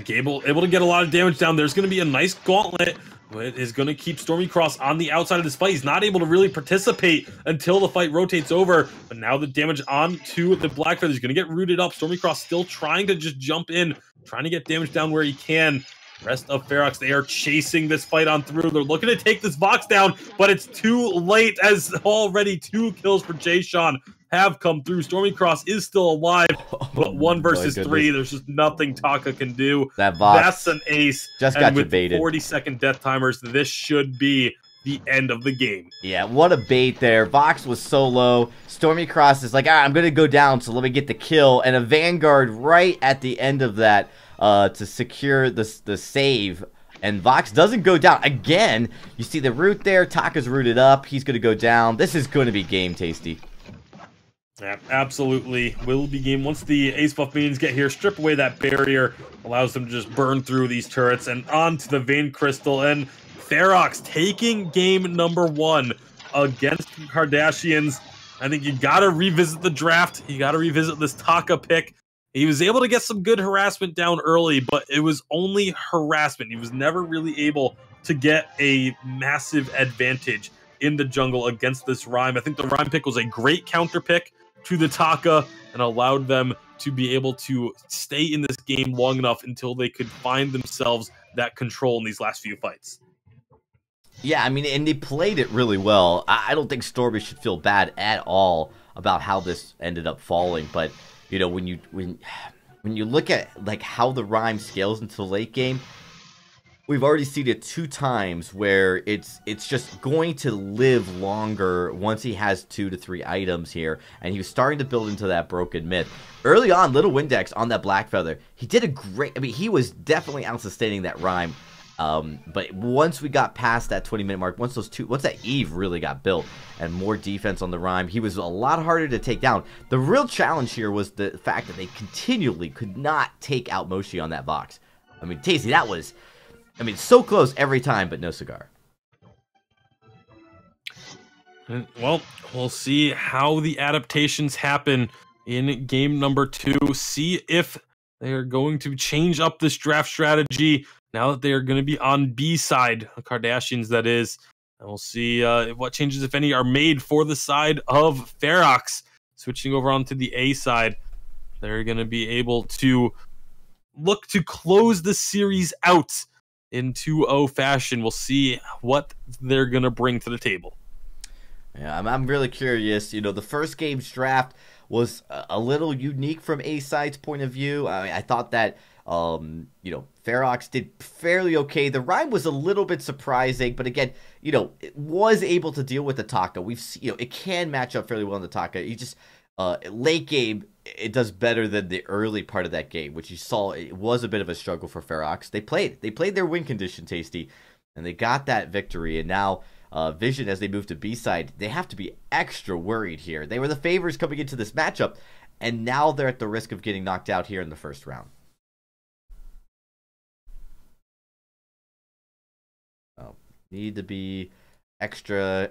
Gable able to get a lot of damage down. There's going to be a nice gauntlet. It is going to keep Stormycross on the outside of this fight. He's not able to really participate until the fight rotates over. But now the damage onto the Blackfeather is going to get rooted up. Stormycross still trying to just jump in, trying to get damage down where he can. Rest of Ferox, they are chasing this fight on through. They're looking to take this box down, but it's too late as already 2 kills for Jayshawn have come through. Stormycross is still alive, but 1 versus 3. There's just nothing Taka can do. That box That's an ace. Just got with baited. 40-second death timers, this should be the end of the game. Yeah, what a bait there. Vox was so low. Stormycross is like, all right, I'm going to go down, so let me get the kill. And a Vanguard right at the end of that to secure the save. And Vox doesn't go down. Again, you see the root there. Taka's rooted up. He's going to go down. This is going to be game tasty. Yeah, absolutely will be game. Once the Ace Buff minions get here, strip away that barrier, allows them to just burn through these turrets and onto the Vein Crystal. And Ferox taking game number 1 against Kardashians. I think you got to revisit the draft. You got to revisit this Taka pick. He was able to get some good harassment down early, but it was only harassment. He was never really able to get a massive advantage in the jungle against this Rhyme. I think the Rhyme pick was a great counter pick to the Taka and allowed them to be able to stay in this game long enough until they could find themselves that control in these last few fights. Yeah, I mean, and they played it really well. I don't think Stormy should feel bad at all about how this ended up falling, but you know, when you look at like how the Rhyme scales into the late game, we've already seen it 2 times where it's just going to live longer once he has 2 to 3 items here, and he was starting to build into that broken myth. Early on, Little Windex on that Black Feather, he did a great, I mean, he was definitely out-sustaining that rhyme. But once we got past that 20-minute mark, once that Eve really got built and more defense on the rhyme, he was a lot harder to take down. The real challenge here was the fact that they continually could not take out Moshi on that Vox. I mean, Tasty, that was, I mean, so close every time, but no cigar. Well, we'll see how the adaptations happen in game number 2. See if they are going to change up this draft strategy now that they are going to be on B side, the Kardashians, that is. And we'll see what changes, if any, are made for the side of Ferox. Switching over onto the A side, they're going to be able to look to close the series out in 2-0 fashion. We'll see what they're going to bring to the table. Yeah, I'm really curious. You know, the first game's draft was a little unique from A-Side's point of view. I mean, I thought that, you know, Ferox did fairly okay. The rhyme was a little bit surprising, but again, you know, it was able to deal with the Taka. We've seen, you know, it can match up fairly well in the Taka. You just, late game, it does better than the early part of that game, which you saw, it was a bit of a struggle for Ferox. They played their win condition, Tasty, and they got that victory, and now Vision, as they move to B-side, they have to be extra worried here. They were the favors coming into this matchup, and now they're at the risk of getting knocked out here in the first round. Need to be extra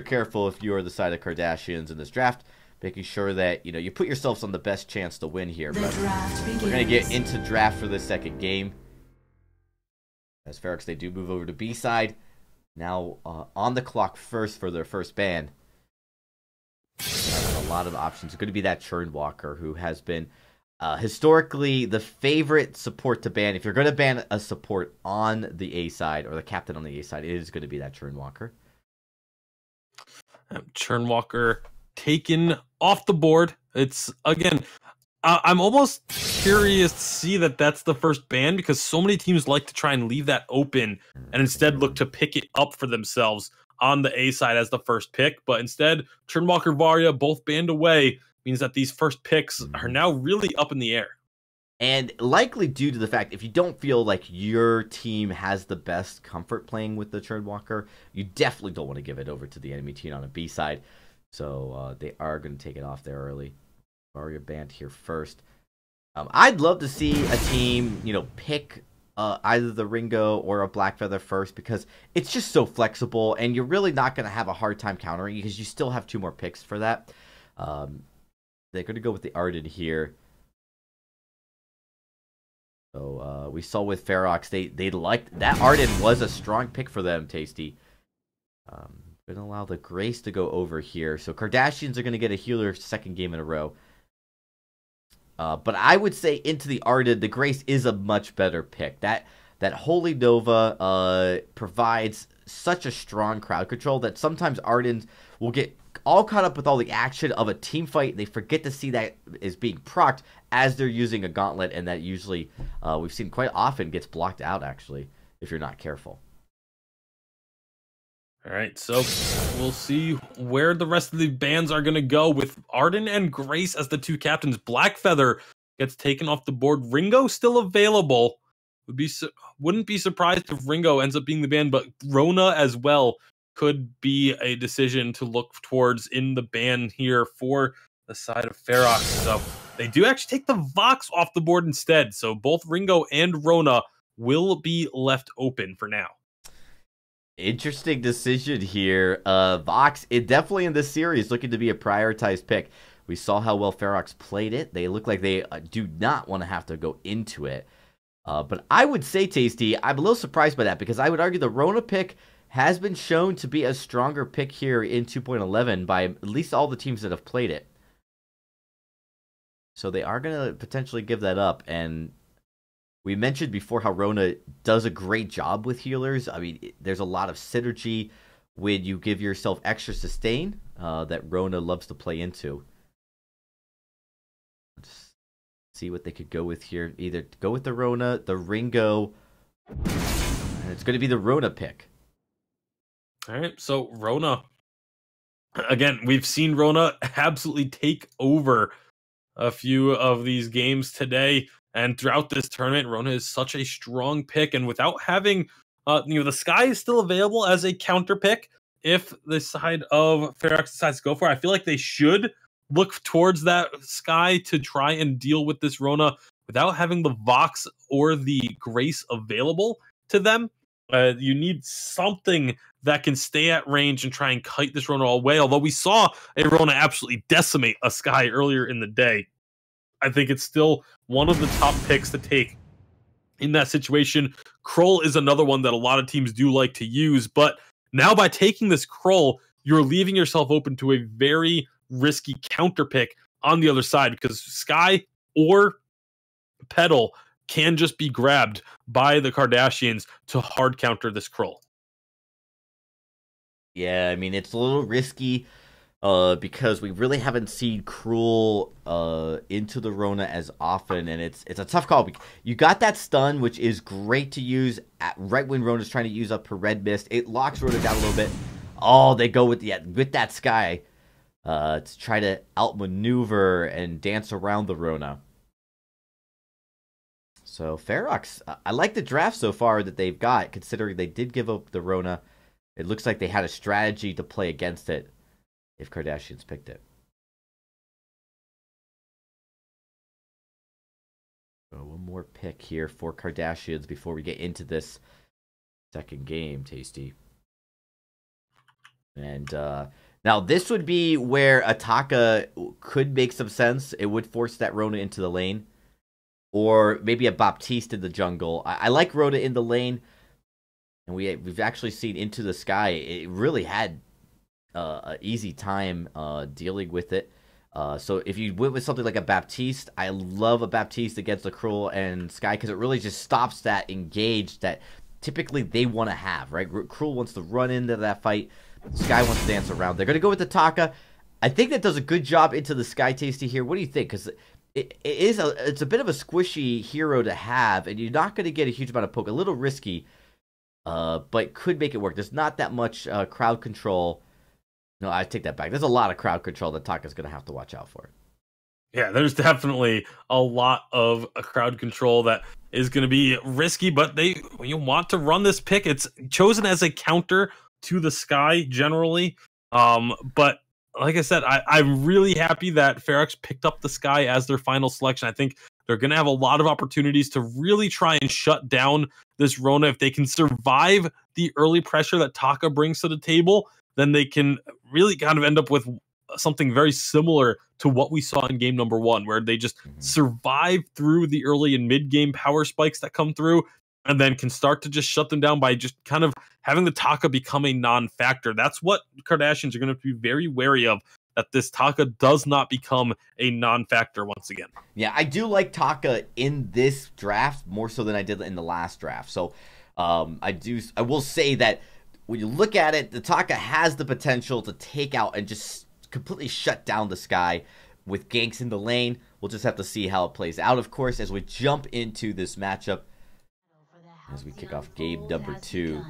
careful if you are the side of Kardashians in this draft, making sure that, you know, you put yourselves on the best chance to win here. But we're going to get into draft for this second game. As Ferox, they do move over to B-side. Now on the clock first for their first ban. A lot of options. It's going to be that Churnwalker, who has been historically the favorite support to ban. If you're going to ban a support on the A side, or the captain on the A side, it is going to be that Churnwalker. Churnwalker taken off the board. It's, again, I'm almost curious to see that that's the first ban, because so many teams like to try and leave that open and instead look to pick it up for themselves on the A side as the first pick. But instead, Churnwalker, Varya, both banned away, means that these first picks are now really up in the air. And likely due to the fact, if you don't feel like your team has the best comfort playing with the Churnwalker, you definitely don't want to give it over to the enemy team on a B side. So they are going to take it off there early. Varya banned here first. I'd love to see a team, you know, pick either the Ringo or a Black Feather first, because it's just so flexible, and you're really not going to have a hard time countering, because you still have 2 more picks for that. They're going to go with the Arden here. So we saw with Ferox, they liked that. Arden was a strong pick for them, Tasty. Going to allow the Grace to go over here. So Kardashians are going to get a healer second game in a row. But I would say into the Arden, the Grace is a much better pick. That Holy Nova provides such a strong crowd control that sometimes Ardens will get all caught up with all the action of a team fight. They forget to see that is being procced as they're using a gauntlet, and that usually, we've seen quite often, gets blocked out, actually, if you're not careful. All right, so we'll see where the rest of the bans are going to go with Arden and Grace as the 2 captains. Black Feather gets taken off the board. Ringo still available. Wouldn't be surprised if Ringo ends up being the ban, but Rona as well could be a decision to look towards in the ban here for the side of Ferox. So they do actually take the Vox off the board instead. So both Ringo and Rona will be left open for now. Interesting decision here. Vox, it definitely in this series looking to be a prioritized pick. We saw how well Ferox played it. They look like they do not want to have to go into it. But I would say, Tasty, I'm a little surprised by that, because I would argue the Rona pick has been shown to be a stronger pick here in 2.11 by at least all the teams that have played it. So they are going to potentially give that up. And we mentioned before how Rona does a great job with healers. I mean, there's a lot of synergy when you give yourself extra sustain that Rona loves to play into. Let's see what they could go with here. Either go with the Rona, the Ringo, And it's going to be the Rona pick. All right, so Rona. Again, we've seen Rona absolutely take over a few of these games today. And throughout this tournament, Rona is such a strong pick. And without having, the Sky is still available as a counter pick if the side of Ferox decides to go for it. I feel like they should look towards that Sky to try and deal with this Rona without having the Vox or the Grace available to them. You need something that can stay at range and try and kite this Rona away. Although we saw a Rona absolutely decimate a Sky earlier in the day, I think it's still one of the top picks to take in that situation. Kroll is another one that a lot of teams do like to use, but now by taking this Kroll, you're leaving yourself open to a very risky counter pick on the other side, because Sky or Petal can just be grabbed by the Kardashians to hard counter this Kroll. Yeah, I mean, it's a little risky because we really haven't seen Cruel into the Rona as often, and it's a tough call. You got that stun, which is great to use right when Rona's trying to use up her red mist. It locks Rona down a little bit. Oh, they go with that Sky to try to outmaneuver and dance around the Rona. So Ferox, I like the draft so far that they've got, considering they did give up the Rona. It looks like they had a strategy to play against it if Kardashians picked it. So one more pick here for Kardashians before we get into this second game, Tasty. And now this would be where Ataka could make some sense. It would force that Rona into the lane. Or maybe a Baptiste in the jungle. I like Rona in the lane. And we've actually seen Into the Sky. It really had an easy time dealing with it. So if you went with something like a Baptiste, I love a Baptiste against the Cruel and Sky, because it really just stops that engage that typically they want to have, right? Cruel wants to run into that fight. Sky wants to dance around. They're going to go with the Taka. I think that does a good job Into the Sky, Tasty, here. What do you think? Because it's a bit of a squishy hero to have, and you're not going to get a huge amount of poke. A little risky. But could make it work. There's not that much crowd control. No, I take that back. There's a lot of crowd control that Taka's going to have to watch out for. Yeah, there's definitely a lot of crowd control that is going to be risky, but you want to run this pick. It's chosen as a counter to the Sky generally. But like I said, I'm really happy that Ferox picked up the Sky as their final selection. I think they're going to have a lot of opportunities to really try and shut down this Rona. If they can survive the early pressure that Taka brings to the table, then they can really kind of end up with something very similar to what we saw in game number 1, where they just survive through the early and mid-game power spikes that come through, and then can start to just shut them down by just kind of having the Taka become a non-factor. That's what Kardashians are going to be very wary of, that this Taka does not become a non-factor once again. Yeah, I do like Taka in this draft more so than I did in the last draft. So I will say that when you look at it, the Taka has the potential to take out and just completely shut down the Sky with ganks in the lane. We'll just have to see how it plays out, of course, as we jump into this matchup, as we kick off game number 2.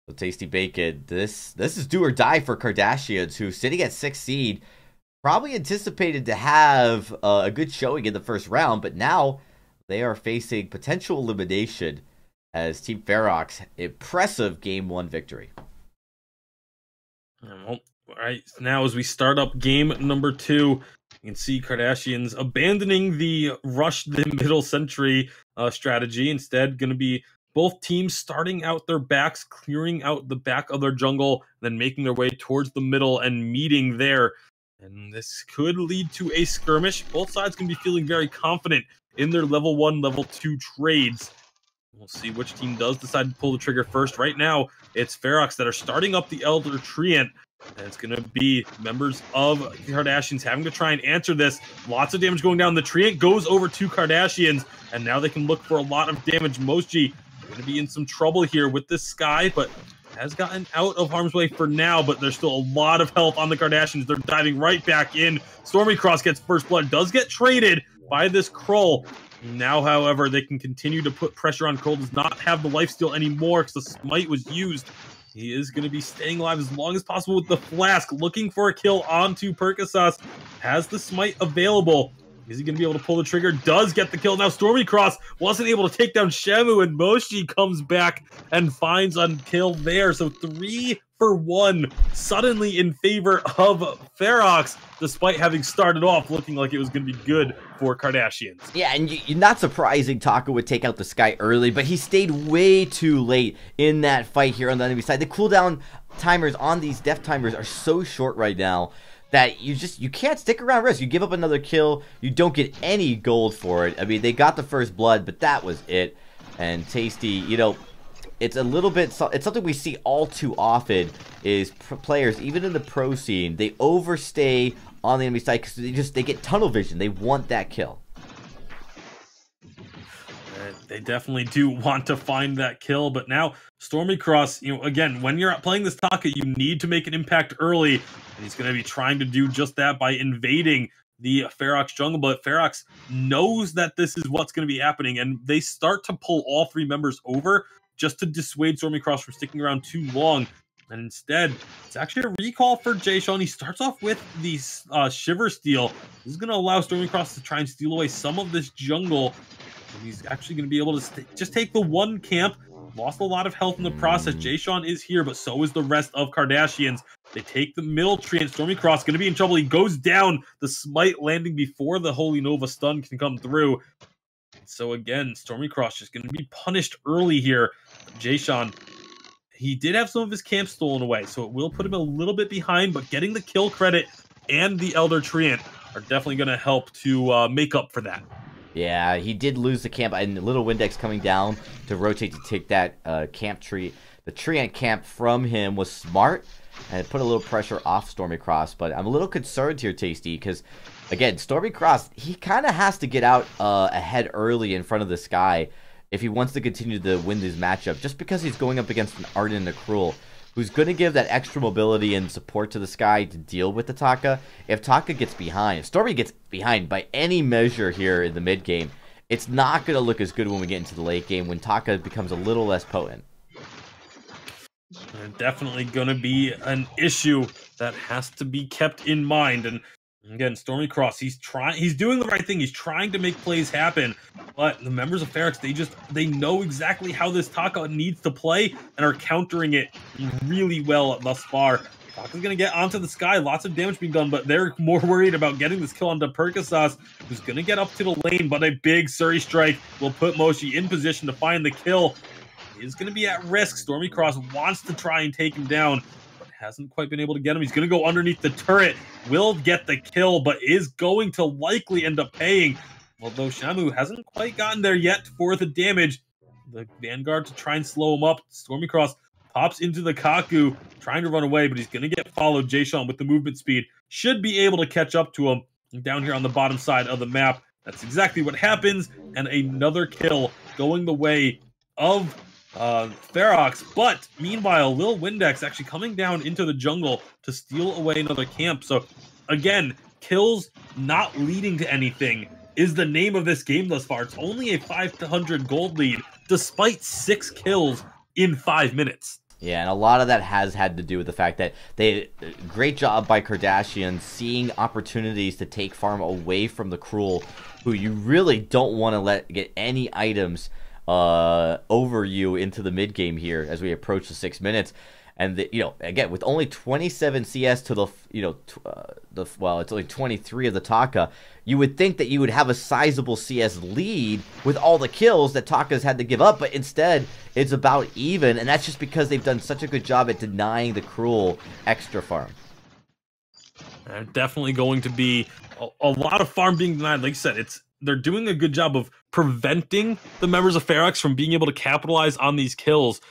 So Tasty Bacon, this is do or die for Kardashians, who sitting at 6th seed, probably anticipated to have a good showing in the first round, but now they are facing potential elimination as Team Ferox, impressive game 1 victory. Well, all right, now as we start up game number 2, you can see Kardashians abandoning the rush the middle sentry strategy. Instead, going to be both teams starting out their backs, clearing out the back of their jungle, then making their way towards the middle and meeting there. And this could lead to a skirmish. Both sides can be feeling very confident in their level 1, level 2 trades. We'll see which team does decide to pull the trigger first. Right now, it's Ferox that are starting up the Elder Treant. And it's going to be members of the Kardashians having to try and answer this. Lots of damage going down. The Treant goes over to Kardashians, and now they can look for a lot of damage. Mosji going to be in some trouble here with this Sky, but has gotten out of harm's way for now, but there's still a lot of health on the Kardashians. They're diving right back in. Stormy Cross gets first blood, does get traded by this Kroll. Now, however, they can continue to put pressure on. Cole does not have the lifesteal anymore because the smite was used. He is going to be staying alive as long as possible with the flask, looking for a kill onto Perkasas. Has the smite available. Is he going to be able to pull the trigger? Does get the kill. Now Stormy Cross wasn't able to take down Shamu, and Moshi comes back and finds a kill there. So 3 for 1 suddenly in favor of Ferox, despite having started off looking like it was going to be good for Kardashians. Yeah, and you're not surprising Taka would take out the Sky early, but he stayed way too late in that fight here on the enemy side. The cooldown timers on these death timers are so short right now that you can't stick around risk. You give up another kill, you don't get any gold for it. I mean, they got the first blood, but that was it. And Tasty, you know, it's a little bit, it's something we see all too often is players, even in the pro scene, they overstay on the enemy side because they get tunnel vision. They want that kill. They definitely do want to find that kill, but now Stormy Cross, you know, again, when you're playing this Taka, you need to make an impact early, and he's going to be trying to do just that by invading the Ferox jungle, but Ferox knows that this is what's going to be happening, and they start to pull all 3 members over just to dissuade Stormy Cross from sticking around too long. And instead, it's actually a recall for Jay Sean. He starts off with the Shiver Steal. This is going to allow Stormy Cross to try and steal away some of this jungle. And he's actually going to be able to just take the 1 camp. Lost a lot of health in the process. Jay Sean is here, but so is the rest of Kardashians. They take the middle tree, and Stormy Cross going to be in trouble. He goes down, the smite landing before the Holy Nova stun can come through. So again, Stormy Cross just going to be punished early here. Jay Sean, he did have some of his camp stolen away, so it will put him a little bit behind, but getting the kill credit and the Elder Treant are definitely going to help to make up for that. Yeah, he did lose the camp, and Little Windex coming down to rotate to take that camp tree. The Treant camp from him was smart, and it put a little pressure off Stormy Cross, but I'm a little concerned here, Tasty, because, again, Stormy Cross, he kind of has to get out ahead early in front of the Sky if he wants to continue to win this matchup, just because he's going up against an Arden and a Cruel, who's going to give that extra mobility and support to the Sky to deal with the Taka. If Taka gets behind, if Stormy gets behind by any measure here in the mid game, it's not going to look as good when we get into the late game when Taka becomes a little less potent. Definitely going to be an issue that has to be kept in mind. And again, Stormy Cross, he's doing the right thing. He's trying to make plays happen, but the members of Ferox, they know exactly how this Taka needs to play and are countering it really well thus far. Taka's going to get onto the Sky, lots of damage being done, but they're more worried about getting this kill onto Perkasas, who's going to get up to the lane, but a big Surrey strike will put Moshi in position to find the kill. He is going to be at risk. Stormy Cross wants to try and take him down, hasn't quite been able to get him. He's going to go underneath the turret, will get the kill, but is going to likely end up paying. Although Shamu hasn't quite gotten there yet for the damage. The Vanguard to try and slow him up. Stormy Cross pops into the Kaku, trying to run away, but he's going to get followed. Jay Sean with the movement speed should be able to catch up to him down here on the bottom side of the map. That's exactly what happens, and another kill going the way of Ferox, but meanwhile, Lil Windex actually coming down into the jungle to steal away another camp. So again, kills not leading to anything is the name of this game thus far. It's only a 500 gold lead, despite 6 kills in 5 minutes. Yeah, and a lot of that has had to do with the fact that great job by Kardashians seeing opportunities to take farm away from the Cruel, who you really don't want to let get any items over you into the mid game here as we approach the 6 minutes. And again, with only 27 CS to the well, it's only 23 of the Taka, you would think that you would have a sizable CS lead with all the kills that Taka's had to give up, but instead it's about even, and that's just because they've done such a good job at denying the Cruel extra farm. Definitely going to be a lot of farm being denied. Like I said, they're doing a good job of preventing the members of Ferox from being able to capitalize on these kills,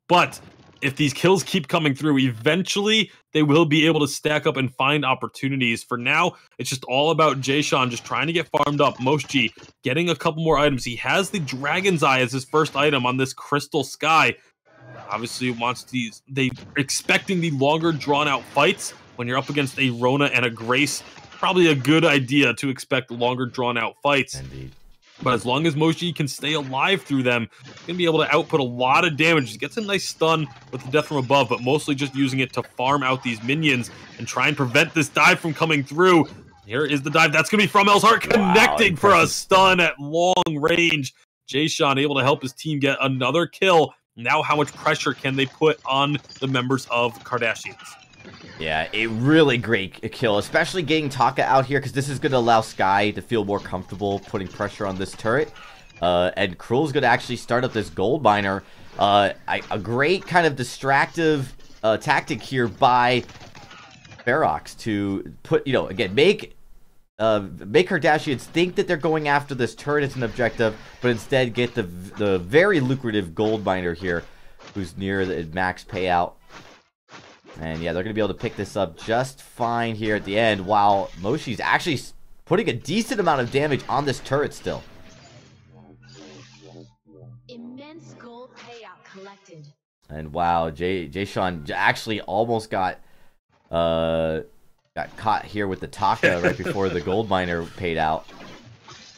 but if these kills keep coming through, eventually they will be able to stack up and find opportunities. For now, it's just all about Jay Sean just trying to get farmed up. Moshi getting a couple more items. He has the Dragon's Eye as his first item on this Crystal Sky. Obviously wants these. They expecting the longer drawn out fights when you're up against a Rona and a Grace. Probably a good idea to expect longer drawn out fights. Indeed. But as long as Moji can stay alive through them, he's going to be able to output a lot of damage. He gets a nice stun with the death from above, but mostly just using it to farm out these minions and try and prevent this dive from coming through. Here is the dive. That's going to be from Elshart, connecting for a stun at long range. Jason able to help his team get another kill. Now how much pressure can they put on the members of Kardashians? Yeah, a really great kill, especially getting Taka out here, because this is going to allow Sky to feel more comfortable putting pressure on this turret. And Cruel's going to actually start up this gold miner. A great kind of distractive tactic here by Ferox to put, again, make Kardashians think that they're going after this turret as an objective, but instead get the very lucrative gold miner here, who's near the max payout. And yeah, they're going to be able to pick this up just fine here at the end, while Moshi's actually putting a decent amount of damage on this turret still. Immense gold payout collected. And wow, Jason actually almost got caught here with the Taka right before the gold miner paid out.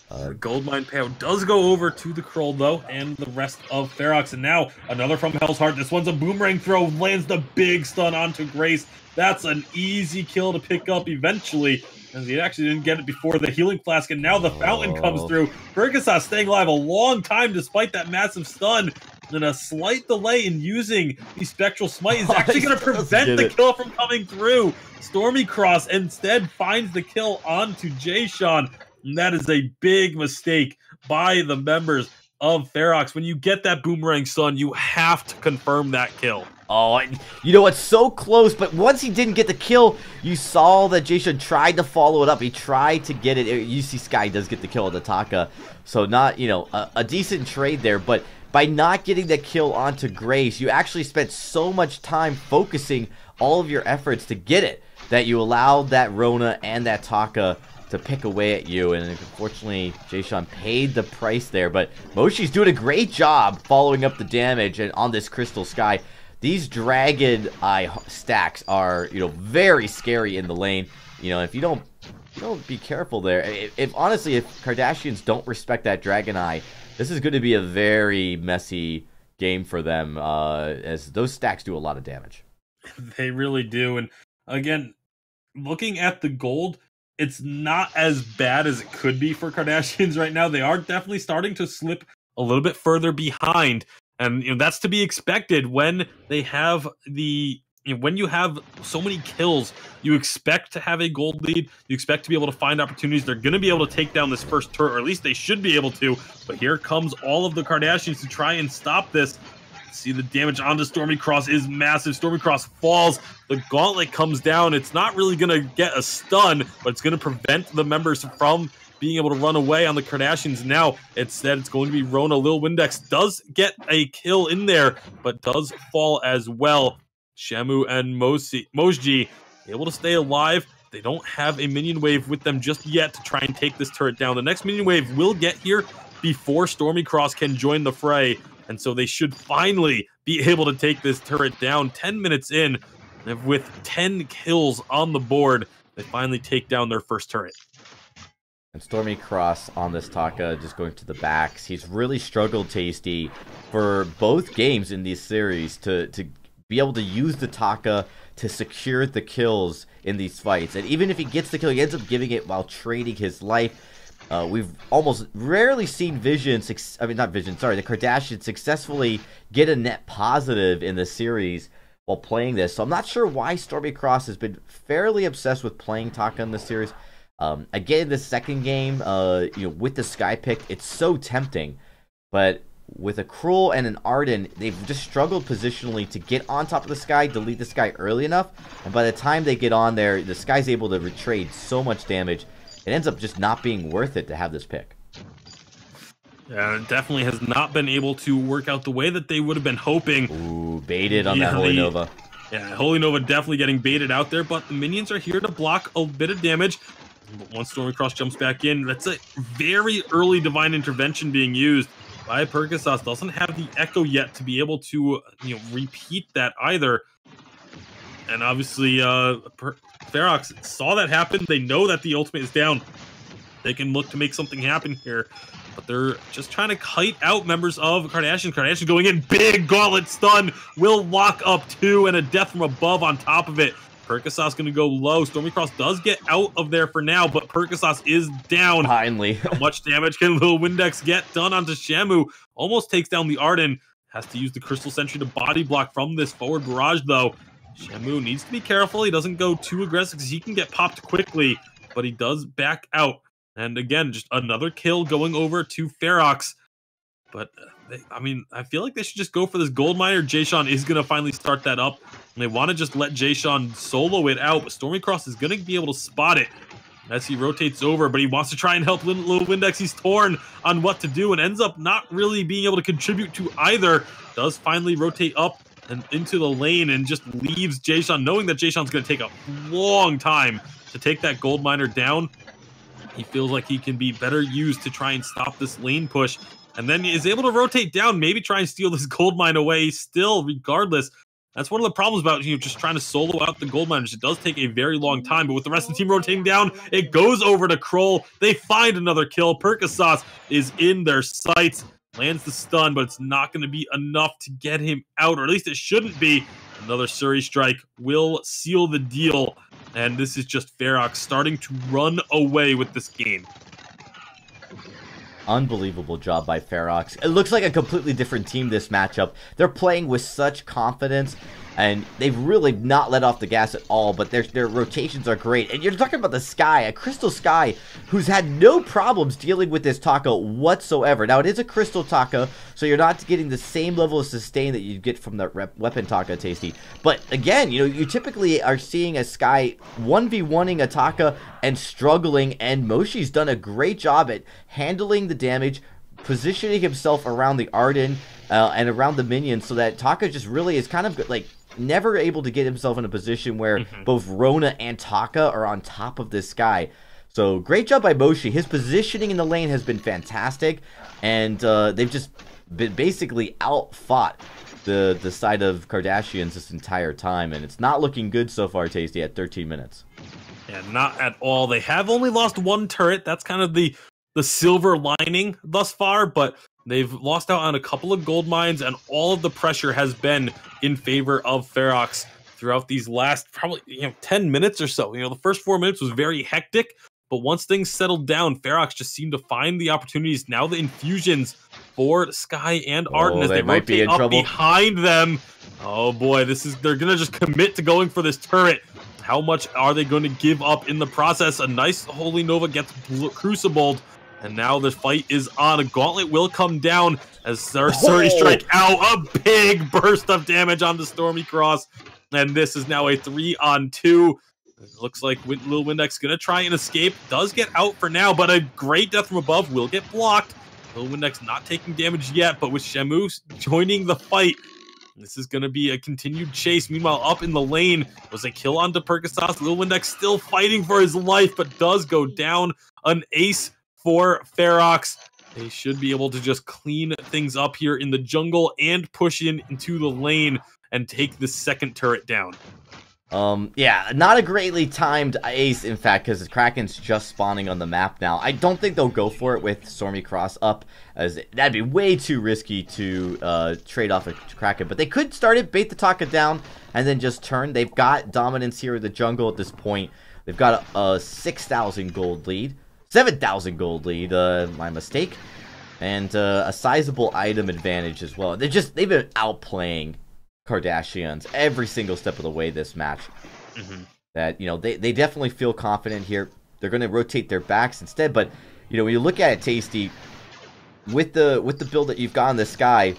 The gold mine payout does go over to the Krull, though, and the rest of Ferox. And now another from Hell's Heart. This one's a boomerang throw, lands the big stun onto Grace. That's an easy kill to pick up eventually, as he actually didn't get it before the healing flask. And now the fountain comes through. Perkasas staying alive a long time despite that massive stun. And a slight delay in using the Spectral Smite is actually going to prevent the kill from coming through. Stormy Cross instead finds the kill onto Jason. And that is a big mistake by the members of Ferox. When you get that boomerang stun, you have to confirm that kill. Oh, it's so close, but once he didn't get the kill, you saw that Jason tried to follow it up. He tried to get it. You see Sky does get the kill on the Taka, so not, a decent trade there, but by not getting the kill onto Grace, you actually spent so much time focusing all of your efforts to get it that you allowed that Rona and that Taka to pick away at you, and unfortunately Jason paid the price there. But Moshi's doing a great job following up the damage and on this Crystal Sky. These Dragon Eye stacks are, very scary in the lane. If you don't be careful there, if Kardashians don't respect that Dragon Eye, this is going to be a very messy game for them, as those stacks do a lot of damage. They really do. And again, looking at the gold, it's not as bad as it could be for Kardashians right now. They are definitely starting to slip a little bit further behind. And that's to be expected when they have when you have so many kills. You expect to have a gold lead. You expect to be able to find opportunities. They're going to be able to take down this first turret, or at least they should be able to. But here comes all of the Kardashians to try and stop this. See, the damage onto Stormy Cross is massive. Stormy Cross falls. The gauntlet comes down. It's not really going to get a stun, but it's going to prevent the members from being able to run away on the Kardashians. Now, instead, it's going to be Rona. Lil Windex does get a kill in there, but does fall as well. Shamu and Mojji able to stay alive. They don't have a minion wave with them just yet to try and take this turret down. The next minion wave will get here before Stormy Cross can join the fray. And so they should finally be able to take this turret down. 10 minutes in, with 10 kills on the board, they finally take down their first turret. And Stormy Cross on this Taka just going to the backs. He's really struggled, Tasty, for both games in these series to be able to use the Taka to secure the kills in these fights. And even if he gets the kill, he ends up giving it while trading his life. We've almost rarely seen the Kardashians successfully get a net positive in the series while playing this. So I'm not sure why Stormy Cross has been fairly obsessed with playing Taka in the series. Again, the second game, with the Sky pick, it's so tempting. But with a Cruel and an Arden, they've just struggled positionally to get on top of the Sky, delete the Sky early enough. And by the time they get on there, the Sky's able to retrade so much damage. It ends up just not being worth it to have this pick. Yeah, it definitely has not been able to work out the way that they would have been hoping. Ooh, baited on that Holy Nova. Yeah, Holy Nova definitely getting baited out there, but the minions are here to block a bit of damage. But once Stormy Cross jumps back in, that's a very early Divine Intervention being used by Perkasas. Doesn't have the Echo yet to be able to repeat that either. And obviously, Ferox saw that happen. They know that the ultimate is down. they can look to make something happen here. But they're just trying to kite out members of Kardashian. Kardashian going in, big gauntlet stun, will lock up 2, and a death from above on top of it. Perkasas going to go low. Stormy Cross does get out of there for now, but Perkasas is down. Finally. How much damage can Lil Windex get done onto Shamu? Almost takes down the Arden. Has to use the Crystal Sentry to body block from this forward barrage, though. Shamu needs to be careful. He doesn't go too aggressive because he can get popped quickly, but he does back out. And again, just another kill going over to Ferox. But, I feel like they should just go for this gold miner. Jason is going to finally start that up. And they want to just let Jason solo it out. But Stormy Cross is going to be able to spot it as he rotates over. But he wants to try and help Lil Windex. He's torn on what to do and ends up not really being able to contribute to either. Does finally rotate up and into the lane and just leaves Jason, knowing that Jason's going to take a long time to take that gold miner down. He feels like he can be better used to try and stop this lane push. And then he is able to rotate down, maybe try and steal this gold mine away still, regardless. That's one of the problems about just trying to solo out the gold miners. It does take a very long time, but with the rest of the team rotating down, it goes over to Kroll. They find another kill. Perkasas is in their sights. Lands the stun, but it's not going to be enough to get him out, or at least it shouldn't be. Another Suri strike will seal the deal. And this is just Ferox starting to run away with this game. Unbelievable job by Ferox. It looks like a completely different team this matchup. They're playing with such confidence, and they've really not let off the gas at all, but their rotations are great. And you're talking about the Sky, a Crystal Sky, who's had no problems dealing with this Taka whatsoever. Now, it is a Crystal Taka, so you're not getting the same level of sustain that you get from the weapon Taka, Tasty. But again, you typically are seeing a Sky 1v1ing a Taka and struggling, and Moshi's done a great job at handling the damage, positioning himself around the Arden and around the minions, so that Taka just really is kind of like never able to get himself in a position where both Rona and Taka are on top of this Sky. So great job by Moshi. His positioning in the lane has been fantastic, and they've just been basically out-fought the side of Kardashians this entire time, and it's not looking good so far, Tasty, at 13 minutes. Yeah, not at all. They have only lost 1 turret. That's kind of the silver lining thus far, but they've lost out on a couple of gold mines, and all of the pressure has been in favor of Ferox throughout these last probably 10 minutes or so. The first 4 minutes was very hectic, but once things settled down, Ferox just seemed to find the opportunities. Now the infusions for Sky and Arden as they might be in rotate up trouble behind them. Oh boy, they're gonna just commit to going for this turret. How much are they going to give up in the process? A nice Holy Nova gets crucibled, and now the fight is on. A gauntlet will come down as their Suri strike out. A big burst of damage on the Stormy Cross, and this is now a 3-on-2. It looks like Lil Windex going to try and escape. Does get out for now, but a great death from above will get blocked. Lil Windex not taking damage yet, but with Shamu joining the fight, this is going to be a continued chase. Meanwhile, up in the lane was a kill onto Perkasas. Lil Windex still fighting for his life, but does go down. An ace for Ferox. They should be able to just clean things up here in the jungle and push into the lane and take the second turret down. Yeah, not a greatly timed ace, in fact, because the Kraken's just spawning on the map now. I don't think they'll go for it with Stormy Cross up, as that'd be way too risky to trade off a Kraken. But they could start it, bait the Taka down, and then just turn. They've got dominance here in the jungle at this point. They've got a 6,000 gold lead. 7,000 gold lead, my mistake. And a sizable item advantage as well. They've been outplaying Kardashians every single step of the way this match. That they definitely feel confident here. They're going to rotate their backs instead, but when you look at it, Tasty, with the build that you've got on this Sky,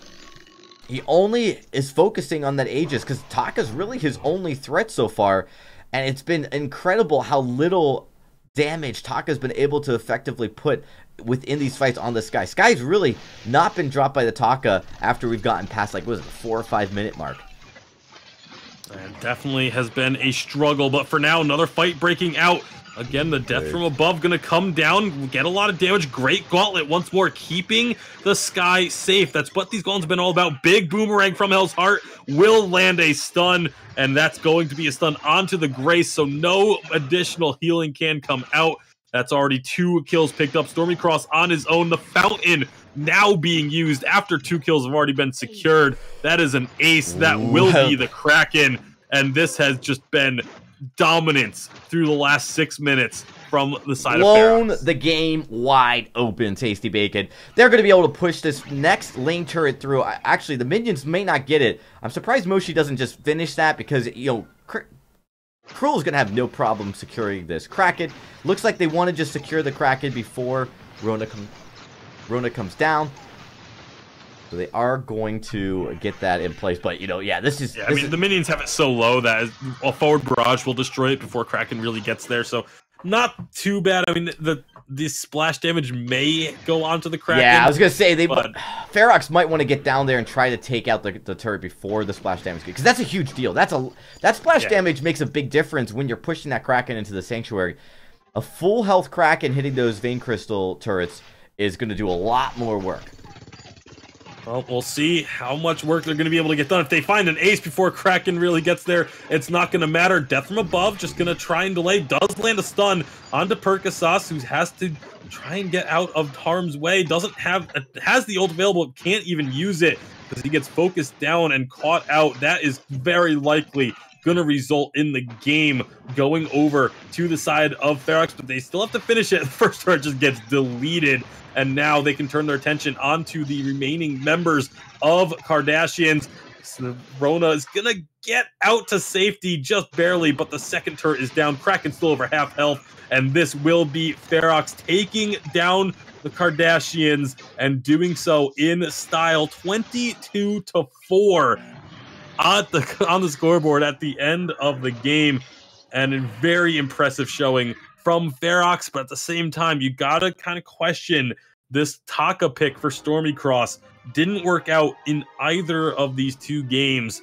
he only is focusing on that Aegis because Taka's really his only threat so far, and it's been incredible how little damage Taka's been able to effectively put within these fights on the Sky. Sky's really not been dropped by the Taka after we've gotten past, like, what was it, the 4 or 5 minute mark. It definitely has been a struggle, but for now, another fight breaking out. Again, the death from above going to come down, get a lot of damage. Great gauntlet once more, keeping the Sky safe. That's what these gauntlets have been all about. Big boomerang from Hell's Heart will land a stun, and that's going to be a stun onto the Grace, so no additional healing can come out. That's already 2 kills picked up. Stormycross on his own. The fountain now being used after 2 kills have already been secured. That is an ace. That will be the Kraken. And this has just been dominance through the last 6 minutes from the side of Ferox. The game wide open, Tasty Bacon. They're going to be able to push this next lane turret through. Actually, the minions may not get it. I'm surprised Moshi doesn't just finish that because, you know, Cruel is going to have no problem securing this. Kraken, looks like they want to just secure the Kraken before Rona comes down. So they are going to get that in place. But, you know, yeah, this is... Yeah, I mean, the minions have it so low that a forward barrage will destroy it before Kraken really gets there. So, not too bad. I mean, the splash damage may go onto the Kraken. Yeah, I was going to say, Ferox might want to get down there and try to take out the turret before the splash damage. Because that's a huge deal. That splash damage makes a big difference when you're pushing that Kraken into the Sanctuary. A full health Kraken hitting those Vein Crystal turrets is going to do a lot more work. Well, we'll see how much work they're going to be able to get done. If they find an ace before Kraken really gets there, it's not going to matter. Death from above, just going to try and delay. Does land a stun onto Perkasas, who has to try and get out of harm's way. Has the ult available, but can't even use it because he gets focused down and caught out. That is very likely going to result in the game going over to the side of Ferox, but they still have to finish it. The first turret just gets deleted. And now they can turn their attention onto the remaining members of Kardashians. So Rona is going to get out to safety just barely, but the second turret is down. Kraken still over half health, and this will be Ferox taking down the Kardashians and doing so in style, 22-4 on the scoreboard at the end of the game. And a very impressive showing from Ferox, but at the same time, you gotta kind of question this Taka pick for Stormycross. Didn't work out in either of these 2 games.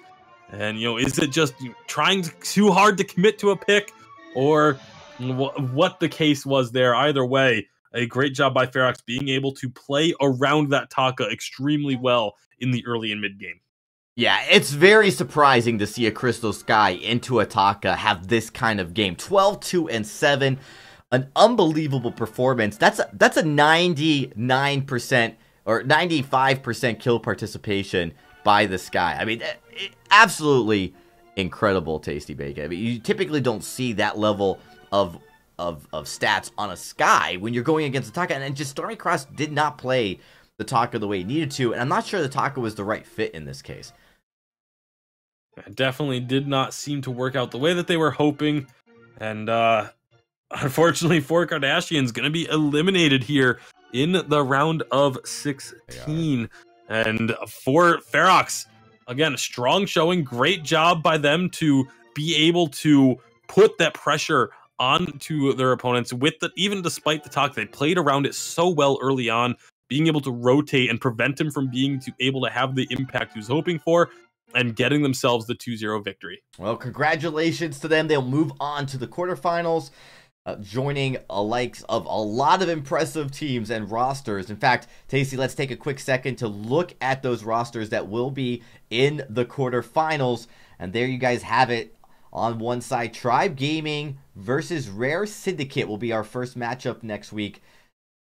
And, you know, is it just trying too hard to commit to a pick, or what the case was there? Either way, a great job by Ferox being able to play around that Taka extremely well in the early and mid game. Yeah, it's very surprising to see a Crystal Sky into a Taka have this kind of game. 12-2-7, an unbelievable performance. That's a 99% or 95% kill participation by the Sky. I mean, absolutely incredible, Tasty Bacon. I mean, you typically don't see that level of stats on a Sky when you're going against a Taka, and just Stormycross did not play the Taka the way he needed to, and I'm not sure the Taka was the right fit in this case. It definitely did not seem to work out the way that they were hoping, and unfortunately for Kardashians, going to be eliminated here in the round of 16. And for Ferox, again, a strong showing, great job by them to be able to put that pressure onto their opponents even despite the talk. They played around it so well early on, being able to rotate and prevent him from being able to have the impact he was hoping for, and getting themselves the 2-0 victory. Well, congratulations to them. They'll move on to the quarterfinals, joining a likes of a lot of impressive teams and rosters. In fact, Tasty, let's take a quick second to look at those rosters that will be in the quarterfinals. And there you guys have it. On one side, Tribe Gaming versus Rare Syndicate will be our first matchup next week.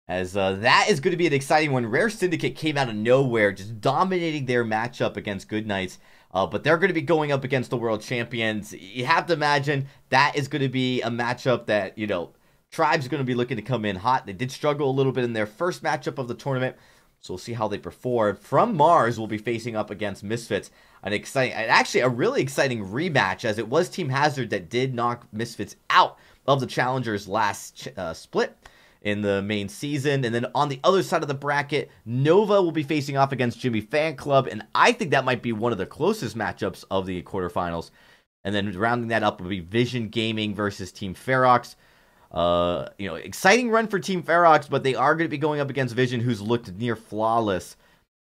As that is going to be an exciting one. Rare Syndicate came out of nowhere, just dominating their matchup against Goodnights. But they're going to be going up against the world champions. You have to imagine that is going to be a matchup that, you know, Tribe's going to be looking to come in hot. They did struggle a little bit in their first matchup of the tournament, so we'll see how they perform. From Mars, we'll be facing up against Misfits. Actually a really exciting rematch, as it was Team Hazard that did knock Misfits out of the Challengers last split in the main season. And then on the other side of the bracket, Nova will be facing off against Jimmy Fan Club, and I think that might be one of the closest matchups of the quarterfinals. And then rounding that up will be Vision Gaming versus Team Ferox. You know, exciting run for Team Ferox, but they are going to be going up against Vision, who's looked near flawless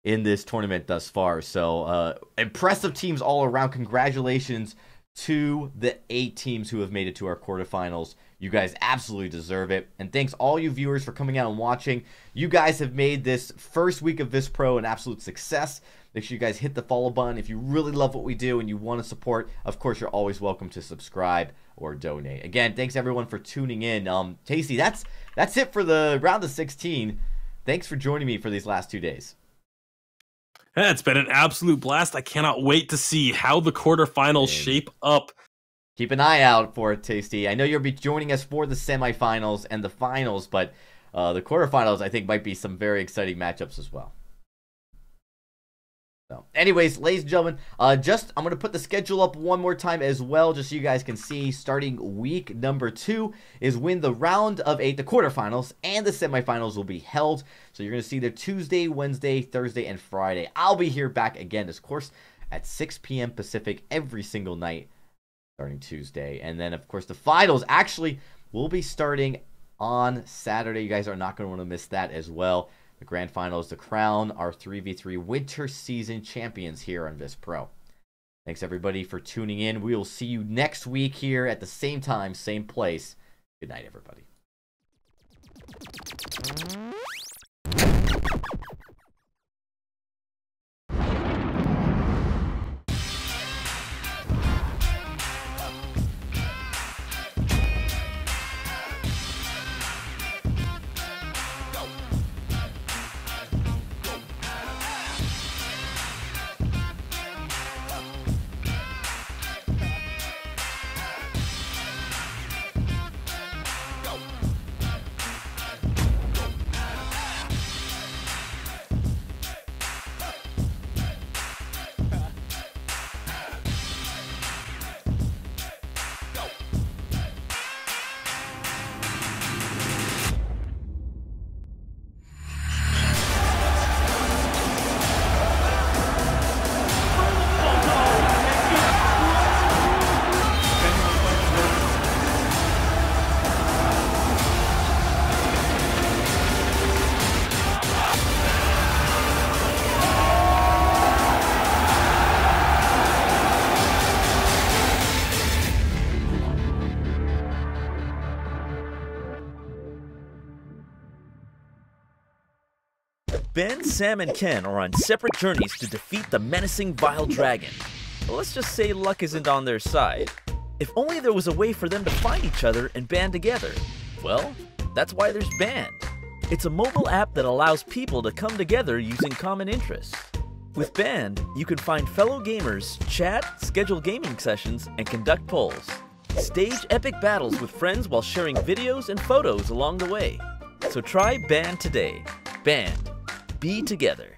in this tournament thus far. So impressive teams all around. Congratulations to the 8 teams who have made it to our quarterfinals. You guys absolutely deserve it. And thanks all you viewers for coming out and watching. You guys have made this first week of VISPRO an absolute success. Make sure you guys hit the follow button. If you really love what we do and you want to support, of course, you're always welcome to subscribe or donate. Again, thanks everyone for tuning in. Tasty, that's it for the round of 16. Thanks for joining me for these last 2 days. Yeah, it's been an absolute blast. I cannot wait to see how the quarterfinals shape up. Keep an eye out for it, Tasty. I know you'll be joining us for the semifinals and the finals, but the quarterfinals, I think, might be some very exciting matchups as well. So, anyways, ladies and gentlemen, I'm going to put the schedule up one more time as well, just so you guys can see. Starting week number 2 is when the round of 8, the quarterfinals, and the semifinals will be held. So you're going to see the Tuesday, Wednesday, Thursday, and Friday. I'll be here back again, of course, at 6 p.m. Pacific every single night, starting Tuesday. And then, of course, the finals actually will be starting on Saturday. You guys are not going to want to miss that as well. The grand finals to crown our 3v3 winter season champions here on VISPRO. Thanks everybody for tuning in. We will see you next week here at the same time, same place. Good night, everybody. Ben, Sam, and Ken are on separate journeys to defeat the menacing Vile Dragon. But let's just say luck isn't on their side. If only there was a way for them to find each other and band together. Well, that's why there's Band. It's a mobile app that allows people to come together using common interests. With Band, you can find fellow gamers, chat, schedule gaming sessions, and conduct polls. Stage epic battles with friends while sharing videos and photos along the way. So try Band today. Band. Be together.